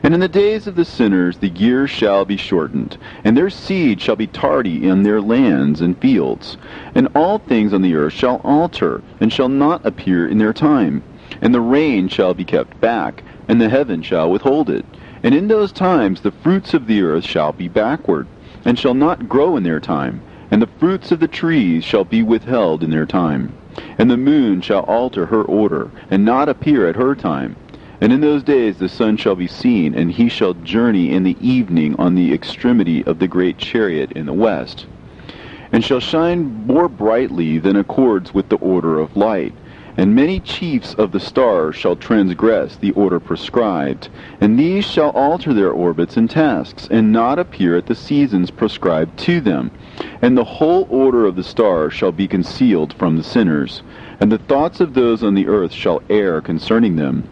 And in the days of the sinners the years shall be shortened, and their seed shall be tardy in their lands and fields. And all things on the earth shall alter, and shall not appear in their time. And the rain shall be kept back, and the heaven shall withhold it. And in those times the fruits of the earth shall be backward, and shall not grow in their time. And the fruits of the trees shall be withheld in their time. And the moon shall alter her order, and not appear at her time. And in those days the sun shall be seen, and he shall journey in the evening on the extremity of the great chariot in the west, and shall shine more brightly than accords with the order of light. And many chiefs of the stars shall transgress the order prescribed, and these shall alter their orbits and tasks, and not appear at the seasons prescribed to them. And the whole order of the stars shall be concealed from the sinners, and the thoughts of those on the earth shall err concerning them.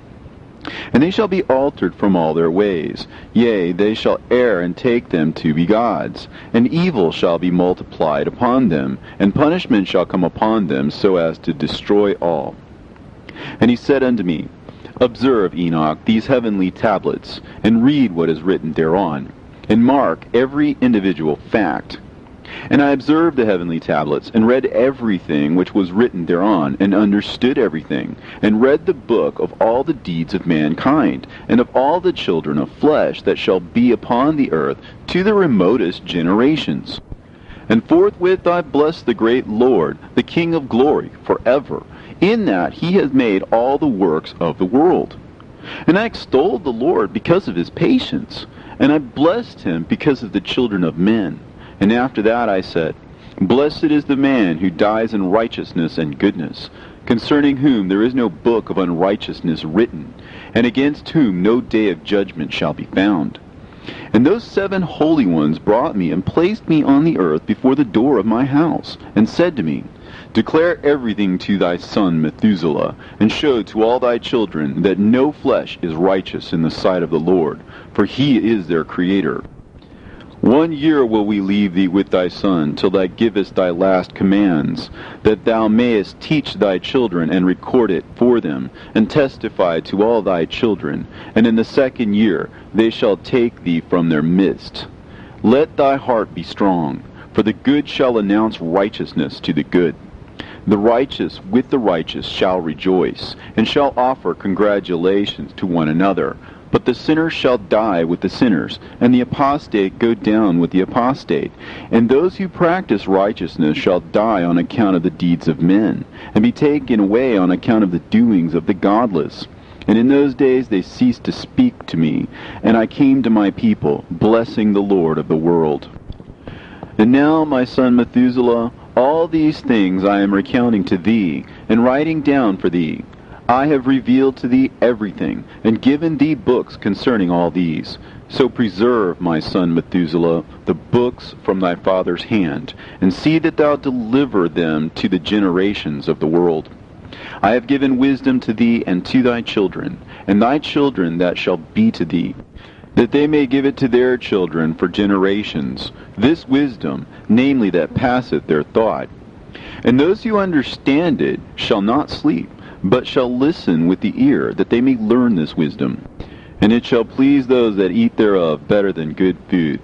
And they shall be altered from all their ways. Yea, they shall err and take them to be gods. And evil shall be multiplied upon them, and punishment shall come upon them, so as to destroy all. And he said unto me, Observe, Enoch, these heavenly tablets, and read what is written thereon, and mark every individual fact. And I observed the heavenly tablets, and read everything which was written thereon, and understood everything, and read the book of all the deeds of mankind, and of all the children of flesh that shall be upon the earth, to the remotest generations. And forthwith I blessed the great Lord, the King of glory, forever, in that he has made all the works of the world. And I extolled the Lord because of his patience, and I blessed him because of the children of men. And after that I said, Blessed is the man who dies in righteousness and goodness, concerning whom there is no book of unrighteousness written, and against whom no day of judgment shall be found. And those 7 holy ones brought me and placed me on the earth before the door of my house, and said to me, Declare everything to thy son Methuselah, and show to all thy children that no flesh is righteous in the sight of the Lord, for he is their creator. 1 year will we leave thee with thy son, till thou givest thy last commands, that thou mayest teach thy children, and record it for them, and testify to all thy children. And in the 2nd year they shall take thee from their midst. Let thy heart be strong, for the good shall announce righteousness to the good. The righteous with the righteous shall rejoice, and shall offer congratulations to one another. But the sinner shall die with the sinners, and the apostate go down with the apostate. And those who practice righteousness shall die on account of the deeds of men, and be taken away on account of the doings of the godless. And in those days they ceased to speak to me, and I came to my people, blessing the Lord of the world. And now, my son Methuselah, all these things I am recounting to thee, and writing down for thee. I have revealed to thee everything, and given thee books concerning all these. So preserve, my son Methuselah, the books from thy father's hand, and see that thou deliver them to the generations of the world. I have given wisdom to thee and to thy children, and thy children that shall be to thee, that they may give it to their children for generations, this wisdom, namely that passeth their thought. And those who understand it shall not sleep, but shall listen with the ear, that they may learn this wisdom. And it shall please those that eat thereof better than good food.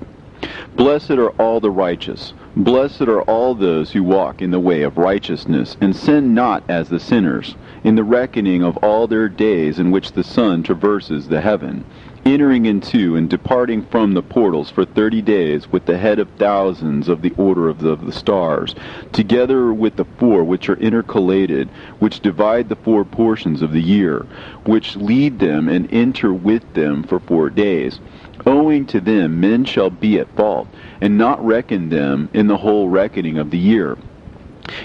Blessed are all the righteous. Blessed are all those who walk in the way of righteousness, and sin not as the sinners, in the reckoning of all their days in which the sun traverses the heaven, entering into and departing from the portals for 30 days with the head of thousands of the order of the stars, together with the 4 which are intercalated, which divide the 4 portions of the year, which lead them and enter with them for 4 days. Owing to them men shall be at fault, and not reckon them in the whole reckoning of the year.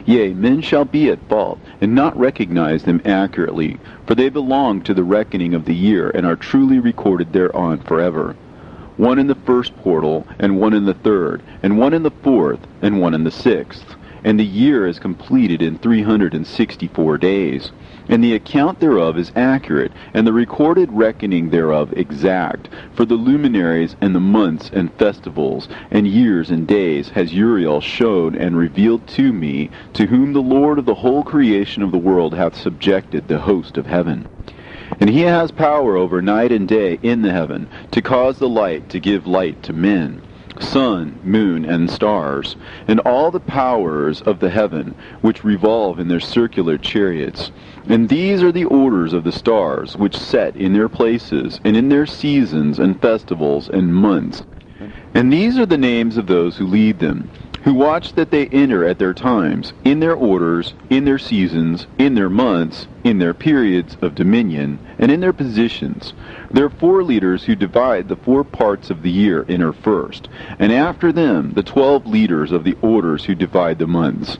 Yea, men shall be at fault, and not recognize them accurately, for they belong to the reckoning of the year, and are truly recorded thereon forever. 1 in the 1st portal, and 1 in the 3rd, and 1 in the 4th, and 1 in the 6th. and the year is completed in 364 days. And the account thereof is accurate, and the recorded reckoning thereof exact. For the luminaries and the months and festivals and years and days has Uriel showed and revealed to me, to whom the Lord of the whole creation of the world hath subjected the host of heaven. And he has power over night and day in the heaven, to cause the light to give light to men, sun, moon, and stars, and all the powers of the heaven, which revolve in their circular chariots. And these are the orders of the stars, which set in their places, and in their seasons, and festivals, and months. And these are the names of those who lead them, who watch that they enter at their times, in their orders, in their seasons, in their months, in their periods of dominion, and in their positions. Their 4 leaders who divide the 4 parts of the year enter first, and after them the 12 leaders of the orders who divide the months.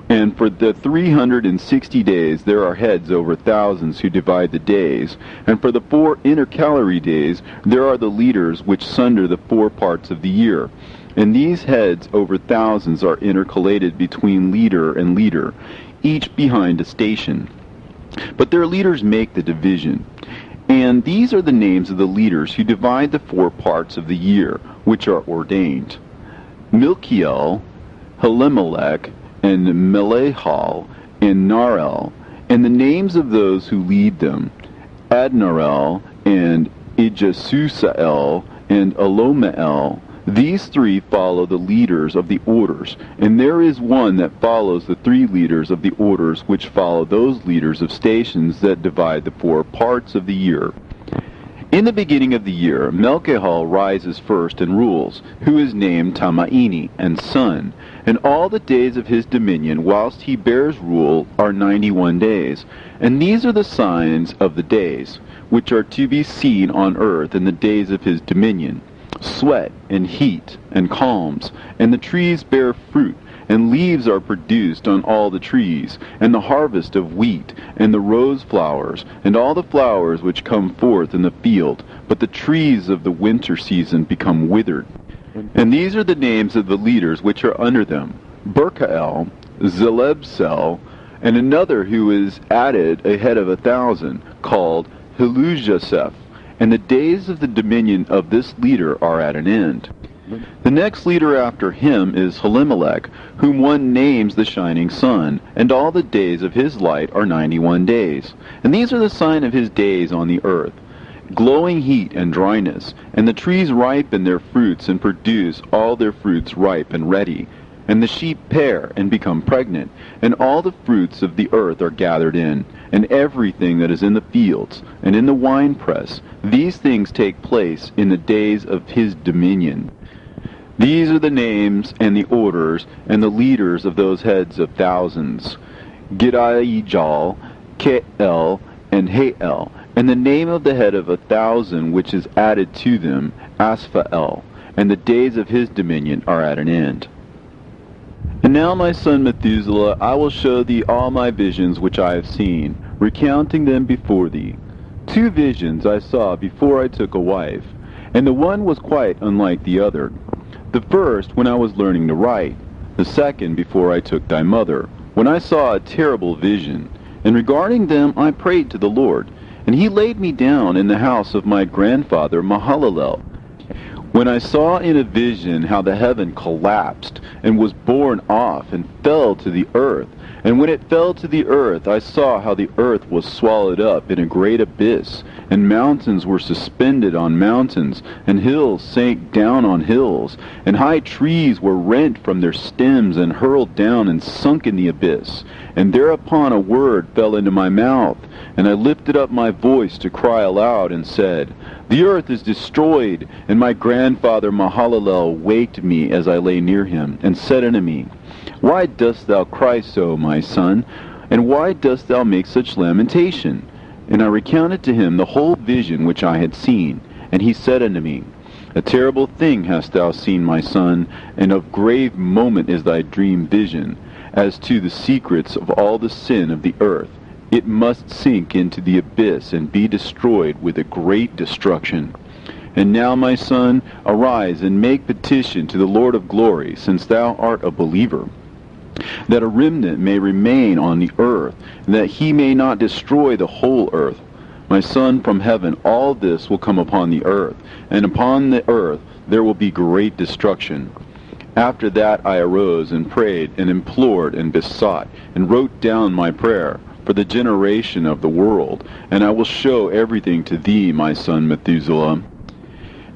And for the 360 days there are heads over thousands who divide the days, and for the 4 intercalary days there are the leaders which sunder the 4 parts of the year. And these heads over thousands are intercalated between leader and leader, each behind a station. But their leaders make the division. And these are the names of the leaders who divide the 4 parts of the year, which are ordained: Milkiel, Helimelech, and Melehal, and Narel, and the names of those who lead them: Adnarel, and Ijesusael, and Elomeel. These 3 follow the leaders of the orders, and there is one that follows the 3 leaders of the orders, which follow those leaders of stations that divide the 4 parts of the year. In the beginning of the year, Melchihal rises first and rules, who is named Tamaini, and son, and all the days of his dominion whilst he bears rule are 91 days. And these are the signs of the days, which are to be seen on earth in the days of his dominion: sweat, and heat, and calms, and the trees bear fruit, and leaves are produced on all the trees, and the harvest of wheat, and the rose flowers, and all the flowers which come forth in the field, but the trees of the winter season become withered. And these are the names of the leaders which are under them: Berkael, Zelebsel, and another who is added ahead of 1,000, called Helujaseph. And the days of the dominion of this leader are at an end. The next leader after him is Helimelech, whom one names the shining sun, and all the days of his light are 91 days. And these are the sign of his days on the earth: glowing heat and dryness, and the trees ripen their fruits and produce all their fruits ripe and ready. And the sheep pair and become pregnant, and all the fruits of the earth are gathered in, and everything that is in the fields, and in the winepress. These things take place in the days of his dominion. These are the names and the orders and the leaders of those heads of thousands: Gidaijal, Keel, and Hael, and the name of the head of 1,000 which is added to them, Asphael, and the days of his dominion are at an end. And now, my son Methuselah, I will show thee all my visions which I have seen, recounting them before thee. 2 visions I saw before I took a wife, and the one was quite unlike the other. The first when I was learning to write, the second before I took thy mother, when I saw a terrible vision. And regarding them I prayed to the Lord, and he laid me down in the house of my grandfather Mahalalel. When I saw in a vision how the heaven collapsed, and was borne off, and fell to the earth. And when it fell to the earth, I saw how the earth was swallowed up in a great abyss, and mountains were suspended on mountains, and hills sank down on hills, and high trees were rent from their stems, and hurled down and sunk in the abyss. And thereupon a word fell into my mouth, and I lifted up my voice to cry aloud, and said, The earth is destroyed. And my grandfather Mahalalel waked me as I lay near him, and said unto me, Why dost thou cry so, my son? And why dost thou make such lamentation? And I recounted to him the whole vision which I had seen. And he said unto me, A terrible thing hast thou seen, my son, and of grave moment is thy dream vision. As to the secrets of all the sin of the earth, it must sink into the abyss and be destroyed with a great destruction. And now, my son, arise and make petition to the Lord of glory, since thou art a believer. that a remnant may remain on the earth, and that he may not destroy the whole earth. My son, from heaven all this will come upon the earth, and upon the earth there will be great destruction. After that I arose and prayed and implored and besought, and wrote down my prayer for the generation of the world, and I will show everything to thee, my son Methuselah.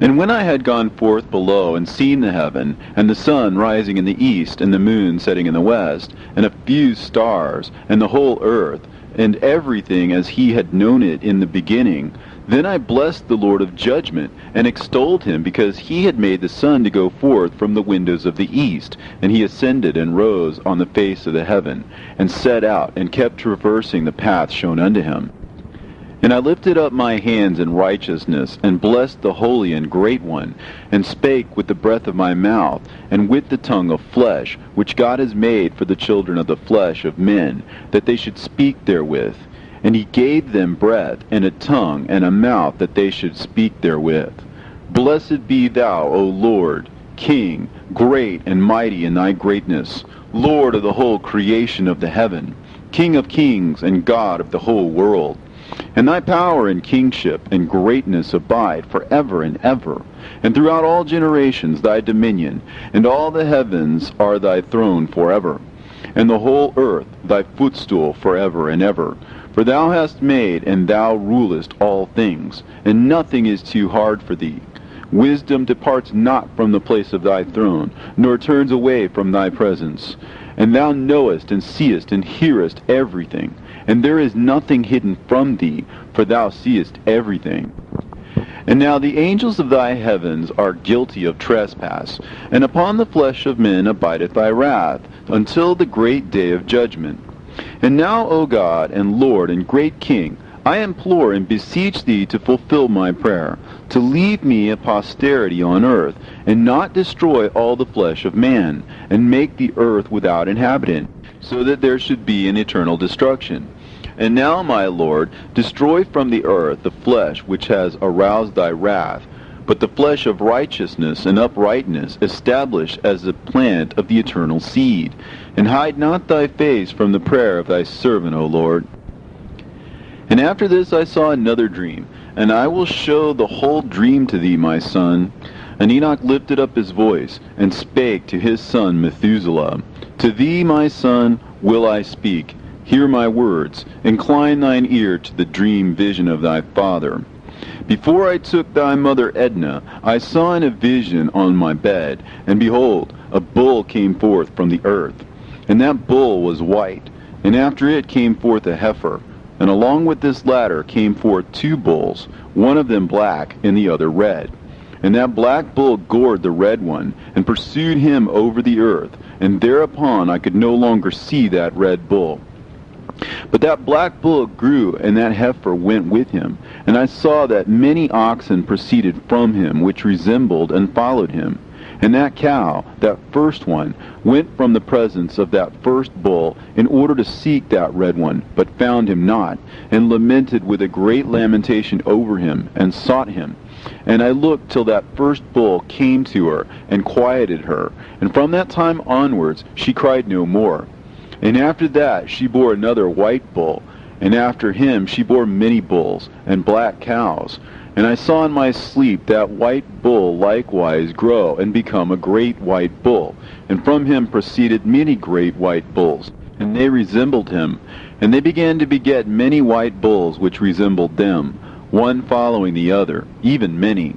And when I had gone forth below and seen the heaven, and the sun rising in the east, and the moon setting in the west, and a few stars, and the whole earth, and everything as he had known it in the beginning, then I blessed the Lord of judgment, and extolled him, because he had made the sun to go forth from the windows of the east, and he ascended and rose on the face of the heaven, and set out, and kept traversing the path shown unto him. And I lifted up my hands in righteousness, and blessed the Holy and Great One, and spake with the breath of my mouth, and with the tongue of flesh, which God has made for the children of the flesh of men, that they should speak therewith. And he gave them breath, and a tongue, and a mouth, that they should speak therewith. Blessed be thou, O Lord, King, great and mighty in thy greatness, Lord of the whole creation of the heaven, King of kings, and God of the whole world. And thy power and kingship and greatness abide forever and ever. And throughout all generations thy dominion, and all the heavens are thy throne forever, and the whole earth thy footstool forever and ever. For thou hast made, and thou rulest all things, and nothing is too hard for thee. Wisdom departs not from the place of thy throne, nor turns away from thy presence. And thou knowest and seest and hearest everything, and there is nothing hidden from thee, for thou seest everything. And now the angels of thy heavens are guilty of trespass, and upon the flesh of men abideth thy wrath, until the great day of judgment. And now, O God, and Lord, and great King, I implore and beseech thee to fulfill my prayer, to leave me a posterity on earth, and not destroy all the flesh of man, and make the earth without inhabitant, so that there should be an eternal destruction. And now, my Lord, destroy from the earth the flesh which has aroused thy wrath, but the flesh of righteousness and uprightness establish as the plant of the eternal seed. And hide not thy face from the prayer of thy servant, O Lord. And after this I saw another dream, and I will show the whole dream to thee, my son. And Enoch lifted up his voice, and spake to his son Methuselah, To thee, my son, will I speak. Hear my words. Incline thine ear to the dream vision of thy father. Before I took thy mother Edna, I saw in a vision on my bed, and behold, a bull came forth from the earth. And that bull was white, and after it came forth a heifer. And along with this latter came forth two bulls, one of them black, and the other red. And that black bull gored the red one, and pursued him over the earth, and thereupon I could no longer see that red bull. But that black bull grew, and that heifer went with him. And I saw that many oxen proceeded from him, which resembled and followed him. And that cow, that first one, went from the presence of that first bull in order to seek that red one, but found him not, and lamented with a great lamentation over him, and sought him. And I looked till that first bull came to her, and quieted her. And from that time onwards she cried no more. And after that she bore another white bull, and after him she bore many bulls, and black cows. And I saw in my sleep that white bull likewise grow, and become a great white bull. And from him proceeded many great white bulls, and they resembled him. And they began to beget many white bulls which resembled them, one following the other, even many.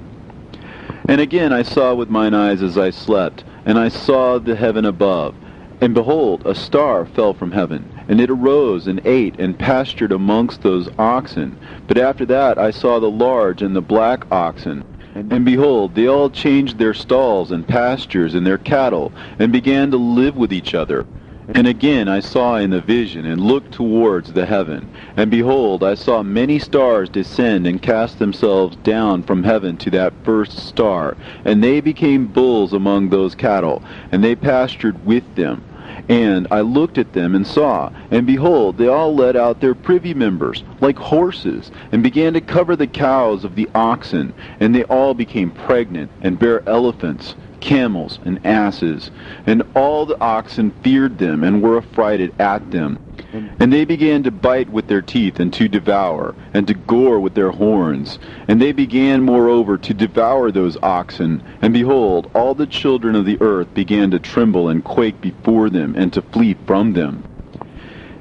And again I saw with mine eyes as I slept, and I saw the heaven above. And behold, a star fell from heaven, and it arose and ate and pastured amongst those oxen. But after that I saw the large and the black oxen. And behold, they all changed their stalls and pastures and their cattle, and began to live with each other. And again I saw in the vision, and looked towards the heaven. And behold, I saw many stars descend and cast themselves down from heaven to that first star. And they became bulls among those cattle, and they pastured with them. And I looked at them and saw, and behold, they all let out their privy members, like horses, and began to cover the cows of the oxen. And they all became pregnant, and bare elephants, camels, and asses. And all the oxen feared them, and were affrighted at them. And they began to bite with their teeth, and to devour, and to gore with their horns. And they began moreover to devour those oxen. And behold, all the children of the earth began to tremble and quake before them, and to flee from them.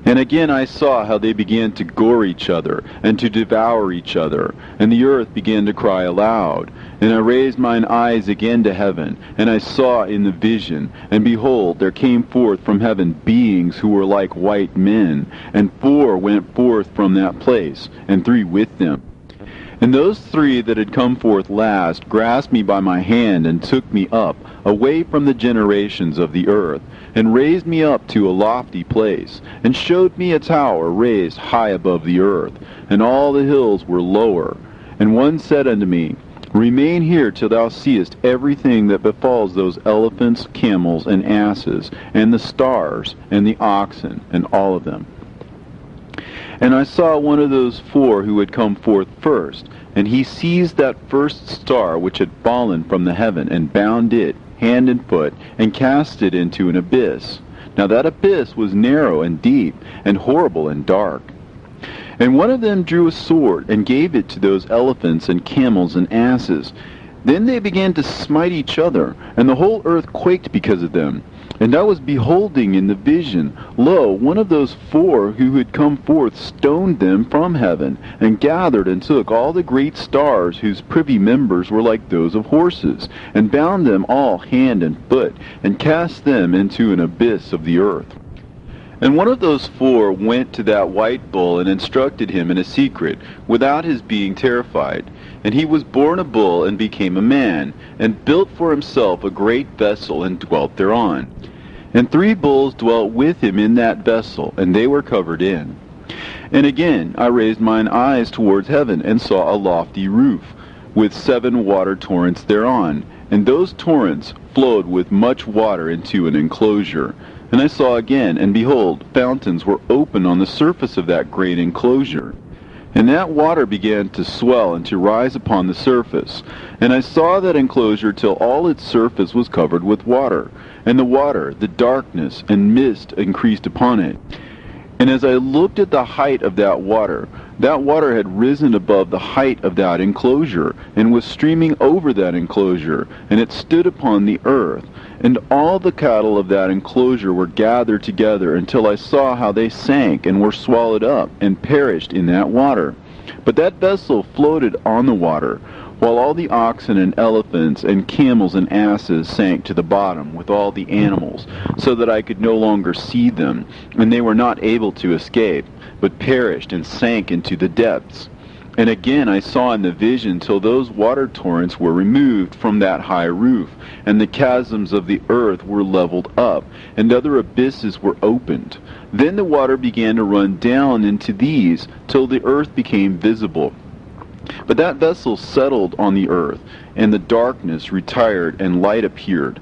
And again I saw how they began to gore each other, and to devour each other. And the earth began to cry aloud. And I raised mine eyes again to heaven, and I saw in the vision, and behold, there came forth from heaven beings who were like white men, and 4 went forth from that place, and 3 with them. And those 3 that had come forth last grasped me by my hand, and took me up, away from the generations of the earth, and raised me up to a lofty place, and showed me a tower raised high above the earth, and all the hills were lower. And one said unto me, Remain here till thou seest everything that befalls those elephants, camels, and asses, and the stars, and the oxen, and all of them. And I saw one of those 4 who had come forth first, and he seized that first star which had fallen from the heaven, and bound it hand and foot, and cast it into an abyss. Now that abyss was narrow and deep, and horrible and dark. And one of them drew a sword, and gave it to those elephants and camels and asses. Then they began to smite each other, and the whole earth quaked because of them. And I was beholding in the vision, lo, one of those 4 who had come forth stoned them from heaven, and gathered and took all the great stars whose privy members were like those of horses, and bound them all hand and foot, and cast them into an abyss of the earth. And one of those 4 went to that white bull, and instructed him in a secret, without his being terrified. And he was born a bull, and became a man, and built for himself a great vessel, and dwelt thereon. And 3 bulls dwelt with him in that vessel, and they were covered in. And again I raised mine eyes towards heaven, and saw a lofty roof, with 7 water torrents thereon, and those torrents flowed with much water into an enclosure. And I saw again, and behold, fountains were open on the surface of that great enclosure. And that water began to swell and to rise upon the surface. And I saw that enclosure till all its surface was covered with water. And the water, the darkness, and mist increased upon it. And as I looked at the height of that water had risen above the height of that enclosure, and was streaming over that enclosure, and it stood upon the earth. And all the cattle of that enclosure were gathered together, until I saw how they sank, and were swallowed up, and perished in that water. But that vessel floated on the water, while all the oxen and elephants and camels and asses sank to the bottom with all the animals, so that I could no longer see them, and they were not able to escape, but perished and sank into the depths. And again I saw in the vision till those water torrents were removed from that high roof, and the chasms of the earth were leveled up, and other abysses were opened. Then the water began to run down into these, till the earth became visible. But that vessel settled on the earth, and the darkness retired, and light appeared.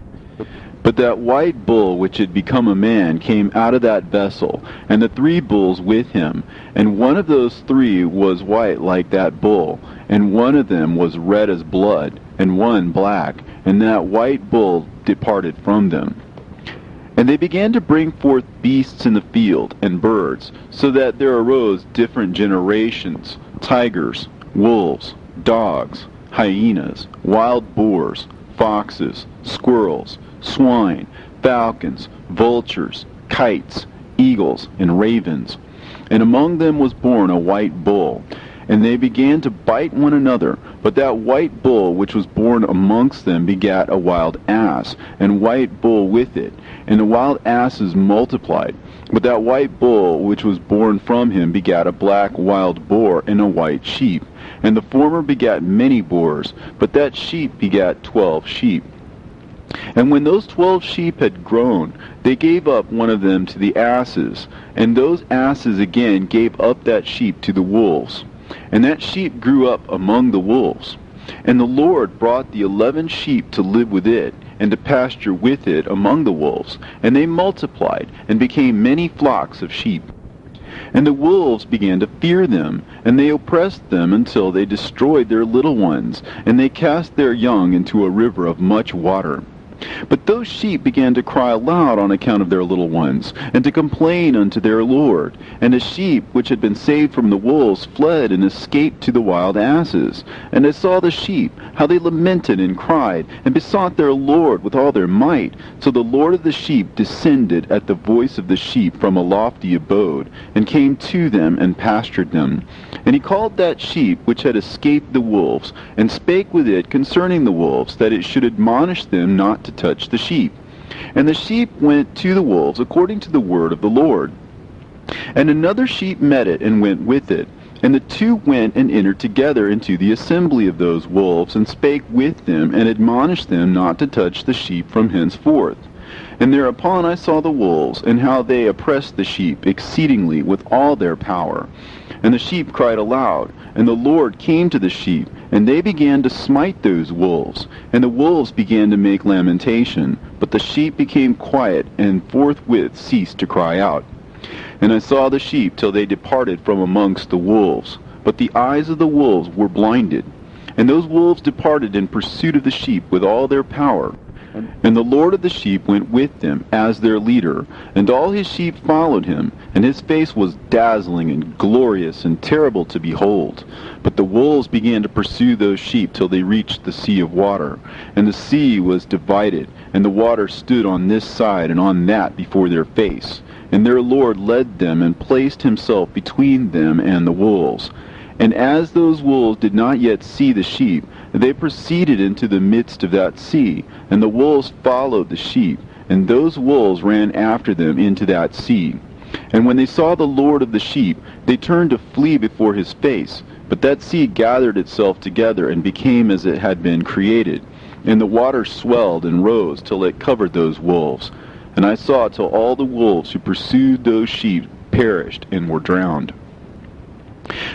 But that white bull which had become a man came out of that vessel, and the 3 bulls with him. And one of those 3 was white like that bull, and one of them was red as blood, and one black. And that white bull departed from them. And they began to bring forth beasts in the field, and birds, so that there arose different generations, tigers, wolves, dogs, hyenas, wild boars, foxes, squirrels, swine, falcons, vultures, kites, eagles, and ravens. And among them was born a white bull. And they began to bite one another. But that white bull which was born amongst them begat a wild ass, and white bull with it. And the wild asses multiplied. But that white bull which was born from him begat a black wild boar and a white sheep. And the former begat many boars, but that sheep begat 12 sheep. And when those 12 sheep had grown, they gave up one of them to the asses, and those asses again gave up that sheep to the wolves. And that sheep grew up among the wolves. And the Lord brought the 11 sheep to live with it, and to pasture with it among the wolves. And they multiplied, and became many flocks of sheep. And the wolves began to fear them, and they oppressed them until they destroyed their little ones, and they cast their young into a river of much water. But those sheep began to cry aloud on account of their little ones, and to complain unto their Lord. And the sheep which had been saved from the wolves fled and escaped to the wild asses. And I saw the sheep, how they lamented and cried, and besought their Lord with all their might. So the Lord of the sheep descended at the voice of the sheep from a lofty abode, and came to them and pastured them. And he called that sheep which had escaped the wolves, and spake with it concerning the wolves, that it should admonish them not to touch the sheep. And the sheep went to the wolves according to the word of the Lord. And another sheep met it, and went with it. And the two went and entered together into the assembly of those wolves, and spake with them, and admonished them not to touch the sheep from henceforth. And thereupon I saw the wolves, and how they oppressed the sheep exceedingly with all their power. And the sheep cried aloud, and the Lord came to the sheep, and they began to smite those wolves. And the wolves began to make lamentation, but the sheep became quiet, and forthwith ceased to cry out. And I saw the sheep till they departed from amongst the wolves. But the eyes of the wolves were blinded. And those wolves departed in pursuit of the sheep with all their power. And the Lord of the sheep went with them as their leader, and all his sheep followed him, and his face was dazzling and glorious and terrible to behold. But the wolves began to pursue those sheep till they reached the sea of water, and the sea was divided, and the water stood on this side and on that before their face. And their Lord led them, and placed himself between them and the wolves. And as those wolves did not yet see the sheep, they proceeded into the midst of that sea, and the wolves followed the sheep, and those wolves ran after them into that sea. And when they saw the Lord of the sheep, they turned to flee before his face. But that sea gathered itself together, and became as it had been created. And the water swelled and rose till it covered those wolves. And I saw till all the wolves who pursued those sheep perished and were drowned.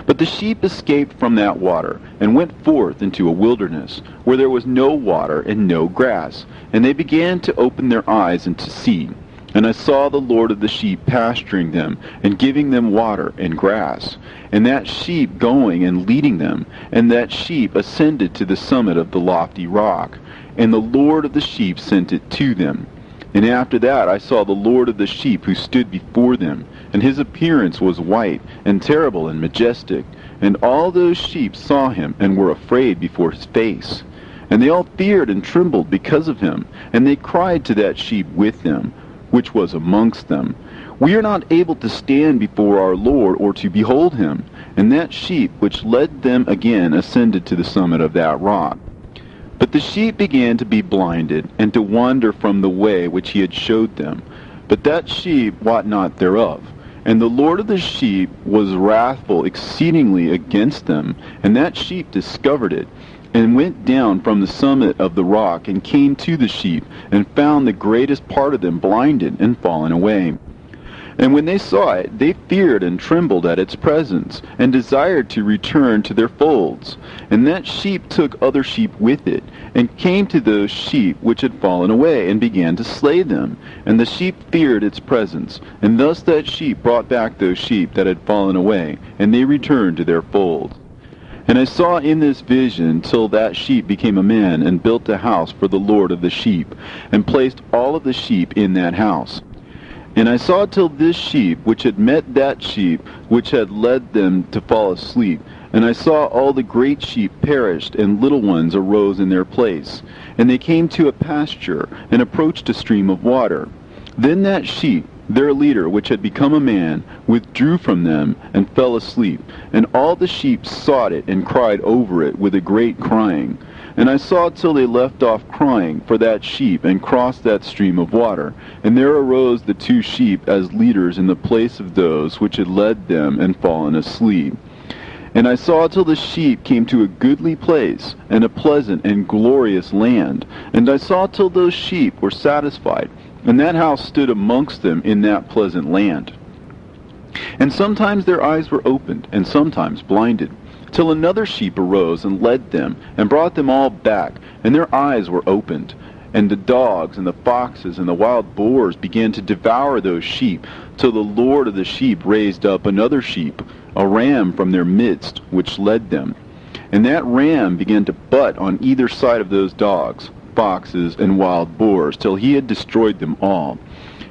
But the sheep escaped from that water, and went forth into a wilderness, where there was no water and no grass. And they began to open their eyes and to see. And I saw the Lord of the sheep pasturing them, and giving them water and grass. And that sheep going and leading them, and that sheep ascended to the summit of the lofty rock. And the Lord of the sheep sent it to them. And after that I saw the Lord of the sheep, who stood before them, and his appearance was white, and terrible, and majestic. And all those sheep saw him, and were afraid before his face. And they all feared and trembled because of him. And they cried to that sheep with them, which was amongst them, We are not able to stand before our Lord, or to behold him. And that sheep which led them again ascended to the summit of that rock. But the sheep began to be blinded, and to wander from the way which he had showed them. But that sheep wot not thereof. And the Lord of the sheep was wrathful exceedingly against them. And that sheep discovered it, and went down from the summit of the rock, and came to the sheep, and found the greatest part of them blinded and fallen away. And when they saw it, they feared and trembled at its presence, and desired to return to their folds. And that sheep took other sheep with it, and came to those sheep which had fallen away, and began to slay them. And the sheep feared its presence. And thus that sheep brought back those sheep that had fallen away, and they returned to their folds. And I saw in this vision till that sheep became a man, and built a house for the Lord of the sheep, and placed all of the sheep in that house. And I saw till this sheep, which had met that sheep, which had led them to fall asleep. And I saw all the great sheep perished, and little ones arose in their place. And they came to a pasture, and approached a stream of water. Then that sheep, their leader, which had become a man, withdrew from them, and fell asleep. And all the sheep sought it, and cried over it with a great crying. And I saw till they left off crying for that sheep, and crossed that stream of water. And there arose the two sheep as leaders in the place of those which had led them and fallen asleep. And I saw till the sheep came to a goodly place, and a pleasant and glorious land. And I saw till those sheep were satisfied, and that house stood amongst them in that pleasant land. And sometimes their eyes were opened, and sometimes blinded, till another sheep arose and led them, and brought them all back, and their eyes were opened. And the dogs and the foxes and the wild boars began to devour those sheep, till the Lord of the sheep raised up another sheep, a ram from their midst, which led them. And that ram began to butt on either side of those dogs, foxes, and wild boars, till he had destroyed them all.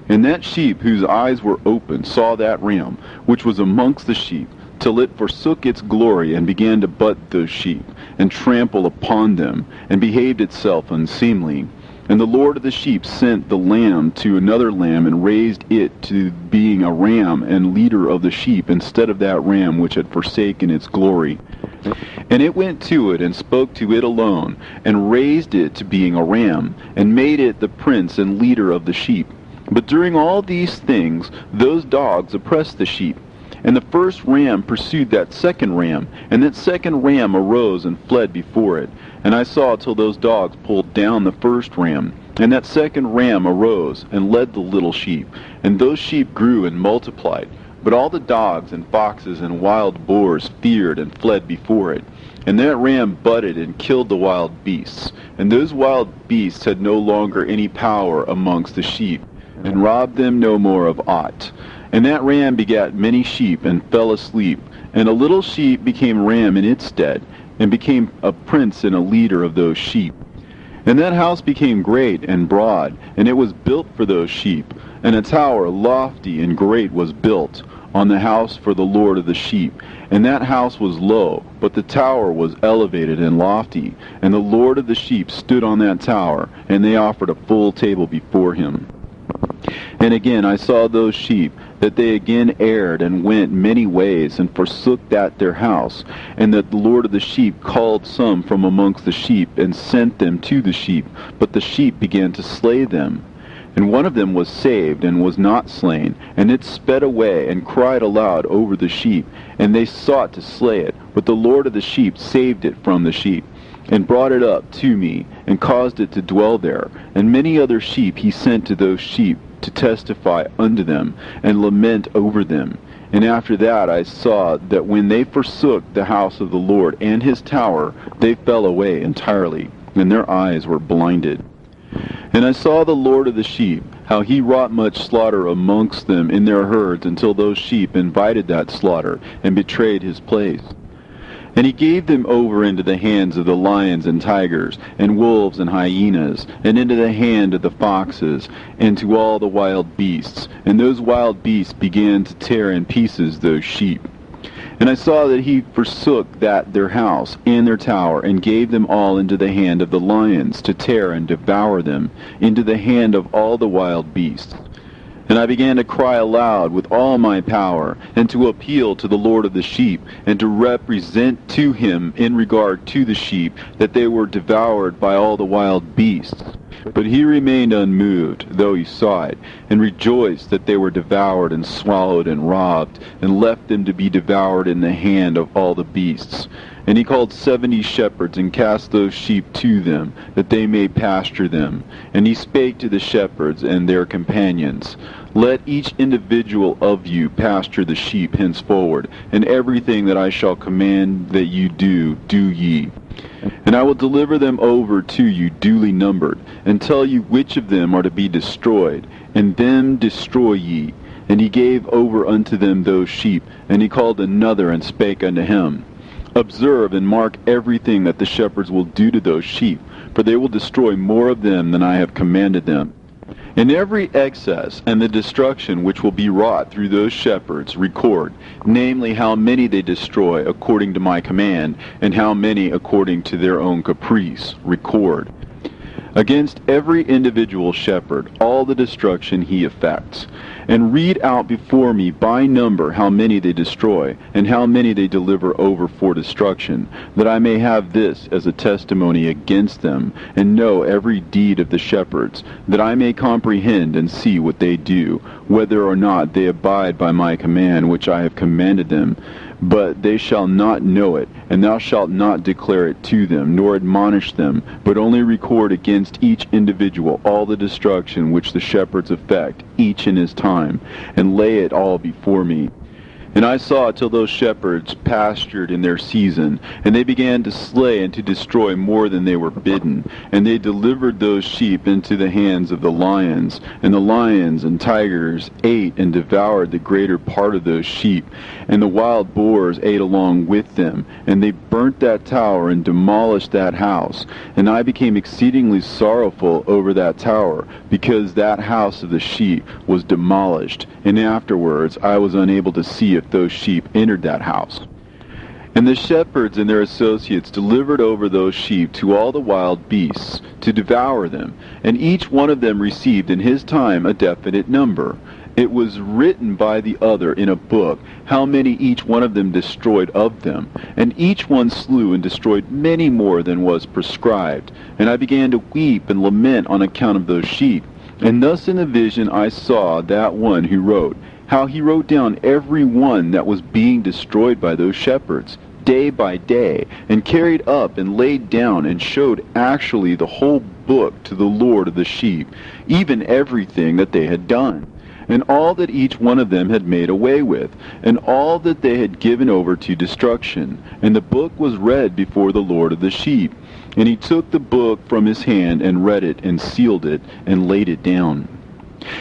And that sheep whose eyes were open saw that ram, which was amongst the sheep, till it forsook its glory, and began to butt those sheep, and trample upon them, and behaved itself unseemly. And the Lord of the sheep sent the lamb to another lamb, and raised it to being a ram and leader of the sheep, instead of that ram which had forsaken its glory. And it went to it, and spoke to it alone, and raised it to being a ram, and made it the prince and leader of the sheep. But during all these things, those dogs oppressed the sheep. And the first ram pursued that second ram, and that second ram arose and fled before it. And I saw till those dogs pulled down the first ram. And that second ram arose and led the little sheep. And those sheep grew and multiplied. But all the dogs and foxes and wild boars feared and fled before it. And that ram butted and killed the wild beasts. And those wild beasts had no longer any power amongst the sheep, and robbed them no more of aught. And that ram begat many sheep, and fell asleep. And a little sheep became ram in its stead, and became a prince and a leader of those sheep. And that house became great and broad, and it was built for those sheep. And a tower lofty and great was built on the house for the Lord of the sheep. And that house was low, but the tower was elevated and lofty. And the Lord of the sheep stood on that tower, and they offered a full table before him. And again I saw those sheep, that they again erred, and went many ways, and forsook that their house, and that the Lord of the sheep called some from amongst the sheep, and sent them to the sheep, but the sheep began to slay them. And one of them was saved, and was not slain, and it sped away, and cried aloud over the sheep, and they sought to slay it, but the Lord of the sheep saved it from the sheep, and brought it up to me, and caused it to dwell there. And many other sheep he sent to those sheep, to testify unto them, and lament over them. And after that I saw that when they forsook the house of the Lord and his tower, they fell away entirely, and their eyes were blinded. And I saw the Lord of the sheep, how he wrought much slaughter amongst them in their herds, until those sheep invited that slaughter, and betrayed his place. And he gave them over into the hands of the lions and tigers, and wolves and hyenas, and into the hand of the foxes, and to all the wild beasts. And those wild beasts began to tear in pieces those sheep. And I saw that he forsook that their house and their tower, and gave them all into the hand of the lions, to tear and devour them, into the hand of all the wild beasts. And I began to cry aloud with all my power, and to appeal to the Lord of the sheep, and to represent to him in regard to the sheep, that they were devoured by all the wild beasts. But he remained unmoved, though he saw it, and rejoiced that they were devoured and swallowed and robbed, and left them to be devoured in the hand of all the beasts. And he called 70 shepherds, and cast those sheep to them, that they may pasture them. And he spake to the shepherds and their companions, Let each individual of you pasture the sheep henceforward, and everything that I shall command that you do, do ye. And I will deliver them over to you duly numbered, and tell you which of them are to be destroyed, and them destroy ye. And he gave over unto them those sheep, and he called another, and spake unto him, Observe and mark everything that the shepherds will do to those sheep, for they will destroy more of them than I have commanded them. In every excess and the destruction which will be wrought through those shepherds record, namely how many they destroy according to my command, and how many according to their own caprice, record. Against every individual shepherd all the destruction he effects. And read out before me by number how many they destroy, and how many they deliver over for destruction, that I may have this as a testimony against them, and know every deed of the shepherds, that I may comprehend and see what they do, whether or not they abide by my command which I have commanded them. But they shall not know it, and thou shalt not declare it to them, nor admonish them, but only record against each individual all the destruction which the shepherds effect, each in his time, and lay it all before me. And I saw till those shepherds pastured in their season, and they began to slay and to destroy more than they were bidden. And they delivered those sheep into the hands of the lions, and the lions and tigers ate and devoured the greater part of those sheep. And the wild boars ate along with them, and they burnt that tower and demolished that house. And I became exceedingly sorrowful over that tower, because that house of the sheep was demolished. And afterwards I was unable to see if those sheep entered that house. And the shepherds and their associates delivered over those sheep to all the wild beasts to devour them, and each one of them received in his time a definite number. It was written by the other in a book how many each one of them destroyed of them, and each one slew and destroyed many more than was prescribed. And I began to weep and lament on account of those sheep. And thus in the vision I saw that one who wrote, how he wrote down every one that was being destroyed by those shepherds, day by day, and carried up and laid down and showed actually the whole book to the Lord of the sheep, even everything that they had done, and all that each one of them had made away with, and all that they had given over to destruction. And the book was read before the Lord of the sheep. And he took the book from his hand and read it and sealed it and laid it down.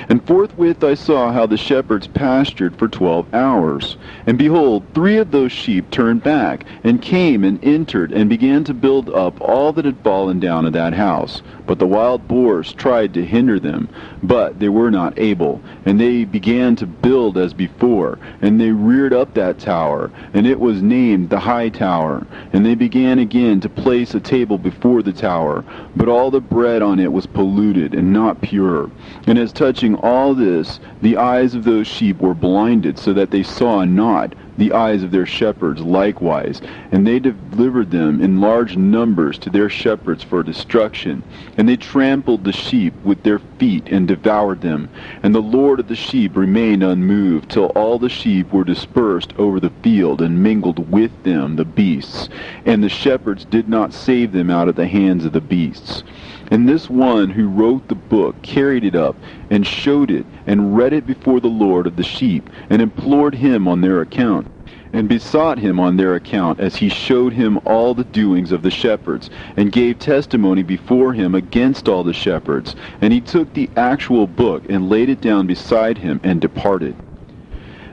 And forthwith I saw how the shepherds pastured for 12 hours. And behold, 3 of those sheep turned back, and came and entered, and began to build up all that had fallen down of that house. But the wild boars tried to hinder them, but they were not able. And they began to build as before, and they reared up that tower, and it was named the High Tower. And they began again to place a table before the tower, but all the bread on it was polluted and not pure. And as touching all this, the eyes of those sheep were blinded, so that they saw not, the eyes of their shepherds likewise. And they delivered them in large numbers to their shepherds for destruction. And they trampled the sheep with their feet and devoured them. And the Lord of the sheep remained unmoved, till all the sheep were dispersed over the field, and mingled with them the beasts. And the shepherds did not save them out of the hands of the beasts. And this one who wrote the book carried it up, and showed it, and read it before the Lord of the sheep, and implored him on their account, and besought him on their account, as he showed him all the doings of the shepherds, and gave testimony before him against all the shepherds. And he took the actual book, and laid it down beside him, and departed.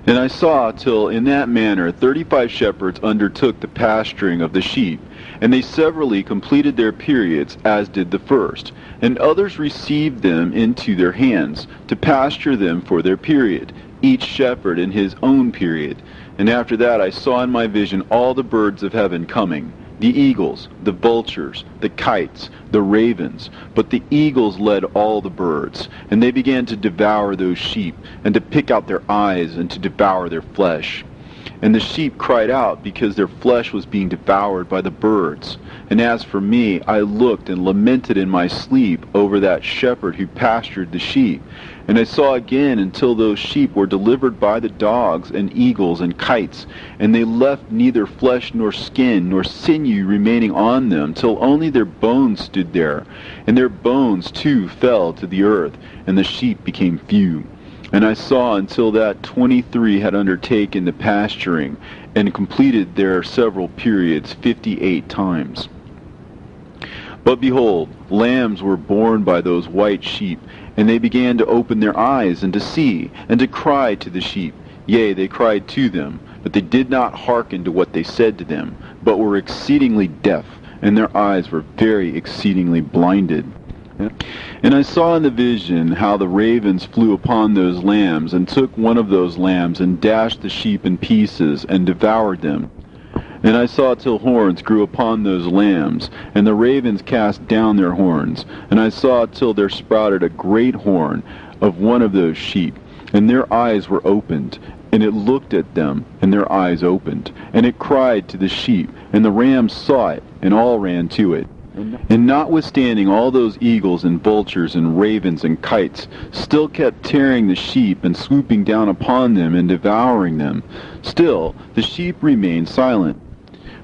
And I saw till in that manner 35 shepherds undertook the pasturing of the sheep, and they severally completed their periods, as did the first. And others received them into their hands, to pasture them for their period, each shepherd in his own period. And after that I saw in my vision all the birds of heaven coming, the eagles, the vultures, the kites, the ravens. But the eagles led all the birds, and they began to devour those sheep, and to pick out their eyes, and to devour their flesh. And the sheep cried out, because their flesh was being devoured by the birds. And as for me, I looked and lamented in my sleep over that shepherd who pastured the sheep. And I saw again until those sheep were delivered by the dogs and eagles and kites, and they left neither flesh nor skin nor sinew remaining on them, till only their bones stood there. And their bones too fell to the earth, and the sheep became few. And I saw until that 23 had undertaken the pasturing, and completed their several periods 58 times. But behold, lambs were born by those white sheep, and they began to open their eyes, and to see, and to cry to the sheep. Yea, they cried to them, but they did not hearken to what they said to them, but were exceedingly deaf, and their eyes were very exceedingly blinded. And I saw in the vision how the ravens flew upon those lambs, and took one of those lambs, and dashed the sheep in pieces, and devoured them. And I saw till horns grew upon those lambs, and the ravens cast down their horns. And I saw till there sprouted a great horn of one of those sheep, and their eyes were opened. And it looked at them, and their eyes opened. And it cried to the sheep, and the rams saw it, and all ran to it. And notwithstanding all those eagles and vultures and ravens and kites still kept tearing the sheep, and swooping down upon them, and devouring them, still the sheep remained silent.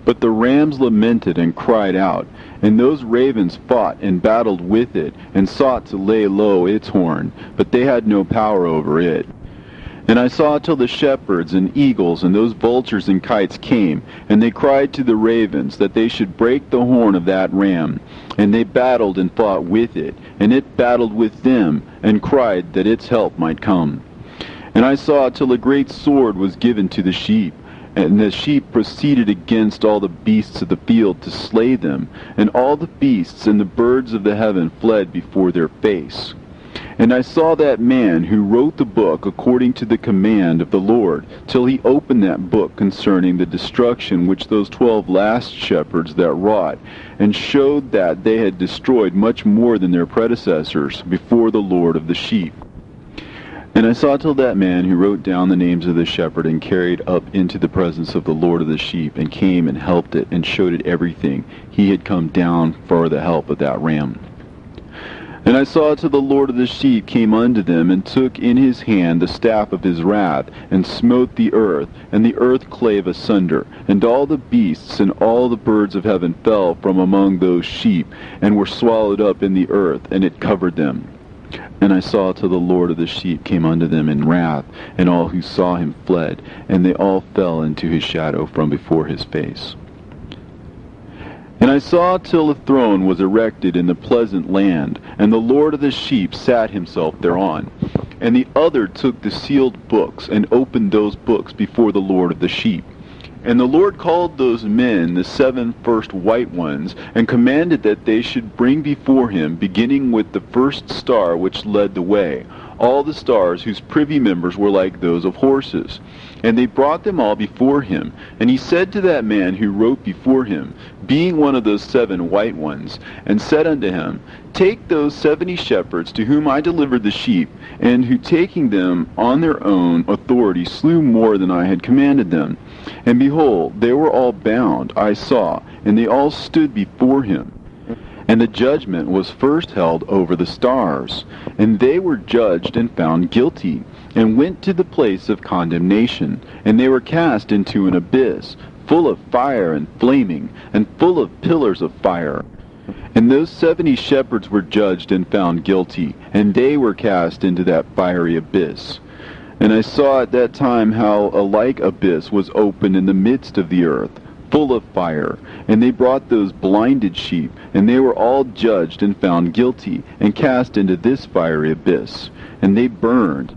But the rams lamented and cried out, and those ravens fought and battled with it, and sought to lay low its horn, but they had no power over it. And I saw till the shepherds and eagles and those vultures and kites came, and they cried to the ravens that they should break the horn of that ram. And they battled and fought with it, and it battled with them, and cried that its help might come. And I saw till a great sword was given to the sheep, and the sheep proceeded against all the beasts of the field to slay them, and all the beasts and the birds of the heaven fled before their face. And I saw that man who wrote the book according to the command of the Lord, till he opened that book concerning the destruction which those 12 last shepherds that wrought, and showed that they had destroyed much more than their predecessors before the Lord of the sheep. And I saw till that man who wrote down the names of the shepherd and carried up into the presence of the Lord of the sheep, and came and helped it, and showed it everything. He had come down for the help of that ram. And I saw till the Lord of the sheep came unto them, and took in his hand the staff of his wrath, and smote the earth, and the earth clave asunder, and all the beasts and all the birds of heaven fell from among those sheep, and were swallowed up in the earth, and it covered them. And I saw till the Lord of the sheep came unto them in wrath, and all who saw him fled, and they all fell into his shadow from before his face. And I saw till a throne was erected in the pleasant land, and the Lord of the sheep sat himself thereon. And the other took the sealed books, and opened those books before the Lord of the sheep. And the Lord called those men the 7 first white ones, and commanded that they should bring before him, beginning with the first star which led the way, all the stars whose privy members were like those of horses. And they brought them all before him. And he said to that man who wrote before him, being one of those 7 white ones, and said unto him, Take those 70 shepherds to whom I delivered the sheep, and who taking them on their own authority slew more than I had commanded them. And behold, they were all bound, I saw, and they all stood before him. And the judgment was first held over the stars, and they were judged and found guilty, and went to the place of condemnation, and they were cast into an abyss, full of fire and flaming, and full of pillars of fire. And those 70 shepherds were judged and found guilty, and they were cast into that fiery abyss. And I saw at that time how a like abyss was opened in the midst of the earth, full of fire. And they brought those blinded sheep, and they were all judged and found guilty, and cast into this fiery abyss. And they burned.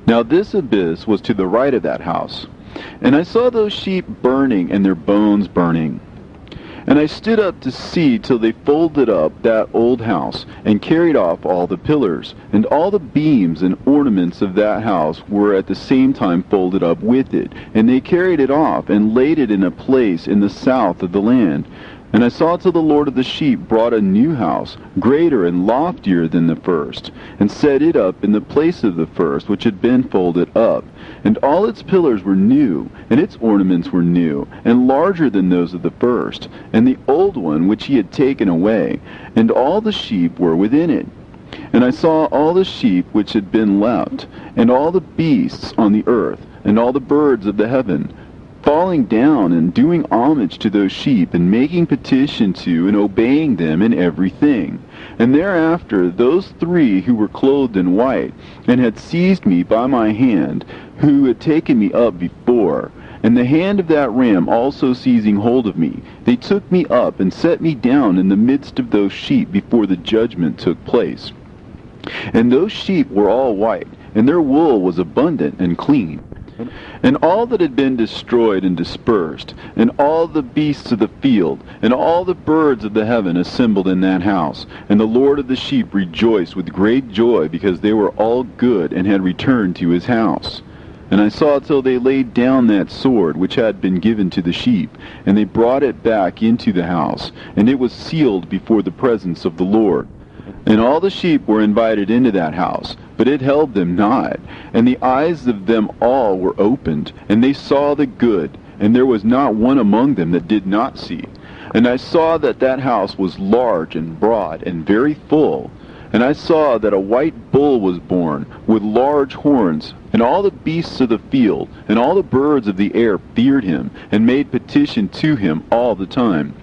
Now this abyss was to the right of that house. And I saw those sheep burning, and their bones burning. And I stood up to see till they folded up that old house, and carried off all the pillars, and all the beams and ornaments of that house were at the same time folded up with it. And they carried it off, and laid it in a place in the south of the land. And I saw till the Lord of the sheep brought a new house, greater and loftier than the first, and set it up in the place of the first, which had been folded up. And all its pillars were new, and its ornaments were new, and larger than those of the first, and the old one which he had taken away, and all the sheep were within it. And I saw all the sheep which had been left, and all the beasts on the earth, and all the birds of the heaven, falling down and doing homage to those sheep, and making petition to and obeying them in everything. And thereafter those 3 who were clothed in white, and had seized me by my hand, who had taken me up before, and the hand of that ram also seizing hold of me, they took me up and set me down in the midst of those sheep before the judgment took place. And those sheep were all white, and their wool was abundant and clean. And all that had been destroyed and dispersed, and all the beasts of the field, and all the birds of the heaven assembled in that house. And the Lord of the sheep rejoiced with great joy, because they were all good, and had returned to his house. And I saw till they laid down that sword which had been given to the sheep, and they brought it back into the house, and it was sealed before the presence of the Lord. And all the sheep were invited into that house, but it held them not. And the eyes of them all were opened, and they saw the good, and there was not one among them that did not see. And I saw that that house was large and broad, and very full. And I saw that a white bull was born, with large horns, and all the beasts of the field, and all the birds of the air feared him, and made petition to him all the time.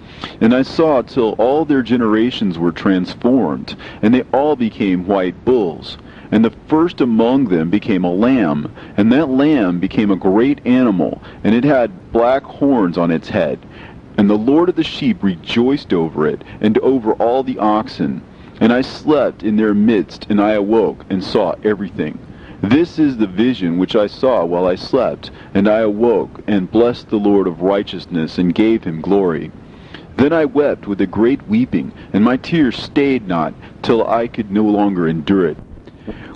And I saw till all their generations were transformed, and they all became white bulls. and the first among them became a lamb, and that lamb became a great animal, and it had black horns on its head. And the Lord of the sheep rejoiced over it, and over all the oxen. And I slept in their midst, and I awoke, and saw everything. This is the vision which I saw while I slept, and I awoke, and blessed the Lord of righteousness, and gave him glory. Then I wept with a great weeping, and my tears stayed not, till I could no longer endure it.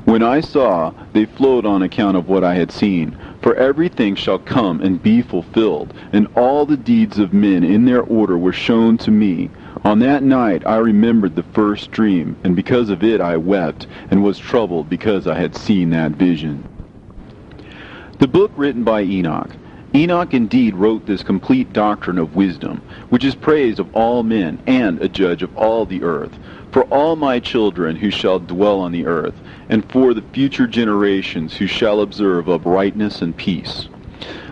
When I saw, they flowed on account of what I had seen. For everything shall come and be fulfilled, and all the deeds of men in their order were shown to me. On that night I remembered the first dream, and because of it I wept, and was troubled because I had seen that vision. The book written by Enoch. Enoch indeed wrote this complete doctrine of wisdom, which is praised of all men, and a judge of all the earth, for all my children who shall dwell on the earth, and for the future generations who shall observe uprightness and peace.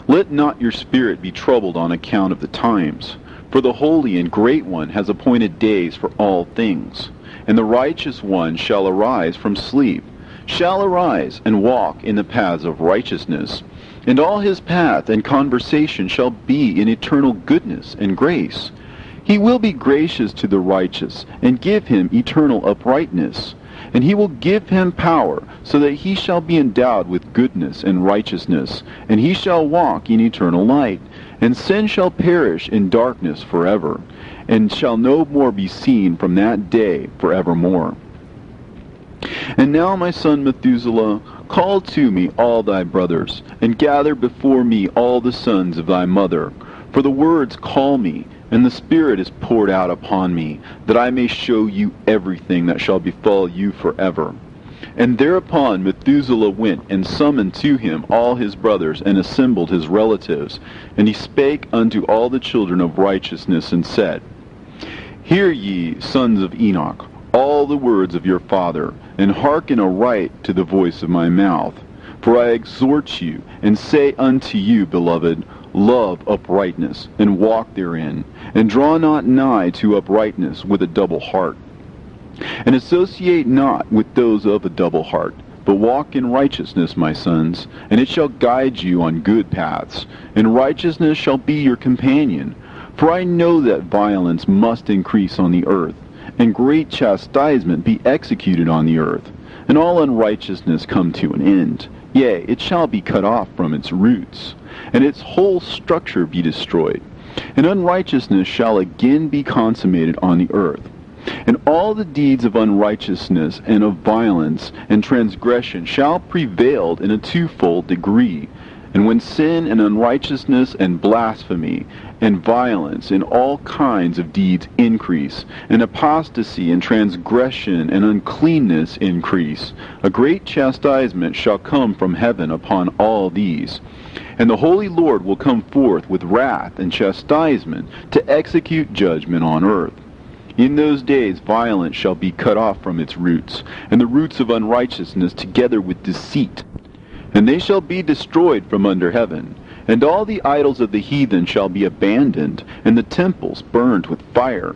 Let not your spirit be troubled on account of the times, for the Holy and Great One has appointed days for all things, and the righteous one shall arise from sleep, shall arise and walk in the paths of righteousness, and all his path and conversation shall be in eternal goodness and grace. He will be gracious to the righteous, and give him eternal uprightness. And he will give him power, so that he shall be endowed with goodness and righteousness, and he shall walk in eternal light. And sin shall perish in darkness forever, and shall no more be seen from that day forevermore. And now, my son Methuselah, call to me all thy brothers, and gather before me all the sons of thy mother. For the words call me, and the Spirit is poured out upon me, that I may show you everything that shall befall you forever. And thereupon Methuselah went and summoned to him all his brothers, and assembled his relatives. And he spake unto all the children of righteousness, and said, Hear ye, sons of Enoch, all the words of your father, and hearken aright to the voice of my mouth. For I exhort you, and say unto you, beloved, love uprightness, and walk therein, and draw not nigh to uprightness with a double heart. And associate not with those of a double heart, but walk in righteousness, my sons, and it shall guide you on good paths, and righteousness shall be your companion. For I know that violence must increase on the earth, and great chastisement be executed on the earth, and all unrighteousness come to an end. Yea, it shall be cut off from its roots, and its whole structure be destroyed. And unrighteousness shall again be consummated on the earth. And all the deeds of unrighteousness and of violence and transgression shall prevail in a twofold degree. And when sin and unrighteousness and blasphemy and violence and all kinds of deeds increase, and apostasy and transgression and uncleanness increase, a great chastisement shall come from heaven upon all these. And the Holy Lord will come forth with wrath and chastisement to execute judgment on earth. In those days violence shall be cut off from its roots, and the roots of unrighteousness together with deceit. And they shall be destroyed from under heaven. And all the idols of the heathen shall be abandoned, and the temples burned with fire.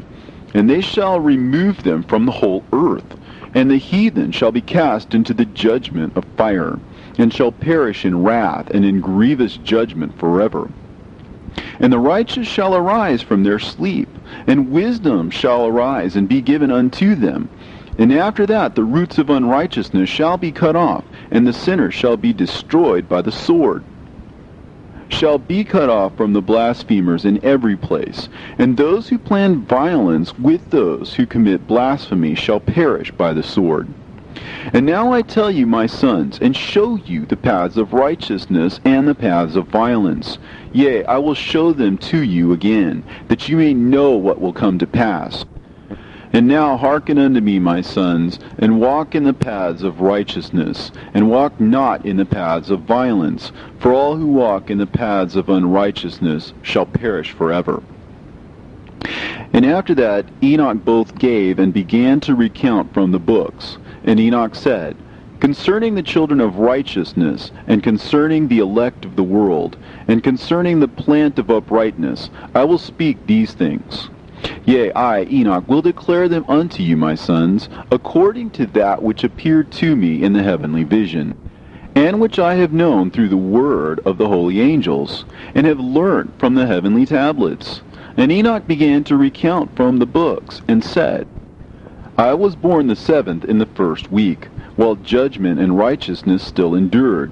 And they shall remove them from the whole earth. And the heathen shall be cast into the judgment of fire, and shall perish in wrath and in grievous judgment forever. And the righteous shall arise from their sleep, and wisdom shall arise and be given unto them. And after that the roots of unrighteousness shall be cut off, and the sinner shall be destroyed by the sword. Shall be cut off from the blasphemers in every place, and those who plan violence with those who commit blasphemy shall perish by the sword. And now I tell you, my sons, and show you the paths of righteousness and the paths of violence. Yea, I will show them to you again, that you may know what will come to pass. And now hearken unto me, my sons, and walk in the paths of righteousness, and walk not in the paths of violence, for all who walk in the paths of unrighteousness shall perish forever. And after that Enoch both gave and began to recount from the books. And Enoch said, Concerning the children of righteousness, and concerning the elect of the world, and concerning the plant of uprightness, I will speak these things. Yea, I, Enoch, will declare them unto you, my sons, according to that which appeared to me in the heavenly vision, and which I have known through the word of the holy angels, and have learnt from the heavenly tablets. And Enoch began to recount from the books, and said, I was born the 7th in the 1st week, while judgment and righteousness still endured.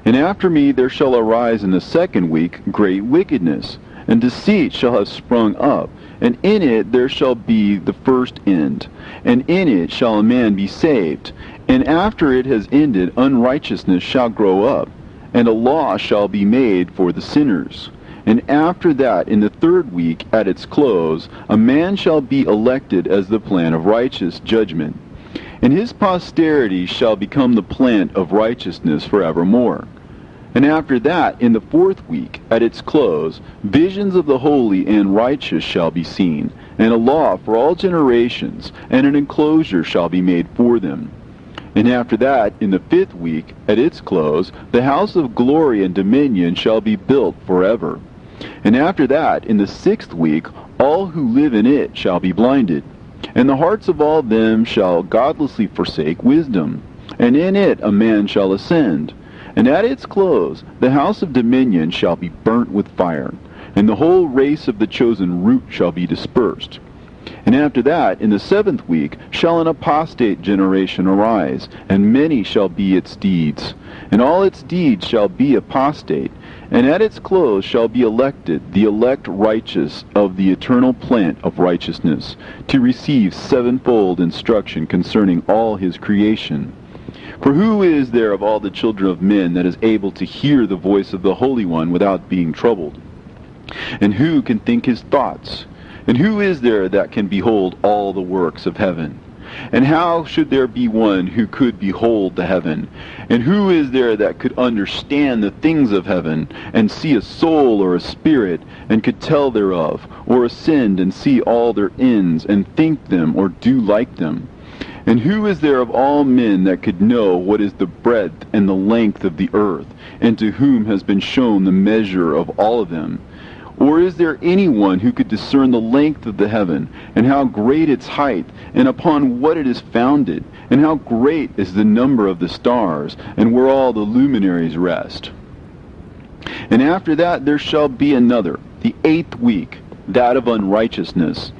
And after me there shall arise in the 2nd week great wickedness, and deceit shall have sprung up, and in it there shall be the first end, and in it shall a man be saved. And after it has ended, unrighteousness shall grow up, and a law shall be made for the sinners. And after that, in the 3rd week, at its close, a man shall be elected as the plan of righteous judgment, and his posterity shall become the plant of righteousness forevermore. And after that, in the 4th week, at its close, visions of the holy and righteous shall be seen, and a law for all generations, and an enclosure shall be made for them. And after that, in the 5th week, at its close, the house of glory and dominion shall be built forever. And after that, in the 6th week, all who live in it shall be blinded, and the hearts of all them shall godlessly forsake wisdom, and in it a man shall ascend. And at its close, the house of dominion shall be burnt with fire, and the whole race of the chosen root shall be dispersed. And after that, in the 7th week, shall an apostate generation arise, and many shall be its deeds. And all its deeds shall be apostate, and at its close shall be elected the elect righteous of the eternal plant of righteousness, to receive 7-fold instruction concerning all his creation. For who is there of all the children of men that is able to hear the voice of the Holy One without being troubled? And who can think his thoughts? And who is there that can behold all the works of heaven? And how should there be one who could behold the heaven? And who is there that could understand the things of heaven, and see a soul or a spirit, and could tell thereof, or ascend and see all their ends, and think them, or do like them? And who is there of all men that could know what is the breadth and the length of the earth, and to whom has been shown the measure of all of them? Or is there anyone who could discern the length of the heaven, and how great its height, and upon what it is founded, and how great is the number of the stars, and where all the luminaries rest? And after that there shall be another, the 8th week, that of unrighteousness.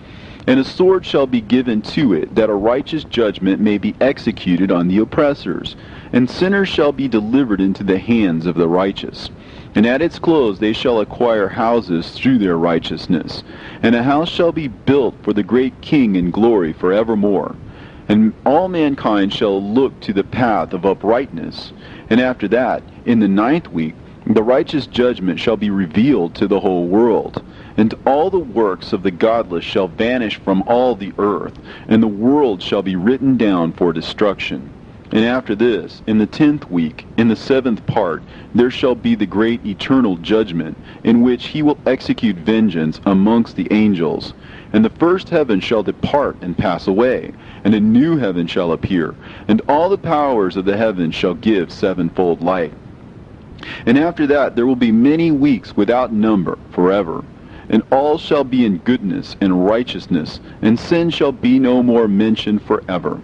And a sword shall be given to it, that a righteous judgment may be executed on the oppressors, and sinners shall be delivered into the hands of the righteous. And at its close they shall acquire houses through their righteousness, and a house shall be built for the great King in glory forevermore. And all mankind shall look to the path of uprightness. And after that, in the 9th week, the righteous judgment shall be revealed to the whole world. And all the works of the godless shall vanish from all the earth, and the world shall be written down for destruction. And after this, in the 10th week, in the 7th part, there shall be the great eternal judgment, in which he will execute vengeance amongst the angels. And the first heaven shall depart and pass away, and a new heaven shall appear, and all the powers of the heavens shall give 7-fold light. And after that there will be many weeks without number forever. And all shall be in goodness and righteousness, and sin shall be no more mentioned forever.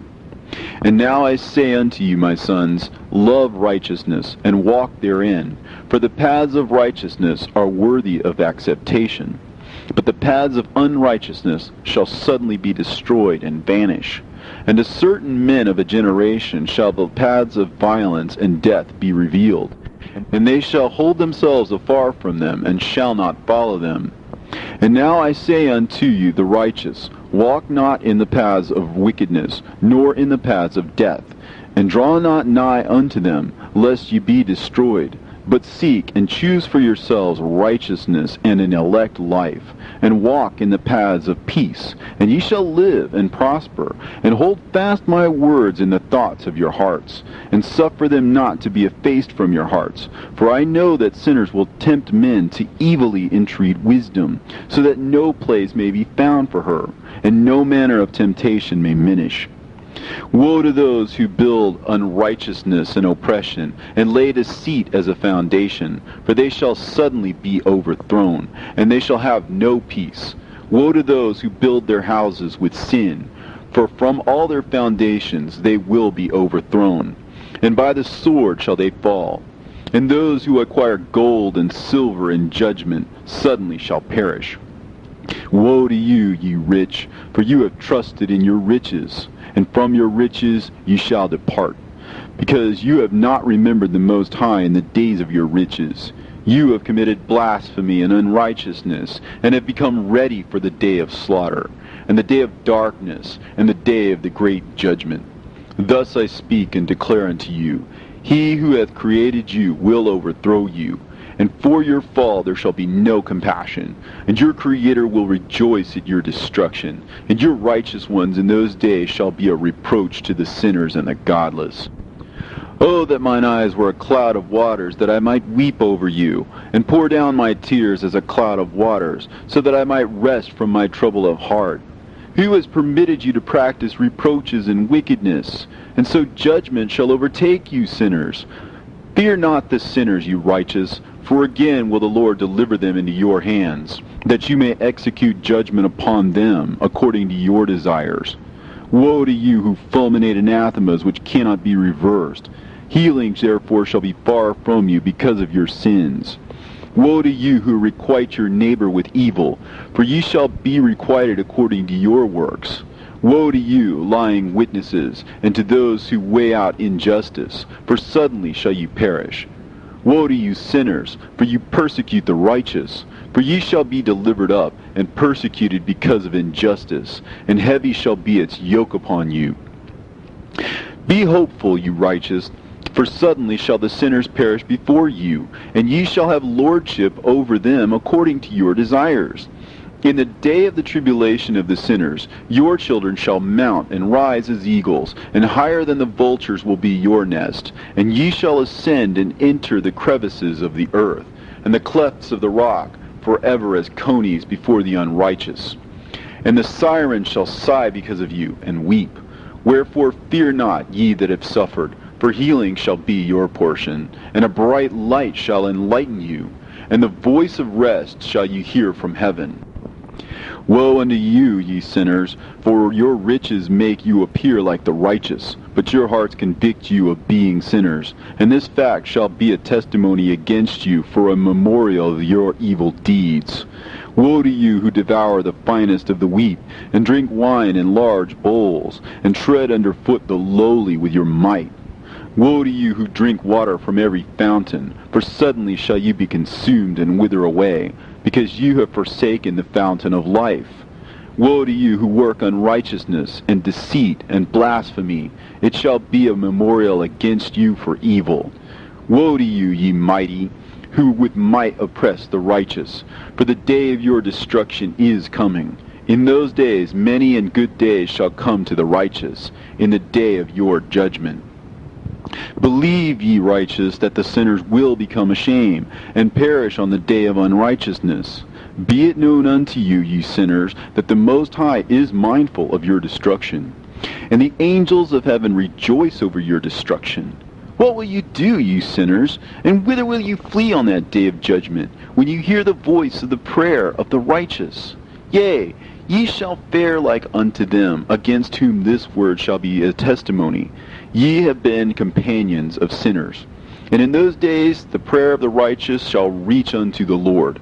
And now I say unto you, my sons, love righteousness, and walk therein, for the paths of righteousness are worthy of acceptation. But the paths of unrighteousness shall suddenly be destroyed and vanish. And to certain men of a generation shall the paths of violence and death be revealed, and they shall hold themselves afar from them, and shall not follow them. And now I say unto you, the righteous, walk not in the paths of wickedness, nor in the paths of death, and draw not nigh unto them, lest ye be destroyed. But seek and choose for yourselves righteousness and an elect life, and walk in the paths of peace, and ye shall live and prosper. And hold fast my words in the thoughts of your hearts, and suffer them not to be effaced from your hearts. For I know that sinners will tempt men to evilly entreat wisdom, so that no place may be found for her, and no manner of temptation may minish. Woe to those who build unrighteousness and oppression, and lay deceit as a foundation, for they shall suddenly be overthrown, and they shall have no peace. Woe to those who build their houses with sin, for from all their foundations they will be overthrown, and by the sword shall they fall. And those who acquire gold and silver in judgment suddenly shall perish. Woe to you, ye rich, for you have trusted in your riches, and from your riches you shall depart, because you have not remembered the Most High in the days of your riches. You have committed blasphemy and unrighteousness, and have become ready for the day of slaughter, and the day of darkness, and the day of the great judgment. Thus I speak and declare unto you, He who hath created you will overthrow you, and for your fall there shall be no compassion, and your Creator will rejoice at your destruction, and your righteous ones in those days shall be a reproach to the sinners and the godless. Oh, that mine eyes were a cloud of waters, that I might weep over you, and pour down my tears as a cloud of waters, so that I might rest from my trouble of heart. Who has permitted you to practice reproaches and wickedness? And so judgment shall overtake you, sinners. Fear not the sinners, you righteous, for again will the Lord deliver them into your hands, that you may execute judgment upon them according to your desires. Woe to you who fulminate anathemas which cannot be reversed. Healings therefore shall be far from you because of your sins. Woe to you who requite your neighbor with evil, for ye shall be requited according to your works. Woe to you, lying witnesses, and to those who weigh out injustice, for suddenly shall you perish. Woe to you, sinners, for you persecute the righteous, for ye shall be delivered up, and persecuted because of injustice, and heavy shall be its yoke upon you. Be hopeful, you righteous, for suddenly shall the sinners perish before you, and ye shall have lordship over them according to your desires. In the day of the tribulation of the sinners, your children shall mount and rise as eagles, and higher than the vultures will be your nest. And ye shall ascend and enter the crevices of the earth, and the clefts of the rock, forever as conies before the unrighteous. And the sirens shall sigh because of you, and weep. Wherefore fear not, ye that have suffered, for healing shall be your portion, and a bright light shall enlighten you, and the voice of rest shall you hear from heaven. Woe unto you, ye sinners, for your riches make you appear like the righteous, but your hearts convict you of being sinners, and this fact shall be a testimony against you for a memorial of your evil deeds. Woe to you who devour the finest of the wheat, and drink wine in large bowls, and tread under foot the lowly with your might. Woe to you who drink water from every fountain, for suddenly shall you be consumed and wither away, because you have forsaken the fountain of life. Woe to you who work unrighteousness and deceit and blasphemy, it shall be a memorial against you for evil. Woe to you, ye mighty, who with might oppress the righteous, for the day of your destruction is coming. In those days many and good days shall come to the righteous, in the day of your judgment. Believe, ye righteous, that the sinners will become ashamed, and perish on the day of unrighteousness. Be it known unto you, ye sinners, that the Most High is mindful of your destruction, and the angels of heaven rejoice over your destruction. What will you do, you sinners, and whither will you flee on that day of judgment, when you hear the voice of the prayer of the righteous? Yea, ye shall fare like unto them, against whom this word shall be a testimony. Ye have been companions of sinners. And in those days the prayer of the righteous shall reach unto the Lord.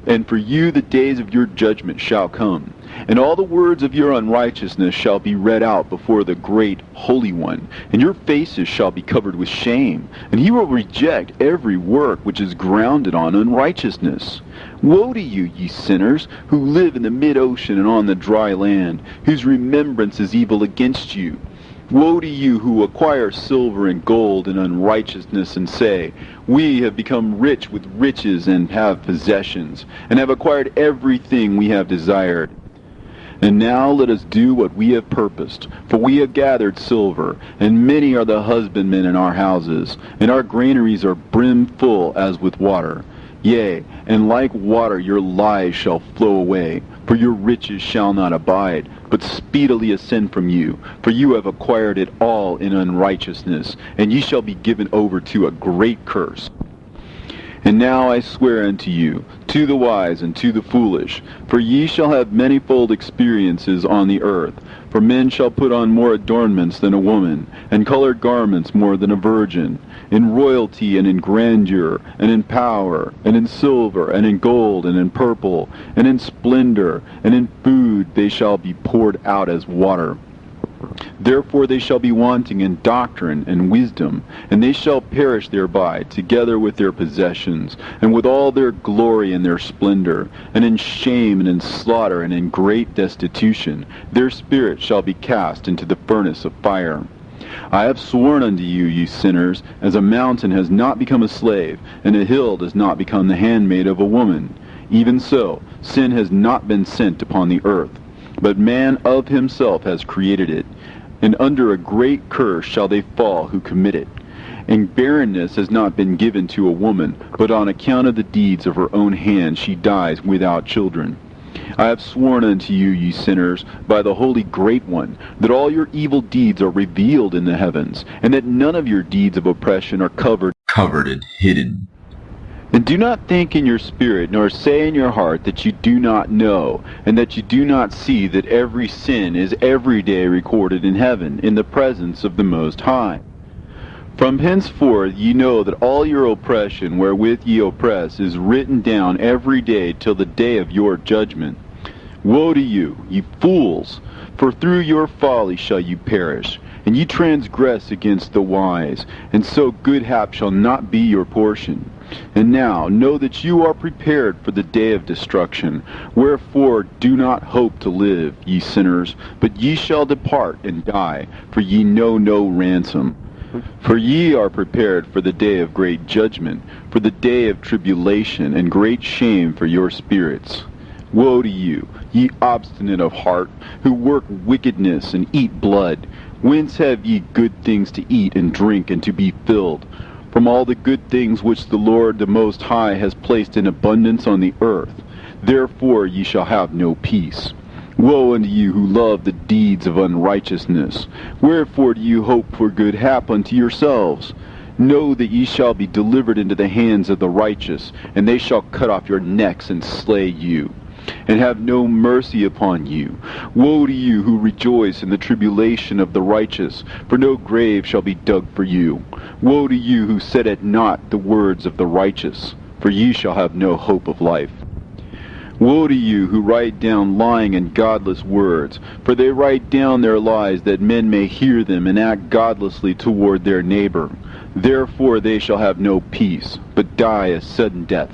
And for you the days of your judgment shall come, and all the words of your unrighteousness shall be read out before the great Holy One, and your faces shall be covered with shame, and he will reject every work which is grounded on unrighteousness. Woe to you, ye sinners, who live in the mid-ocean and on the dry land, whose remembrance is evil against you. Woe to you who acquire silver and gold in unrighteousness, and say, We have become rich with riches and have possessions, and have acquired everything we have desired. And now let us do what we have purposed, for we have gathered silver, and many are the husbandmen in our houses, and our granaries are brimful as with water. Yea, and like water your lies shall flow away, for your riches shall not abide, but speedily ascend from you, for you have acquired it all in unrighteousness, and ye shall be given over to a great curse. And now I swear unto you, to the wise and to the foolish, for ye shall have manifold experiences on the earth. For men shall put on more adornments than a woman, and colored garments more than a virgin. In royalty and in grandeur, and in power, and in silver, and in gold, and in purple, and in splendor, and in food they shall be poured out as water. Therefore they shall be wanting in doctrine and wisdom, and they shall perish thereby, together with their possessions, and with all their glory and their splendor, and in shame and in slaughter and in great destitution. Their spirit shall be cast into the furnace of fire. I have sworn unto you, ye sinners, as a mountain has not become a slave, and a hill does not become the handmaid of a woman. Even so, sin has not been sent upon the earth, but man of himself has created it. And under a great curse shall they fall who commit it. And barrenness has not been given to a woman, but on account of the deeds of her own hand she dies without children. I have sworn unto you, ye sinners, by the Holy Great One, that all your evil deeds are revealed in the heavens, and that none of your deeds of oppression are covered and hidden. And do not think in your spirit, nor say in your heart that you do not know, and that you do not see that every sin is every day recorded in heaven, in the presence of the Most High. From henceforth ye know that all your oppression wherewith ye oppress is written down every day till the day of your judgment. Woe to you, ye fools! For through your folly shall you perish, and ye transgress against the wise, and so good hap shall not be your portion. And now know that you are prepared for the day of destruction. Wherefore do not hope to live, ye sinners, but ye shall depart and die, for ye know no ransom. For ye are prepared for the day of great judgment, for the day of tribulation and great shame for your spirits. Woe to you, ye obstinate of heart, who work wickedness and eat blood. Whence have ye good things to eat and drink and to be filled? From all the good things which the Lord the Most High has placed in abundance on the earth. Therefore ye shall have no peace. Woe unto you who love the deeds of unrighteousness. Wherefore do you hope for good hap unto yourselves? Know that ye shall be delivered into the hands of the righteous, and they shall cut off your necks and slay you, and have no mercy upon you. Woe to you who rejoice in the tribulation of the righteous, for no grave shall be dug for you. Woe to you who set at naught the words of the righteous, for ye shall have no hope of life. Woe to you who write down lying and godless words, for they write down their lies that men may hear them and act godlessly toward their neighbor. Therefore they shall have no peace, but die a sudden death.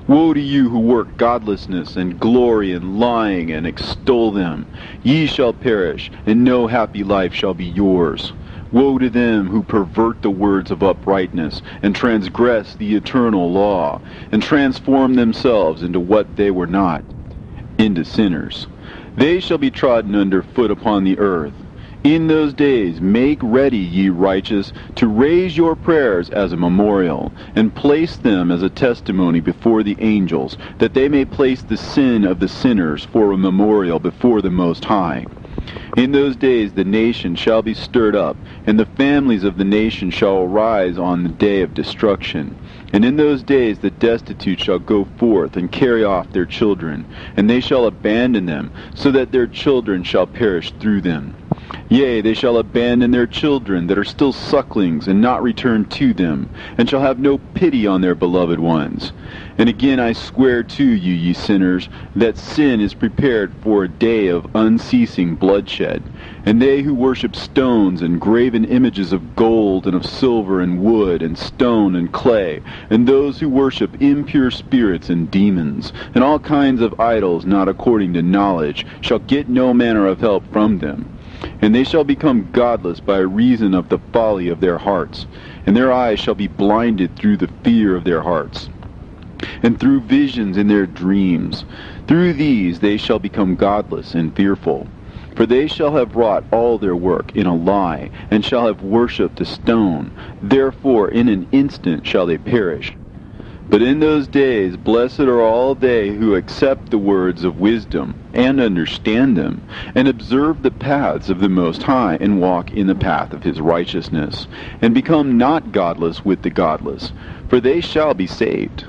Woe to you who work godlessness and glory in lying and extol them. Ye shall perish, and no happy life shall be yours. Woe to them who pervert the words of uprightness, and transgress the eternal law, and transform themselves into what they were not, into sinners. They shall be trodden under foot upon the earth. In those days make ready, ye righteous, to raise your prayers as a memorial, and place them as a testimony before the angels, that they may place the sin of the sinners for a memorial before the Most High. In those days the nation shall be stirred up, and the families of the nation shall arise on the day of destruction. And in those days the destitute shall go forth and carry off their children, and they shall abandon them, so that their children shall perish through them. Yea, they shall abandon their children that are still sucklings, and not return to them, and shall have no pity on their beloved ones. And again I swear to you, ye sinners, that sin is prepared for a day of unceasing bloodshed. And they who worship stones and graven images of gold and of silver and wood and stone and clay, and those who worship impure spirits and demons, and all kinds of idols not according to knowledge, shall get no manner of help from them. And they shall become godless by reason of the folly of their hearts, and their eyes shall be blinded through the fear of their hearts, and through visions in their dreams. Through these they shall become godless and fearful. For they shall have wrought all their work in a lie, and shall have worshipped a stone. Therefore in an instant shall they perish. But in those days blessed are all they who accept the words of wisdom, and understand them, and observe the paths of the Most High, and walk in the path of his righteousness, and become not godless with the godless, for they shall be saved.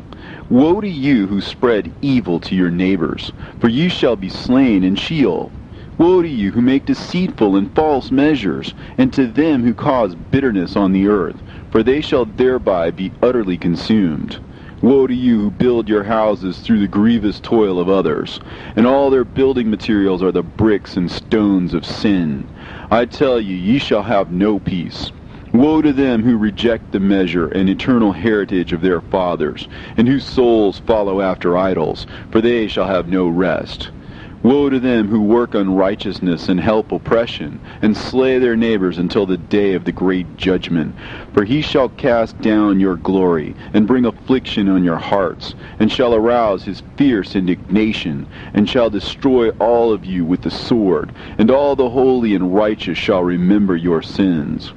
Woe to you who spread evil to your neighbors, for you shall be slain in Sheol. Woe to you who make deceitful and false measures, and to them who cause bitterness on the earth, for they shall thereby be utterly consumed. Woe to you who build your houses through the grievous toil of others, and all their building materials are the bricks and stones of sin. I tell you, ye shall have no peace. Woe to them who reject the measure and eternal heritage of their fathers, and whose souls follow after idols, for they shall have no rest. Woe to them who work unrighteousness and help oppression, and slay their neighbors until the day of the great judgment. For he shall cast down your glory, and bring affliction on your hearts, and shall arouse his fierce indignation, and shall destroy all of you with the sword, and all the holy and righteous shall remember your sins.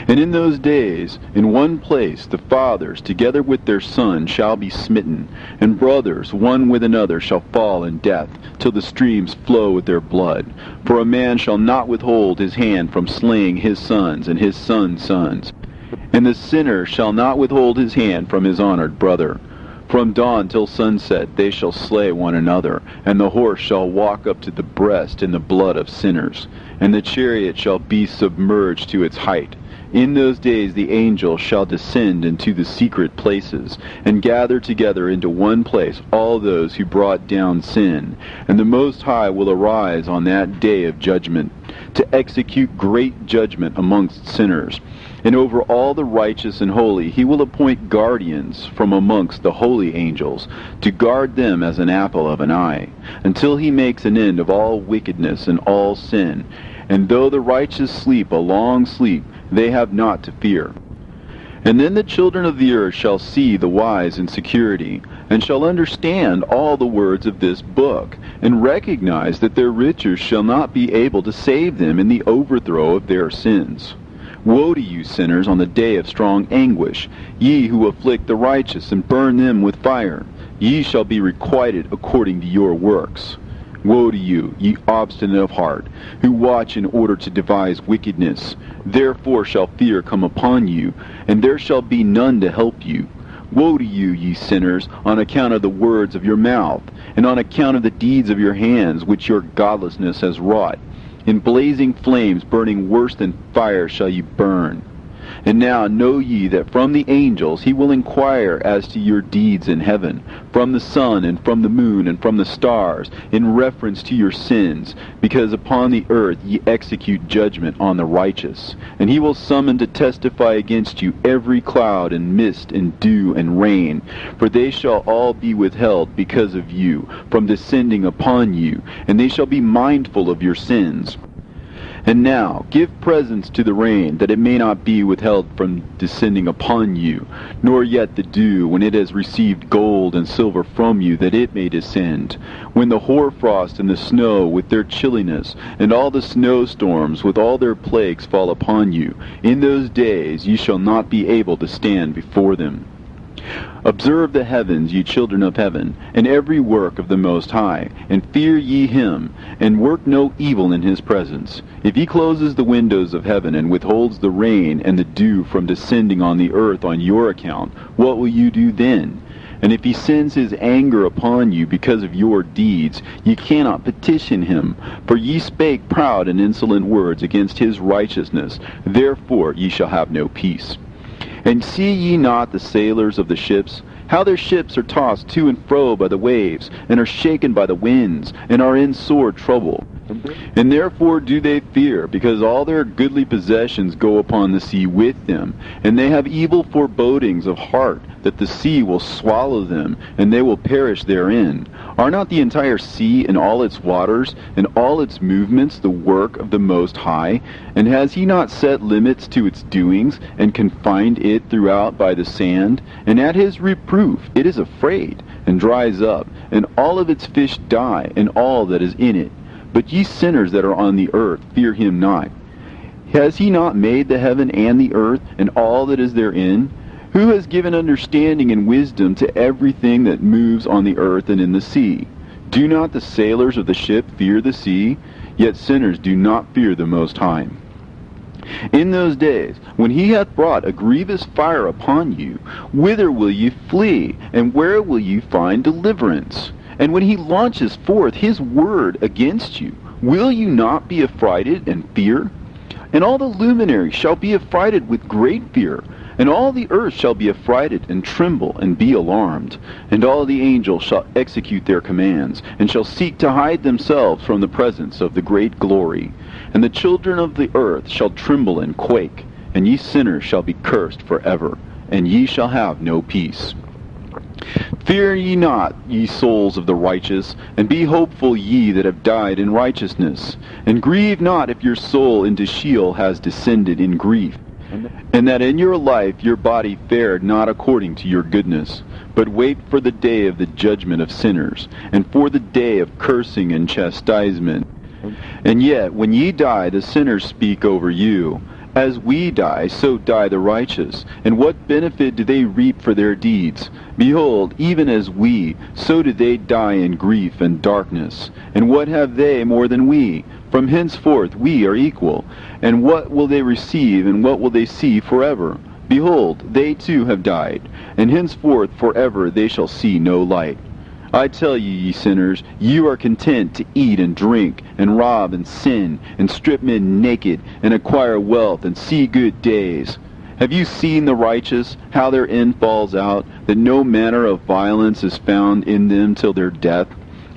And in those days, in one place, the fathers, together with their sons, shall be smitten, and brothers, one with another, shall fall in death, till the streams flow with their blood. For a man shall not withhold his hand from slaying his sons and his sons' sons, and the sinner shall not withhold his hand from his honored brother. From dawn till sunset they shall slay one another, and the horse shall walk up to the breast in the blood of sinners, and the chariot shall be submerged to its height. In those days the angels shall descend into the secret places, and gather together into one place all those who brought down sin. And the Most High will arise on that day of judgment, to execute great judgment amongst sinners. And over all the righteous and holy he will appoint guardians from amongst the holy angels, to guard them as an apple of an eye, until he makes an end of all wickedness and all sin. And though the righteous sleep a long sleep, they have not to fear. And then the children of the earth shall see the wise in security, and shall understand all the words of this book, and recognize that their riches shall not be able to save them in the overthrow of their sins. Woe to you, sinners, on the day of strong anguish, ye who afflict the righteous and burn them with fire. Ye shall be requited according to your works. Woe to you, ye obstinate of heart, who watch in order to devise wickedness. Therefore shall fear come upon you, and there shall be none to help you. Woe to you, ye sinners, on account of the words of your mouth, and on account of the deeds of your hands, which your godlessness has wrought. In blazing flames, burning worse than fire, shall you burn. And now know ye that from the angels he will inquire as to your deeds in heaven, from the sun and from the moon and from the stars, in reference to your sins, because upon the earth ye execute judgment on the righteous. And he will summon to testify against you every cloud and mist and dew and rain, for they shall all be withheld because of you, from descending upon you, and they shall be mindful of your sins. And now give presents to the rain, that it may not be withheld from descending upon you, nor yet the dew, when it has received gold and silver from you, that it may descend. When the hoarfrost and the snow with their chilliness, and all the snowstorms with all their plagues fall upon you, in those days ye shall not be able to stand before them. Observe the heavens, ye children of heaven, and every work of the Most High, and fear ye him, and work no evil in his presence. If he closes the windows of heaven, and withholds the rain and the dew from descending on the earth on your account, what will you do then? And if he sends his anger upon you because of your deeds, ye cannot petition him, for ye spake proud and insolent words against his righteousness. Therefore ye shall have no peace. And see ye not the sailors of the ships, how their ships are tossed to and fro by the waves, and are shaken by the winds, and are in sore trouble? And therefore do they fear, because all their goodly possessions go upon the sea with them, and they have evil forebodings of heart, that the sea will swallow them, and they will perish therein. Are not the entire sea and all its waters, and all its movements, the work of the Most High? And has he not set limits to its doings, and confined it throughout by the sand? And at his reproof it is afraid, and dries up, and all of its fish die, and all that is in it. But ye sinners that are on the earth, fear him not. Has he not made the heaven and the earth, and all that is therein? Who has given understanding and wisdom to everything that moves on the earth and in the sea? Do not the sailors of the ship fear the sea? Yet sinners do not fear the Most High. In those days, when he hath brought a grievous fire upon you, whither will ye flee, and where will ye find deliverance? And when he launches forth his word against you, will you not be affrighted and fear? And all the luminaries shall be affrighted with great fear, and all the earth shall be affrighted and tremble and be alarmed. And all the angels shall execute their commands, and shall seek to hide themselves from the presence of the great glory. And the children of the earth shall tremble and quake, and ye sinners shall be cursed forever, and ye shall have no peace. Fear ye not, ye souls of the righteous, and be hopeful ye that have died in righteousness. And grieve not if your soul into Sheol has descended in grief, and that in your life your body fared not according to your goodness. But wait for the day of the judgment of sinners, and for the day of cursing and chastisement. And yet, when ye die, the sinners speak over you. As we die, so die the righteous. And what benefit do they reap for their deeds? Behold, even as we, so do they die in grief and darkness. And what have they more than we? From henceforth we are equal. And what will they receive, and what will they see forever? Behold, they too have died, and henceforth forever they shall see no light. I tell you, ye sinners, you are content to eat and drink, and rob and sin, and strip men naked, and acquire wealth, and see good days. Have you seen the righteous, how their end falls out, that no manner of violence is found in them till their death?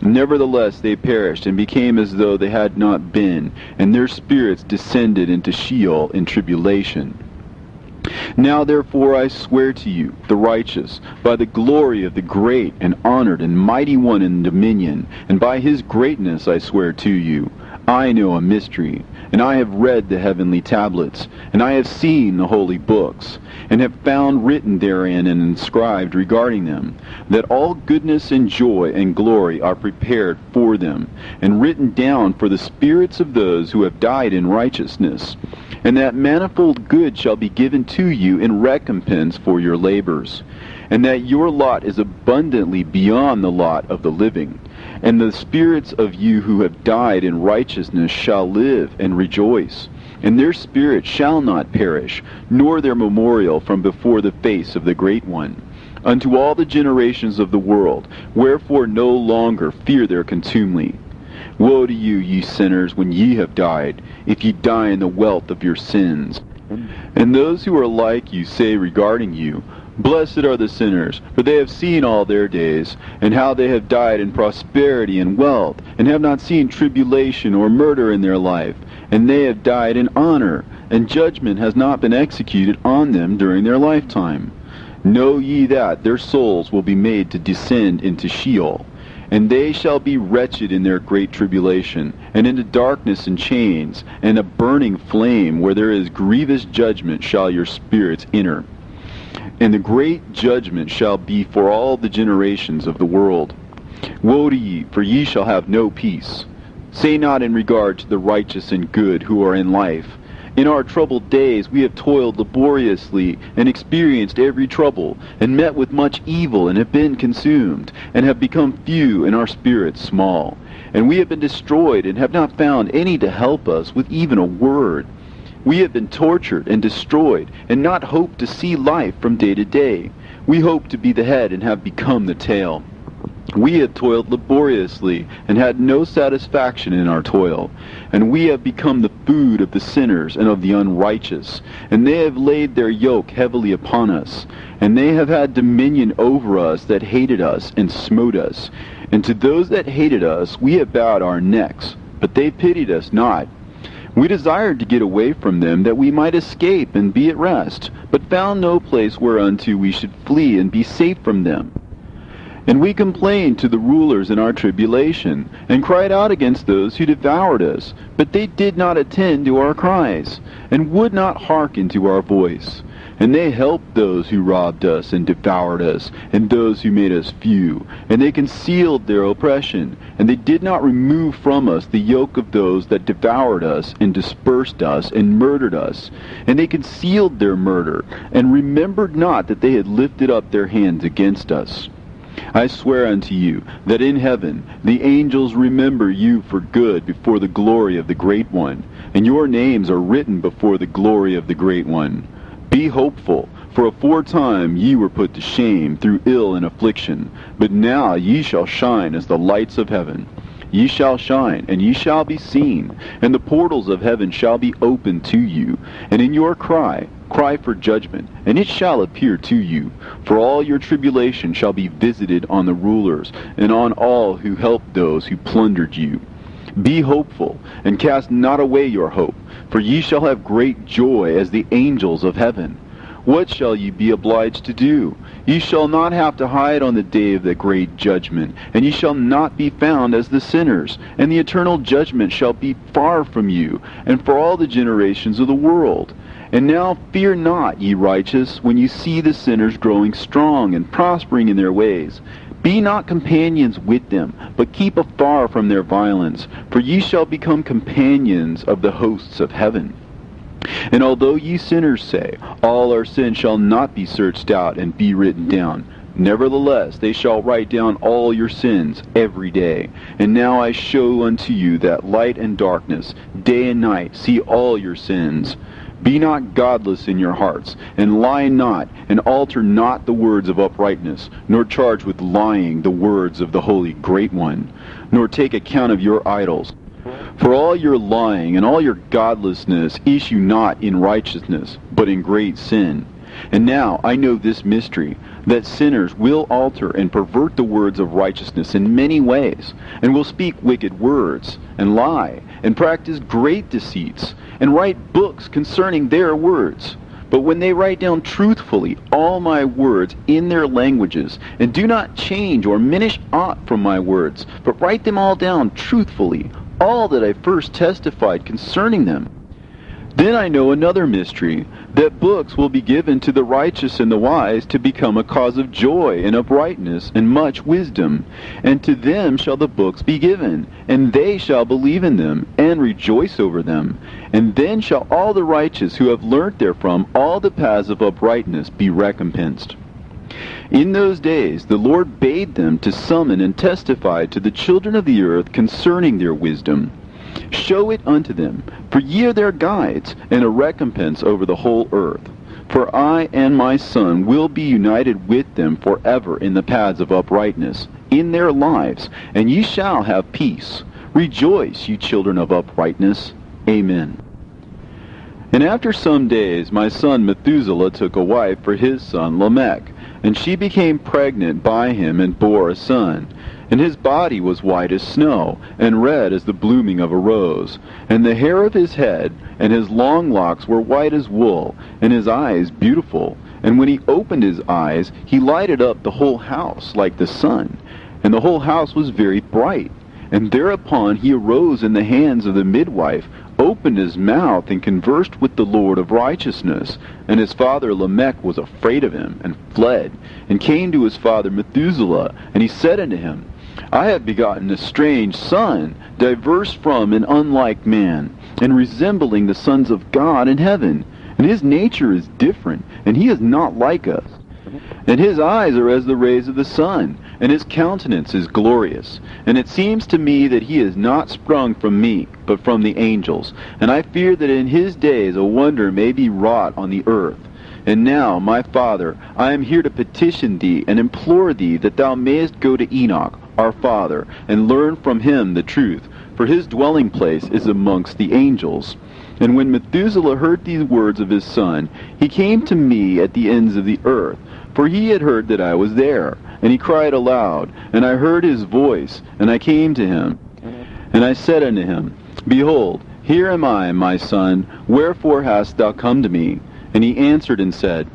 Nevertheless they perished, and became as though they had not been, and their spirits descended into Sheol in tribulation. Now therefore I swear to you, the righteous, by the glory of the great and honored and mighty one in dominion, and by his greatness I swear to you, I know a mystery, and I have read the heavenly tablets, and I have seen the holy books, and have found written therein and inscribed regarding them, that all goodness and joy and glory are prepared for them, and written down for the spirits of those who have died in righteousness, and that manifold good shall be given to you in recompense for your labors, and that your lot is abundantly beyond the lot of the living. And the spirits of you who have died in righteousness shall live and rejoice, and their spirit shall not perish, nor their memorial from before the face of the Great One, unto all the generations of the world, wherefore no longer fear their contumely. Woe to you, ye sinners, when ye have died, if ye die in the wealth of your sins. And those who are like you say regarding you, Blessed are the sinners, for they have seen all their days, and how they have died in prosperity and wealth, and have not seen tribulation or murder in their life, and they have died in honor, and judgment has not been executed on them during their lifetime. Know ye that their souls will be made to descend into Sheol, and they shall be wretched in their great tribulation, and into darkness and chains, and a burning flame, where there is grievous judgment shall your spirits enter. And the great judgment shall be for all the generations of the world. Woe to ye, for ye shall have no peace. Say not in regard to the righteous and good who are in life, In our troubled days we have toiled laboriously, and experienced every trouble, and met with much evil, and have been consumed, and have become few, and our spirits small. And we have been destroyed, and have not found any to help us with even a word. We have been tortured and destroyed, and not hoped to see life from day to day. We hoped to be the head, and have become the tail. We have toiled laboriously, and had no satisfaction in our toil. And we have become the food of the sinners and of the unrighteous. And they have laid their yoke heavily upon us. And they have had dominion over us that hated us and smote us. And to those that hated us we have bowed our necks, but they pitied us not. We desired to get away from them, that we might escape and be at rest, but found no place whereunto we should flee and be safe from them. And we complained to the rulers in our tribulation, and cried out against those who devoured us, but they did not attend to our cries, and would not hearken to our voice. And they helped those who robbed us and devoured us, and those who made us few. And they concealed their oppression, and they did not remove from us the yoke of those that devoured us, and dispersed us, and murdered us. And they concealed their murder, and remembered not that they had lifted up their hands against us. I swear unto you that in heaven the angels remember you for good before the glory of the Great One, and your names are written before the glory of the Great One. Be hopeful, for aforetime ye were put to shame through ill and affliction, but now ye shall shine as the lights of heaven. Ye shall shine, and ye shall be seen, and the portals of heaven shall be opened to you. And in your cry for judgment, and it shall appear to you. For all your tribulation shall be visited on the rulers, and on all who helped those who plundered you. Be hopeful, and cast not away your hope, for ye shall have great joy as the angels of heaven. What shall ye be obliged to do? Ye shall not have to hide on the day of the great judgment, and ye shall not be found as the sinners, and the eternal judgment shall be far from you, and for all the generations of the world. And now fear not, ye righteous, when ye see the sinners growing strong and prospering in their ways. Be not companions with them, but keep afar from their violence, for ye shall become companions of the hosts of heaven. And although ye sinners say, all our sins shall not be searched out and be written down, nevertheless they shall write down all your sins every day. And now I show unto you that light and darkness, day and night, see all your sins. Be not godless in your hearts, and lie not, and alter not the words of uprightness, nor charge with lying the words of the Holy Great One, nor take account of your idols. For all your lying and all your godlessness issue not in righteousness, but in great sin. And now I know this mystery, that sinners will alter and pervert the words of righteousness in many ways, and will speak wicked words, and lie, and practice great deceits, and write books concerning their words. But when they write down truthfully all my words in their languages, and do not change or minish aught from my words, but write them all down truthfully, all that I first testified concerning them, then I know another mystery, that books will be given to the righteous and the wise to become a cause of joy and uprightness and much wisdom. And to them shall the books be given, and they shall believe in them, and rejoice over them. And then shall all the righteous who have learnt therefrom all the paths of uprightness be recompensed. In those days the Lord bade them to summon and testify to the children of the earth concerning their wisdom. Show it unto them, for ye are their guides, and a recompense over the whole earth. For I and my Son will be united with them forever in the paths of uprightness, in their lives, and ye shall have peace. Rejoice, ye children of uprightness. Amen. And after some days my son Methuselah took a wife for his son Lamech, and she became pregnant by him and bore a son. And his body was white as snow, and red as the blooming of a rose. And the hair of his head and his long locks were white as wool, and his eyes beautiful. And when he opened his eyes, he lighted up the whole house like the sun. And the whole house was very bright. And thereupon he arose in the hands of the midwife, opened his mouth, and conversed with the Lord of righteousness. And his father Lamech was afraid of him, and fled, and came to his father Methuselah. And he said unto him, I have begotten a strange son, diverse from and unlike man, and resembling the sons of God in heaven. And his nature is different, and he is not like us. And his eyes are as the rays of the sun, and his countenance is glorious. And it seems to me that he is not sprung from me, but from the angels. And I fear that in his days a wonder may be wrought on the earth. And now, my father, I am here to petition thee and implore thee that thou mayest go to Enoch, our father, and learn from him the truth, for his dwelling place is amongst the angels. And when Methuselah heard these words of his son, he came to me at the ends of the earth, for he had heard that I was there. And he cried aloud, and I heard his voice, and I came to him. And I said unto him, Behold, here am I, my son, wherefore hast thou come to me? And he answered and said,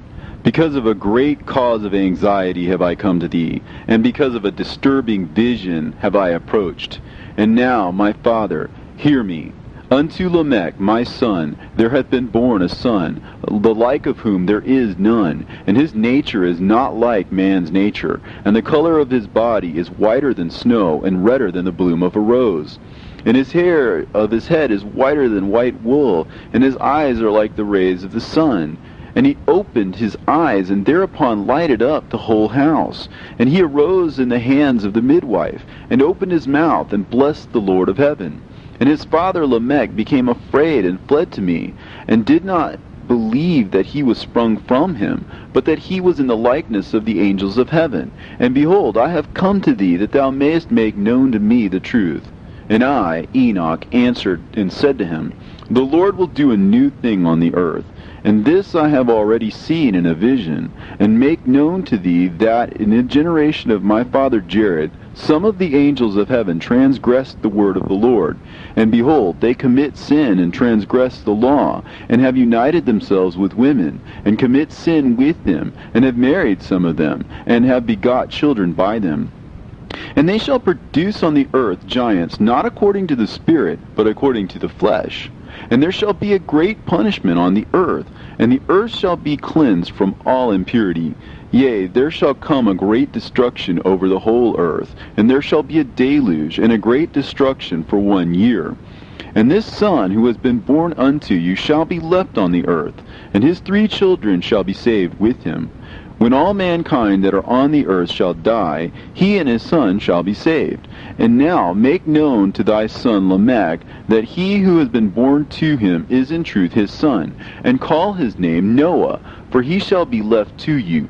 Because of a great cause of anxiety have I come to thee, and because of a disturbing vision have I approached. And now, my father, hear me. Unto Lamech my son there hath been born a son, the like of whom there is none, and his nature is not like man's nature, and the color of his body is whiter than snow, and redder than the bloom of a rose. And his hair of his head is whiter than white wool, and his eyes are like the rays of the sun. And he opened his eyes, and thereupon lighted up the whole house. And he arose in the hands of the midwife, and opened his mouth, and blessed the Lord of heaven. And his father Lamech became afraid, and fled to me, and did not believe that he was sprung from him, but that he was in the likeness of the angels of heaven. And behold, I have come to thee, that thou mayest make known to me the truth. And I, Enoch, answered and said to him, The Lord will do a new thing on the earth. And this I have already seen in a vision, and make known to thee that in the generation of my father Jared, some of the angels of heaven transgressed the word of the Lord. And behold, they commit sin and transgress the law, and have united themselves with women, and commit sin with them, and have married some of them, and have begot children by them. And they shall produce on the earth giants, not according to the Spirit, but according to the flesh. And there shall be a great punishment on the earth, and the earth shall be cleansed from all impurity. Yea, there shall come a great destruction over the whole earth, and there shall be a deluge, and a great destruction for 1 year. And this son who has been born unto you shall be left on the earth, and his 3 children shall be saved with him. When all mankind that are on the earth shall die, he and his son shall be saved. And now make known to thy son Lamech that he who has been born to him is in truth his son, and call his name Noah, for he shall be left to you.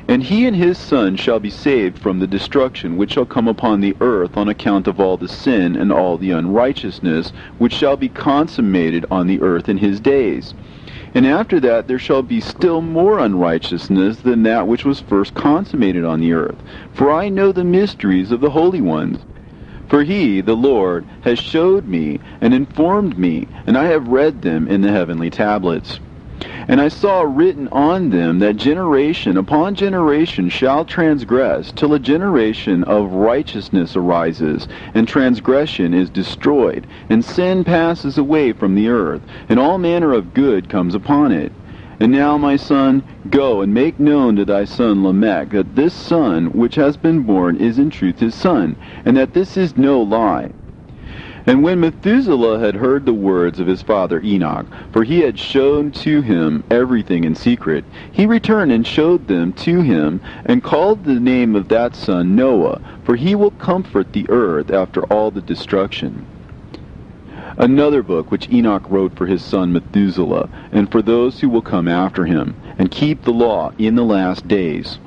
And he and his son shall be saved from the destruction which shall come upon the earth on account of all the sin and all the unrighteousness which shall be consummated on the earth in his days. And after that there shall be still more unrighteousness than that which was first consummated on the earth. For I know the mysteries of the holy ones. For he, the Lord, has showed me and informed me, and I have read them in the heavenly tablets. And I saw written on them that generation upon generation shall transgress, till a generation of righteousness arises, and transgression is destroyed, and sin passes away from the earth, and all manner of good comes upon it. And now, my son, go and make known to thy son Lamech that this son which has been born is in truth his son, and that this is no lie. And when Methuselah had heard the words of his father Enoch, for he had shown to him everything in secret, he returned and showed them to him, and called the name of that son Noah, for he will comfort the earth after all the destruction. Another book which Enoch wrote for his son Methuselah, and for those who will come after him, and keep the law in the last days.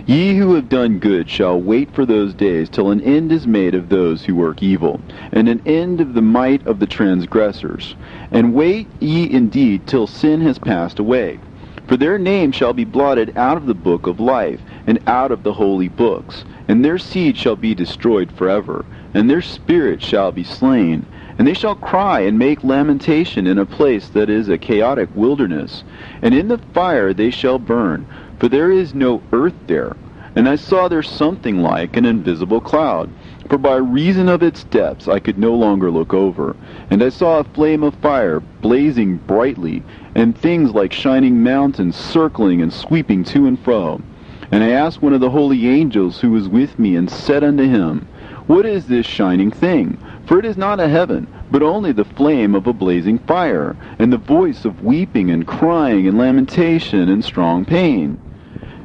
Ye who have done good shall wait for those days till an end is made of those who work evil, and an end of the might of the transgressors. And wait ye indeed till sin has passed away. For their name shall be blotted out of the book of life, and out of the holy books. And their seed shall be destroyed forever, and their spirit shall be slain. And they shall cry and make lamentation in a place that is a chaotic wilderness. And in the fire they shall burn, for there is no earth there. And I saw there something like an invisible cloud, for by reason of its depths I could no longer look over. And I saw a flame of fire blazing brightly, and things like shining mountains circling and sweeping to and fro. And I asked one of the holy angels who was with me, and said unto him, What is this shining thing? For it is not a heaven, but only the flame of a blazing fire, and the voice of weeping and crying and lamentation and strong pain.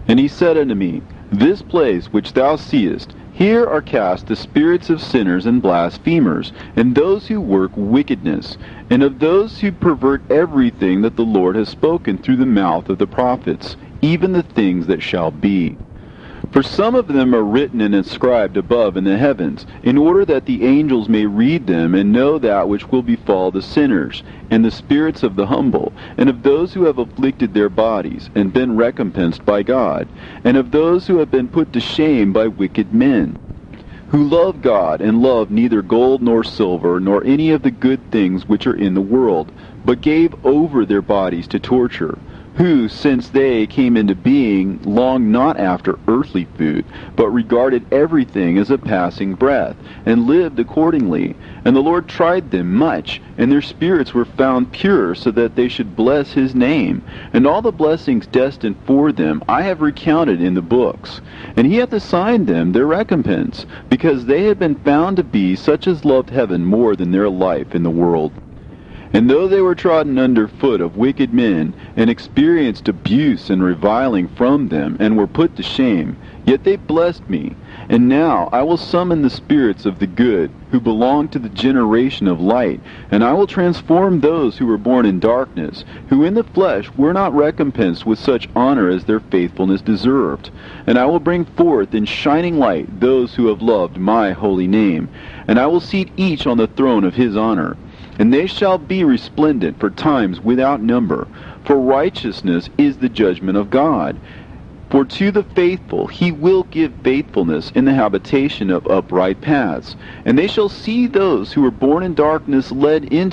And he said unto me, This place which thou seest, here are cast the spirits of sinners and blasphemers, and those who work wickedness, and of those who pervert everything that the Lord has spoken through the mouth of the prophets, even the things that shall be. For some of them are written and inscribed above in the heavens, in order that the angels may read them and know that which will befall the sinners, and the spirits of the humble, and of those who have afflicted their bodies, and been recompensed by God, and of those who have been put to shame by wicked men, who love God, and love neither gold nor silver, nor any of the good things which are in the world, but gave over their bodies to torture, who, since they came into being, longed not after earthly food, but regarded everything as a passing breath, and lived accordingly. And the Lord tried them much, and their spirits were found pure, so that they should bless his name. And all the blessings destined for them I have recounted in the books. And he hath assigned them their recompense, because they had been found to be such as loved heaven more than their life in the world. And though they were trodden under foot of wicked men, and experienced abuse and reviling from them, and were put to shame, yet they blessed me. And now I will summon the spirits of the good, who belong to the generation of light, and I will transform those who were born in darkness, who in the flesh were not recompensed with such honor as their faithfulness deserved. And I will bring forth in shining light those who have loved my holy name, and I will seat each on the throne of his honor. And they shall be resplendent for times without number, for righteousness is the judgment of God. For to the faithful he will give faithfulness in the habitation of upright paths. And they shall see those who were born in darkness led into